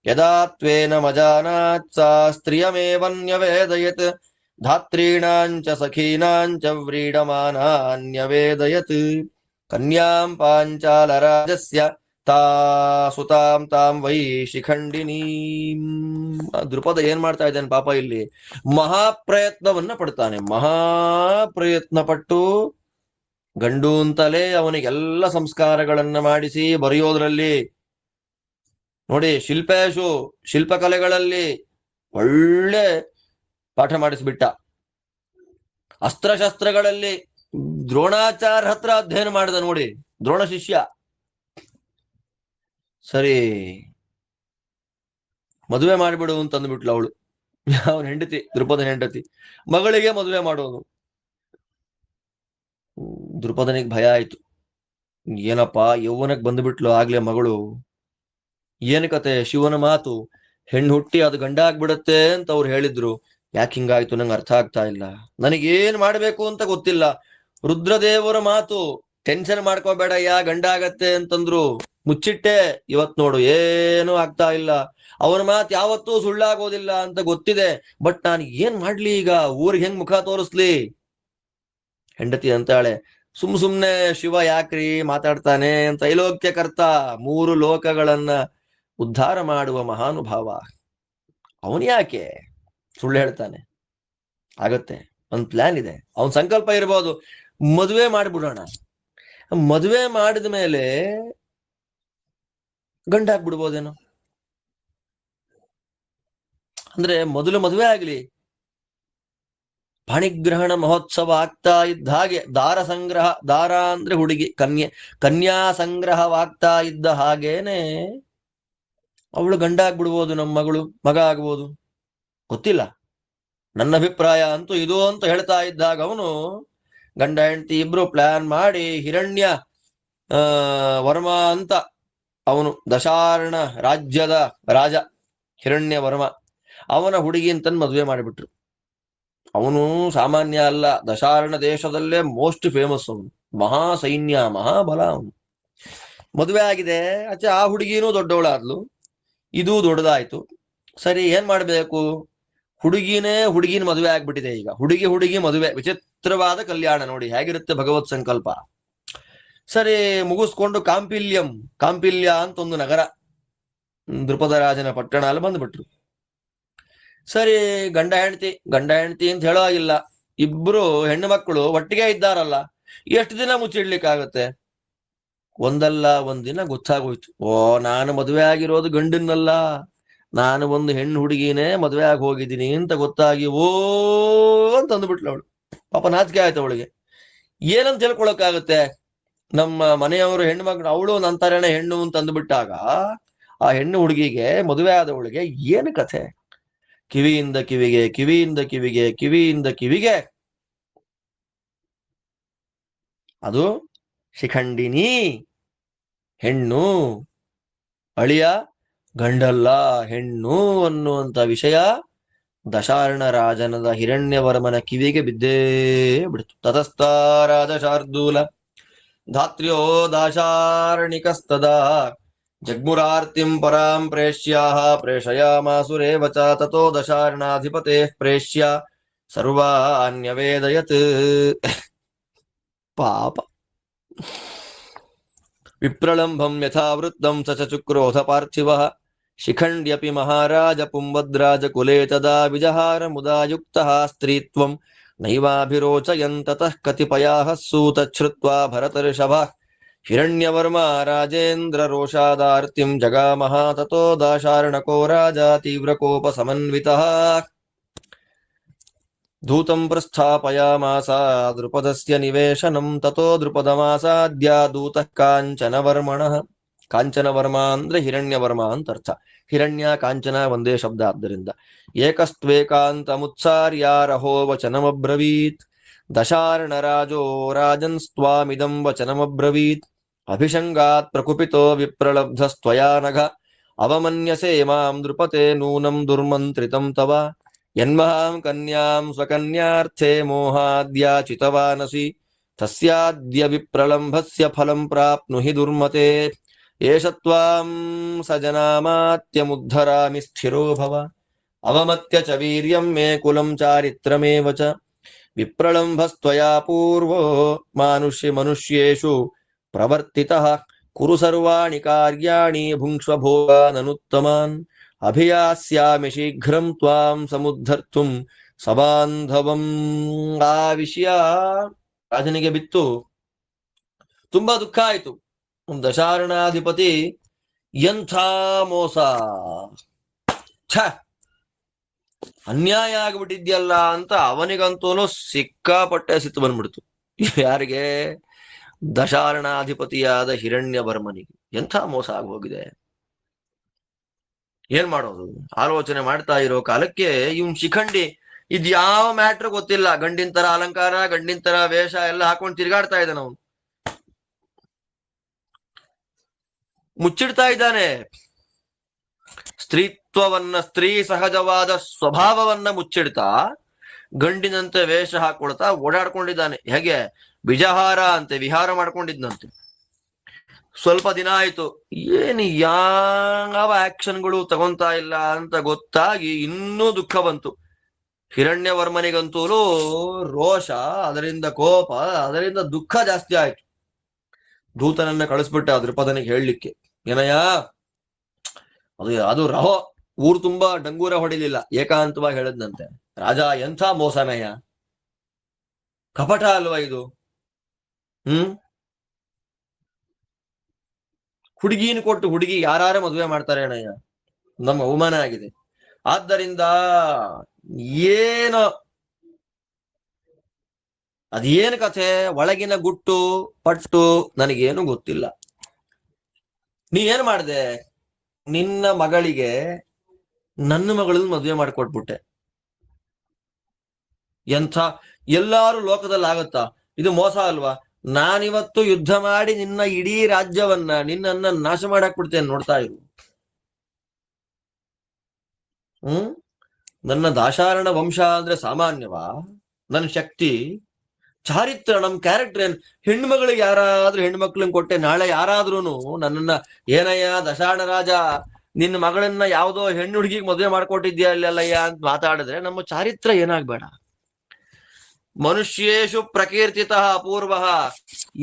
यदा त्वेनमजानात् सा स्त्रियमेवन्यवेदयत् धात्रीणां च सखीनां च व्रीडमानान्यवेदयत् कन्यां पाञ्चालराजस्य ಸುತಾಂ ತಾಂ ವೈ ಶಿಖಂಡಿನೀಂ. ದೃಪದ ಏನ್ ಮಾಡ್ತಾ ಇದ್ದಾನೆ ಪಾಪ, ಇಲ್ಲಿ ಮಹಾಪ್ರಯತ್ನವನ್ನ ಪಡ್ತಾನೆ. ಮಹಾಪ್ರಯತ್ನ ಪಟ್ಟು ಗಂಡು ಅಂತಲೇ ಅವನಿಗೆಲ್ಲ ಸಂಸ್ಕಾರಗಳನ್ನ ಮಾಡಿಸಿ ಬರೆಯೋದ್ರಲ್ಲಿ ನೋಡಿ, ಶಿಲ್ಪೇಶು ಶಿಲ್ಪಕಲೆಗಳಲ್ಲಿ ಒಳ್ಳೆ ಪಾಠ ಮಾಡಿಸ್ಬಿಟ್ಟ. ಅಸ್ತ್ರಶಸ್ತ್ರಗಳಲ್ಲಿ ದ್ರೋಣಾಚಾರ್ಯ ಹತ್ರ ಅಧ್ಯಯನ ಮಾಡಿದ ನೋಡಿ, ದ್ರೋಣ ಶಿಷ್ಯ. ಸರಿ, ಮದುವೆ ಮಾಡಿಬಿಡು ಅಂತಂದ್ಬಿಟ್ಲು ಅವಳು, ಅವನ ಹೆಂಡತಿ, ದೃಪದನ ಹೆಂಡತಿ. ಮಗಳಿಗೆ ಮದುವೆ ಮಾಡೋದು. ದೃಪದನಿಗೆ ಭಯ ಆಯ್ತು. ಏನಪ್ಪಾ, ಯೌವನಕ್ಕೆ ಬಂದ್ಬಿಟ್ಲು ಆಗ್ಲೇ ಮಗಳು, ಏನ್ ಕತೆ? ಶಿವನ ಮಾತು, ಹೆಣ್ಣು ಹುಟ್ಟಿ ಅದು ಗಂಡ ಆಗ್ಬಿಡತ್ತೆ ಅಂತ ಅವ್ರು ಹೇಳಿದ್ರು. ಯಾಕೆ ಹಿಂಗಾಯ್ತು ನಂಗೆ ಅರ್ಥ ಆಗ್ತಾ ಇಲ್ಲ, ನನಗೇನ್ ಮಾಡ್ಬೇಕು ಅಂತ ಗೊತ್ತಿಲ್ಲ. ರುದ್ರದೇವರ ಮಾತು, ಟೆನ್ಷನ್ ಮಾಡ್ಕೋಬೇಡ, ಗಂಡ ಆಗತ್ತೆ ಅಂತಂದ್ರು. ಮುಚ್ಚಿಟ್ಟೆ. ಇವತ್ ನೋಡು ಏನೂ ಆಗ್ತಾ ಇಲ್ಲ. ಅವನ ಮಾತು ಯಾವತ್ತೂ ಸುಳ್ಳಾಗೋದಿಲ್ಲ ಅಂತ ಗೊತ್ತಿದೆ. ಬಟ್ ನಾನು ಏನ್ ಮಾಡ್ಲಿ ಈಗ? ಊರಿಗೆ ಹೆಂಗ್ ಮುಖ ತೋರಿಸ್ಲಿ? ಹೆಂಡತಿ ಅಂತಾಳೆ, ಸುಮ್ನೆ ಶಿವ ಯಾಕ್ರಿ ಮಾತಾಡ್ತಾನೆ ಅಂತ. ತ್ರೈಲೋಕ್ಯ ಕರ್ತ, 3 ಲೋಕಗಳನ್ನ ಉದ್ಧಾರ ಮಾಡುವ ಮಹಾನುಭಾವ, ಅವನ್ ಯಾಕೆ ಸುಳ್ಳು ಹೇಳ್ತಾನೆ? ಆಗತ್ತೆ, ಒಂದ್ ಪ್ಲಾನ್ ಇದೆ. ಅವನ್ ಸಂಕಲ್ಪ ಇರ್ಬೋದು, ಮದುವೆ ಮಾಡ್ಬಿಡೋಣ. ಮದುವೆ ಮಾಡಿದ ಮೇಲೆ ಗಂಡ ಆಗ್ಬಿಡ್ಬೋದೇನೋ. ಅಂದ್ರೆ ಮೊದಲು ಮದುವೆ ಆಗ್ಲಿ, ಪಾಣಿಗ್ರಹಣ ಮಹೋತ್ಸವ ಆಗ್ತಾ ಇದ್ದ ಹಾಗೆ, ದಾರ ಸಂಗ್ರಹ, ದಾರ ಅಂದ್ರೆ ಹುಡುಗಿ, ಕನ್ಯಾ ಸಂಗ್ರಹವಾಗ್ತಾ ಇದ್ದ ಹಾಗೇನೆ ಅವಳು ಗಂಡ ಆಗ್ಬಿಡ್ಬೋದು, ನಮ್ಮ ಮಗಳು ಮಗ ಆಗ್ಬೋದು, ಗೊತ್ತಿಲ್ಲ. ನನ್ನ ಅಭಿಪ್ರಾಯ ಅಂತೂ ಇದು ಅಂತ ಹೇಳ್ತಾ ಇದ್ದಾಗ ಅವನು ಗಂಡ ಹೆಂಡತಿ ಇಬ್ರು ಪ್ಲಾನ್ ಮಾಡಿ, ಹಿರಣ್ಯ ವರ್ಮ ಅಂತ ಅವನು ದಶಾರ್ಣ ರಾಜ್ಯದ ರಾಜ ಹಿರಣ್ಯ ವರ್ಮ, ಅವನ ಹುಡುಗಿ ಅಂತಂದು ಮದುವೆ ಮಾಡಿಬಿಟ್ರು. ಅವನು ಸಾಮಾನ್ಯ ಅಲ್ಲ, ದಶಾರ್ಣ ದೇಶದಲ್ಲೇ ಮೋಸ್ಟ್ ಫೇಮಸ್ ಅವನು, ಮಹಾ ಸೈನ್ಯ, ಮಹಾಬಲ ಅವನು. ಮದುವೆ ಆಗಿದೆ. ಆ ಹುಡುಗಿನೂ ದೊಡ್ಡವಳಾದ್ಲು, ಇದೂ ದೊಡ್ಡದಾಯ್ತು. ಸರಿ, ಏನ್ ಮಾಡ್ಬೇಕು? ಹುಡುಗಿನ ಮದುವೆ ಆಗ್ಬಿಟ್ಟಿದೆ ಈಗ. ಹುಡುಗಿ ಮದುವೆ, ವಿಚಿತ್ರವಾದ ಕಲ್ಯಾಣ ನೋಡಿ, ಹೇಗಿರುತ್ತೆ ಭಗವತ್ ಸಂಕಲ್ಪ. ಸರಿ, ಮುಗಿಸ್ಕೊಂಡು ಕಾಂಪಿಲ್ಯ ಅಂತ ಒಂದು ನಗರ, ದೃಪದ ರಾಜನ ಪಟ್ಟಣ, ಅಲ್ಲಿ ಬಂದ್ಬಿಟ್ರು. ಸರಿ, ಗಂಡ ಹೆಂಡತಿ ಅಂತ ಹೇಳೋ ಇಲ್ಲ, ಇಬ್ರು ಹೆಣ್ಣು ಮಕ್ಕಳು ಒಟ್ಟಿಗೆ ಇದ್ದಾರಲ್ಲ, ಎಷ್ಟು ದಿನ ಮುಚ್ಚಿಡ್ಲಿಕ್ಕಾಗತ್ತೆ? ಒಂದಲ್ಲ ಒಂದಿನ ಗೊತ್ತಾಗೋಯ್ತು, ನಾನು ಮದುವೆ ಆಗಿರೋದು ಗಂಡನ್ನಲ್ಲ, ನಾನು ಒಂದು ಹೆಣ್ಣು ಹುಡುಗಿನೇ ಮದುವೆ ಆಗಿ ಹೋಗಿದ್ದೀನಿ ಅಂತ ಗೊತ್ತಾಗಿ ಅಂತ ಅಂದ್ಬಿಟ್ಲು ಅವಳು. ಪಾಪ ನಾಚಿಕೆ ಆಯ್ತು ಅವಳಿಗೆ. ಏನಂತ ಹೇಳ್ಕೊಳಕ್ಕಾಗತ್ತೆ? ನಮ್ಮ ಮನೆಯವರು ಹೆಣ್ಣು ಮಕ್ಕಳು, ಅವಳು ನಂತರನೇ ಹೆಣ್ಣು ಅಂತ ಅಂದ್ಬಿಟ್ಟಾಗ ಆ ಹೆಣ್ಣು ಹುಡುಗಿಗೆ, ಮದುವೆ ಆದವಳಿಗೆ ಏನು ಕಥೆ? ಕಿವಿಯಿಂದ ಕಿವಿಗೆ ಅದು ಶಿಖಂಡಿನಿ, ಹೆಣ್ಣು, ಅಳಿಯ ಗಂಡಲ್ಲ, ಹೆಣ್ಣು ಅನ್ನುವಂತ ವಿಷಯ ದಶಾರ್ಣ ರಾಜನದ ಹಿರಣ್ಯವರ್ಮನ ಕಿವಿಗೆ ಬಿದ್ದೇ ಬಿಡ್ತು. ತತಸ್ಥ ರಾಜ ಶಾರ್ದೂಲ ಧಾತ್ರ್ಯೋ ದಾಶಾರ್ಣಿಕಸ್ತದಾ ಜಗ್ಮುರಾರ್ತಿಂ ಪರಾಂ ಪ್ರೇಷಯಾಮಾಸುರೇವ ಚ ತತೋ ದಶಾರ್ಣಾಧಿಪತೆ ಪ್ರೇಷ್ಯ ಸರ್ವಾನ್ಯವೇದಯತ್. ಪಾಪ, ವಿಪ್ರಲಂಭಂ ಯಥಾವೃತ್ತಂ ಸ ಚ ಚುಕ್ರೋಧ ಪಾರ್ಥಿವಃ ಶಿಖಂಡ್ಯಪಿ ಮಹಾರಾಜ ಪುಂಬದ್ರಾಜ ಕುಲೇ ತದಾ ವಿಜಹಾರ ಮುದಾಯುಕ್ತಃ ಸ್ತ್ರೀತ್ವಂ ನೈವಾಭಿರೋಚಯನ್ ತತಃ ಕತಿಪಯಾಃ ಸೂತಚ್ಛ್ರುತ್ವಾ ಭರತರ್ಷಭಃ ಹಿರಣ್ಯವರ್ಮಾ ರಾಜೇಂದ್ರ ರೋಷಾದಾರ್ತಿಂ ಜಗಾಮಃ ತತೋ ದಾಶಾರ್ಣಕೋ ರಾಜ ತೀವ್ರಕೋಪ ಸಮನ್ವಿತಃ ಧೂತಂ ಪ್ರಸ್ಥಾಪಯಾಮಾಸ ದೃಪದಸ್ಯ ನಿವೇಶನಂ ತತೋ ದೃಪದಮಾಸಾದ್ಯ ದೂತಃ ಕಾಂಚನವರ್ಮಣಃ. ಕಾಂಚನವರ್ಮ ಅಂದ್ರೆ ಹಿರಣ್ಯವರ್ಮ ಅಂತ ಅರ್ಥ. ಹಿರಣ್ಯ ಕಾಂಚನ ಒಂದೇ ಶಬ್ದ. ಆದ್ದರಿಂದ ಏಕಸ್ತ್ವೇಕಾಂತಮುತ್ಸಾರ್ಯಾರಹೋ ವಚನಮಬ್ರವೀತ್. ದಶಾರ್ಣರಾಜೋ ರಾಜನ್ಸ್ತ್ವಾಮಿದಂ ವಚನಮಬ್ರವೀತ್. ಅಭಿಷಂಗಾತ್ ಪ್ರಕುಪಿತೋ ವಿಪ್ರಲಬ್ಧಸ್ತ್ವಯಾ ನಘ ಅವಮನ್ಯಸೆ ಮಾಂ ನೃಪತೆ ನೂನಂ ದುರ್ಮಂತ್ರಿತಂ ತವ ಯನ್ಮಹಾಂ ಕನ್ಯಾಂ ಸ್ವಕನ್ಯಾರ್ಥೆ ಮೋಹಾದ್ಯಾಚಿತವಾನಸಿ ತಸ್ಯಾದ್ಯ ವಿಪ್ರಲಂಭಸ್ಯ ಫಲಂ ಪ್ರಾಪ್ನುಹಿ ದುರ್ಮತೆ ಏಷ ತ್ವಾಂ ಸಜನಾಮಾತ್ಯಮುದ್ಧರಾಮಿ ಸ್ಥಿರೋ ಭವ ಅವಮತ್ಯ ಚ ವೀರ್ಯಂ ಮೇ ಕುಲಂ ಚಾರಿತ್ರಮೇವ ಚ ವಿಪ್ರಲಂಭಸ್ತ್ವಯಾ ಪೂರ್ವೋ ಮನುಷ್ಯೇಷು ಪ್ರವರ್ತಿತಃ ಕುರು ಸರ್ವಾಣಿ ಕಾರ್ಯಾಣಿ ಭುಂಕ್ಷ್ವ ಭೋಗಾನನುತ್ತಮಾನ್ ಅಭಿಯಾಸ್ಯಾಮಿ ಶೀಘ್ರಂ ತ್ವಾಂ ಸಮುದ್ಧರ್ತುಂ ಸಬಾಂಧವಂ. ಆ ವಿಷಯ ರಾಜನಿಗೆ ಬಿತ್ತು. ತುಂಬಾ ದುಃಖ ಆಯಿತು. ದಶಾರ್ಣಾಧಿಪತಿ ಎಂಥ ಮೋಸ, ಅನ್ಯಾಯ ಆಗ್ಬಿಟ್ಟಿದ್ಯಲ್ಲ ಅಂತ ಅವನಿಗಂತೂ ಸಿಕ್ಕಾಪಟ್ಟೆ ಸಿಟ್ಟು ಬಂದ್ಬಿಡ್ತು. ಯಾರಿಗೆ? ದಶಾರ್ಣಾಧಿಪತಿಯಾದ ಹಿರಣ್ಯವರ್ಮನಿಗೆ. ಎಂಥ ಮೋಸ ಆಗೋಗಿದೆ. ಏನ್ ಮಾಡೋದು ಆಲೋಚನೆ ಮಾಡ್ತಾ ಇರೋ ಕಾಲಕ್ಕೆ ಇವನ್ ಶಿಖಂಡಿ ಇದ್ಯಾವ ಮ್ಯಾಟ್ರ್ ಗೊತ್ತಿಲ್ಲ. ಗಂಡಿನ ತರ ಅಲಂಕಾರ, ಗಂಡಿನ ತರ ವೇಷ ಎಲ್ಲ ಹಾಕೊಂಡು ತಿರುಗಾಡ್ತಾ ಇದ್ದಾನ. ಅವನು ಮುಚ್ಚಿಡ್ತಾ ಇದ್ದಾನೆ. ಸ್ತ್ರೀತ್ವವನ್ನ, ಸ್ತ್ರೀ ಸಹಜವಾದ ಸ್ವಭಾವವನ್ನ ಮುಚ್ಚಿಡ್ತಾ ಗಂಡಿನಂತೆ ವೇಷ ಹಾಕೊಳ್ತಾ ಓಡಾಡ್ಕೊಂಡಿದ್ದಾನೆ. ಹೇಗೆ? ವಿಜಹಾರ ಅಂತೆ, ವಿಹಾರ ಮಾಡ್ಕೊಂಡಿದ್ನಂತೆ. ಸ್ವಲ್ಪ ದಿನ ಆಯ್ತು, ಏನು ಯಾವ ಆಕ್ಷನ್ಗಳು ತಗೊಂತಾ ಇಲ್ಲ ಅಂತ ಗೊತ್ತಾಗಿ ಇನ್ನೂ ದುಃಖ ಬಂತು. ಹಿರಣ್ಯವರ್ಮನಿಗಂತೂ ರೋಷ, ಅದರಿಂದ ಕೋಪ, ಅದರಿಂದ ದುಃಖ ಜಾಸ್ತಿ ಆಯ್ತು. ದೂತನನ್ನ ಕಳಿಸ್ಬಿಟ್ಟ ದೃಪದನಿಗೆ ಹೇಳಲಿಕ್ಕೆ. ಏನಯ್ಯ, ಅದು ರಹೋ ಊರು ತುಂಬಾ ಡಂಗೂರ ಹೊಡಿಲಿಲ್ಲ, ಏಕಾಂತವಾಗಿ ಹೇಳದ್ನಂತೆ. ರಾಜ, ಎಂಥ ಮೋಸನಯ್ಯ, ಕಪಟ ಅಲ್ವಾ ಇದು? ಹುಡುಗಿನ ಕೊಟ್ಟು ಹುಡುಗಿ ಯಾರು ಮದುವೆ ಮಾಡ್ತಾರೆ ಅಣ್ಣಯ್ಯ, ನಮ್ಮ ಅವಮಾನ ಆಗಿದೆ. ಆದ್ದರಿಂದ ಅದೇನು ಕಥೆ, ಒಳಗಿನ ಗುಟ್ಟು ಪಟ್ಟು ನನಗೇನು ಗೊತ್ತಿಲ್ಲ. ನೀ ಏನ್ ಮಾಡ್ದೆ? ನಿನ್ನ ಮಗಳಿಗೆ ನನ್ನ ಮಗಳನ್ನ ಮದುವೆ ಮಾಡಿಕೊಟ್ಬಿಟ್ಟೆ. ಎಂಥ ಎಲ್ಲಾರು ಲೋಕದಲ್ಲಿ ಆಗತ್ತಾ? ಇದು ಮೋಸ ಅಲ್ವಾ? ನಾನಿವತ್ತು ಯುದ್ಧ ಮಾಡಿ ನಿನ್ನ ಇಡೀ ರಾಜ್ಯವನ್ನ, ನಿನ್ನನ್ನ ನಾಶ ಮಾಡಾಕ್ಬಿಡ್ತೇನೆ, ನೋಡ್ತಾ ಇರು. ನನ್ನ ದಾಶಾರಣ ವಂಶ ಅಂದ್ರೆ ಸಾಮಾನ್ಯವಾ? ನನ್ನ ಶಕ್ತಿ, ಚಾರಿತ್ರ, ನಮ್ ಕ್ಯಾರೆಕ್ಟರ್ ಏನ್? ಹೆಣ್ಮಗಳಿಗೆ ಯಾರಾದ್ರೂ ಹೆಣ್ಮಕ್ಳನ್ನ ಕೊಟ್ಟೆ, ನಾಳೆ ಯಾರಾದ್ರೂ ನನ್ನನ್ನ ಏನಯ್ಯ ದಶಾರ್ಣ ರಾಜ, ನಿನ್ನ ಮಗಳನ್ನ ಯಾವುದೋ ಹೆಣ್ಣು ಹುಡುಗಿಗೆ ಮದುವೆ ಮಾಡ್ಕೊಟ್ಟಿದ್ಯಾ ಇಲ್ಲಲ್ಲಯ್ಯ ಅಂತ ಮಾತಾಡಿದ್ರೆ ನಮ್ಮ ಚಾರಿತ್ರ ಏನಾಗ್ಬೇಡ. ಮನುಷ್ಯೇಶು ಪ್ರಕೀರ್ತಿತಃ ಅಪೂರ್ವ.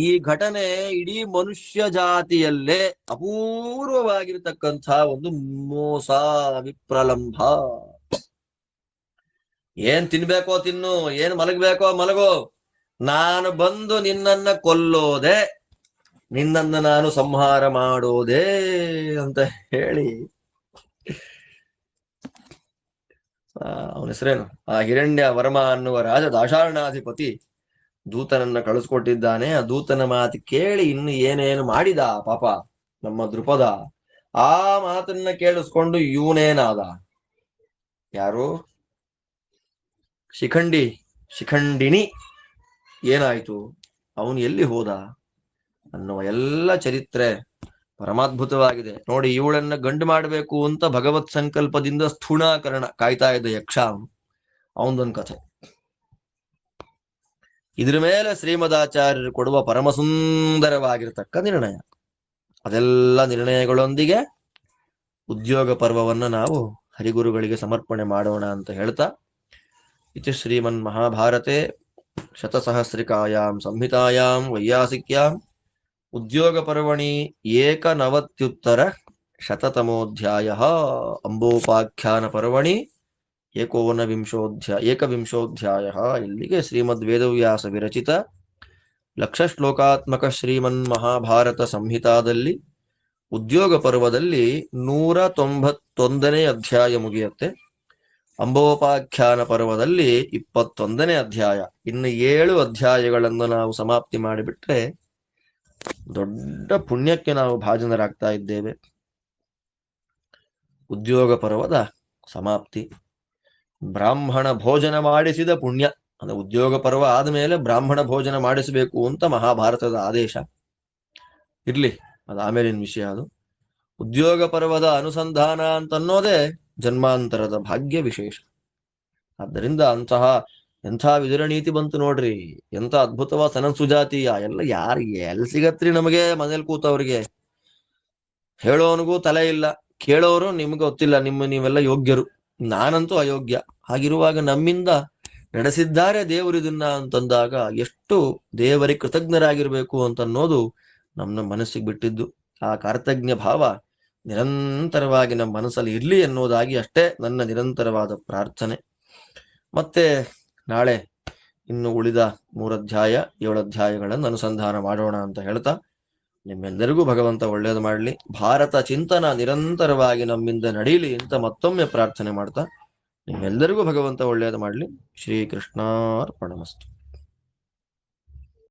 ಈ ಘಟನೆ ಇಡೀ ಮನುಷ್ಯ ಜಾತಿಯಲ್ಲೇ ಅಪೂರ್ವವಾಗಿರ್ತಕ್ಕಂಥ ಒಂದು ಮೋಸ, ವಿಪ್ರಲಂಭ. ಏನ್ ತಿನ್ಬೇಕೋ ತಿನ್ನು, ಏನ್ ಮಲಗಬೇಕೋ ಮಲಗೋ, ನಾನು ಬಂದು ನಿನ್ನನ್ನ ಕೊಲ್ಲೋದೆ, ನಿನ್ನನ್ನ ನಾನು ಸಂಹಾರ ಮಾಡೋದೇ ಅಂತ ಹೇಳಿ, ಅವನ ಹೆಸರೇನು, ಆ ಹಿರಣ್ಯ ವರ್ಮ ಅನ್ನುವ ರಾಜ ದಾಶಾರ್ಣಾಧಿಪತಿ ದೂತನನ್ನ ಕಳಿಸ್ಕೊಟ್ಟಿದ್ದಾನೆ. ಆ ದೂತನ ಮಾತು ಕೇಳಿ ಇನ್ನು ಏನೇನು ಮಾಡಿದ ಪಾಪ ನಮ್ಮ ದೃಪದ. ಆ ಮಾತನ್ನ ಕೇಳಿಸ್ಕೊಂಡು ಇವನೇನಾದ? ಯಾರು? ಶಿಖಂಡಿನಿ ಏನಾಯ್ತು? ಅವನು ಎಲ್ಲಿ ಹೋದ ಅನ್ನುವ ಎಲ್ಲ ಚರಿತ್ರೆ ಪರಮಾದ್ಭುತವಾಗಿದೆ ನೋಡಿ. ಇವಳನ್ನ ಗಂಡು ಮಾಡಬೇಕು ಅಂತ ಭಗವತ್ ಸಂಕಲ್ಪದಿಂದ ಸ್ಥೂಣಾಕರಣ ಕಾಯ್ತಾ ಇದ್ದ ಯಕ್ಷ, ಅವನದೊಂದು ಕಥೆ. ಇದ್ರ ಮೇಲೆ ಶ್ರೀಮದಾಚಾರ್ಯರು ಕೊಡುವ ಪರಮಸುಂದರವಾಗಿರತಕ್ಕ ನಿರ್ಣಯ. ಅದೆಲ್ಲ ನಿರ್ಣಯಗಳೊಂದಿಗೆ ಉದ್ಯೋಗ ಪರ್ವವನ್ನ ನಾವು ಹರಿಗುರುಗಳಿಗೆ ಸಮರ್ಪಣೆ ಮಾಡೋಣ ಅಂತ ಹೇಳ್ತಾ, ಇತಿ ಶ್ರೀಮನ್ ಮಹಾಭಾರತೆ ಶತಸಹಸ್ರಿಕಾಯಾಂ ಸಂಹಿತಾಯಾಂ ವೈಯಾಸಿಕ್ಯಾಂ ಉದ್ಯೋಗ ಪರ್ವಣಿ 19 ಶತತಮೋಧ್ಯಾಯ ಅಂಬೋಪಾಖ್ಯಾನ ಪರ್ವಣಿ ಏಕವಿಂಶೋಧ್ಯಾಯ. ಇಲ್ಲಿಗೆ ಶ್ರೀಮದ್ ವೇದವ್ಯಾಸ ವಿರಚಿತ ಲಕ್ಷ ಶ್ಲೋಕಾತ್ಮಕ ಶ್ರೀಮನ್ ಮಹಾಭಾರತ ಸಂಹಿತಾದಲ್ಲಿ ಉದ್ಯೋಗ ಪರ್ವದಲ್ಲಿ 191ನೇ ಅಧ್ಯಾಯ ಮುಗಿಯುತ್ತೆ. ಅಂಬೋಪಾಖ್ಯಾನ ಪರ್ವದಲ್ಲಿ 21ನೇ ಅಧ್ಯಾಯ. ಇನ್ನು 7 ಅಧ್ಯಾಯಗಳನ್ನು ನಾವು ಸಮಾಪ್ತಿ ಮಾಡಿಬಿಟ್ರೆ ದೊಡ್ಡ ಪುಣ್ಯಕ್ಕೆ ನಾವು ಭಾಜನರಾಗ್ತಾ ಇದ್ದೇವೆ. ಉದ್ಯೋಗ ಪರ್ವದ ಸಮಾಪ್ತಿ. ಬ್ರಾಹ್ಮಣ ಭೋಜನ ಮಾಡಿಸಿದ ಪುಣ್ಯ. ಅಂದ್ರೆ ಉದ್ಯೋಗ ಪರ್ವ ಆದಮೇಲೆ ಬ್ರಾಹ್ಮಣ ಭೋಜನ ಮಾಡಿಸಬೇಕು ಅಂತ ಮಹಾಭಾರತದ ಆದೇಶ. ಇರ್ಲಿ, ಅದು ಆಮೇಲಿನ ವಿಷಯ. ಅದು ಉದ್ಯೋಗ ಪರ್ವದ ಅನುಸಂಧಾನ ಅಂತನ್ನೋದೇ ಜನ್ಮಾಂತರದ ಭಾಗ್ಯ ವಿಶೇಷ. ಆದ್ದರಿಂದ ಎಂಥ ವಿದುರ ನೀತಿ ಬಂತು ನೋಡ್ರಿ. ಎಂಥ ಅದ್ಭುತವಾದ ಸನಸುಜಾತೀಯ ಎಲ್ಲ ಯಾರಿಗೆ ಎಲ್ಲಿ ಸಿಗತ್ರಿ ನಮಗೆ? ಮನೇಲಿ ಕೂತವ್ರಿಗೆ ಹೇಳೋನಿಗೂ ತಲೆ ಇಲ್ಲ, ಕೇಳೋರು ನಿಮ್ಗೆ ಗೊತ್ತಿಲ್ಲ, ನೀವೆಲ್ಲ ಯೋಗ್ಯರು, ನಾನಂತೂ ಅಯೋಗ್ಯ. ಹಾಗಿರುವಾಗ ನಮ್ಮಿಂದ ನಡೆಸಿದ್ದಾರೆ ದೇವರು ಇದನ್ನ ಅಂತಂದಾಗ ಎಷ್ಟು ದೇವರಿಗೆ ಕೃತಜ್ಞರಾಗಿರ್ಬೇಕು ಅಂತನ್ನೋದು ನಮ್ಮ ಮನಸ್ಸಿಗೆ ಬಿಟ್ಟಿದ್ದು. ಆ ಕರ್ತಜ್ಞ ಭಾವ ನಿರಂತರವಾಗಿ ನಮ್ಮ ಮನಸ್ಸಲ್ಲಿ ಇರ್ಲಿ ಎನ್ನುವುದಾಗಿ ಅಷ್ಟೇ ನನ್ನ ನಿರಂತರವಾದ ಪ್ರಾರ್ಥನೆ. ಮತ್ತೆ ನಾಳೆ ಇನ್ನು ಉಳಿದ 3 ಅಧ್ಯಾಯ 7 ಅಧ್ಯಾಯಗಳನ್ನು ಅನುಸಂಧಾನ ಮಾಡೋಣ ಅಂತ ಹೇಳ್ತಾ, ನಿಮ್ಮೆಲ್ಲರಿಗೂ ಭಗವಂತ ಒಳ್ಳೇದು ಮಾಡಲಿ. ಭಾರತ ಚಿಂತನ ನಿರಂತರವಾಗಿ ನಮ್ಮಿಂದ ನಡೀಲಿ ಅಂತ ಮತ್ತೊಮ್ಮೆ ಪ್ರಾರ್ಥನೆ ಮಾಡ್ತಾ, ನಿಮ್ಮೆಲ್ಲರಿಗೂ ಭಗವಂತ ಒಳ್ಳೇದು ಮಾಡಲಿ. ಶ್ರೀಕೃಷ್ಣಾರ್ಪಣಮಸ್ತು.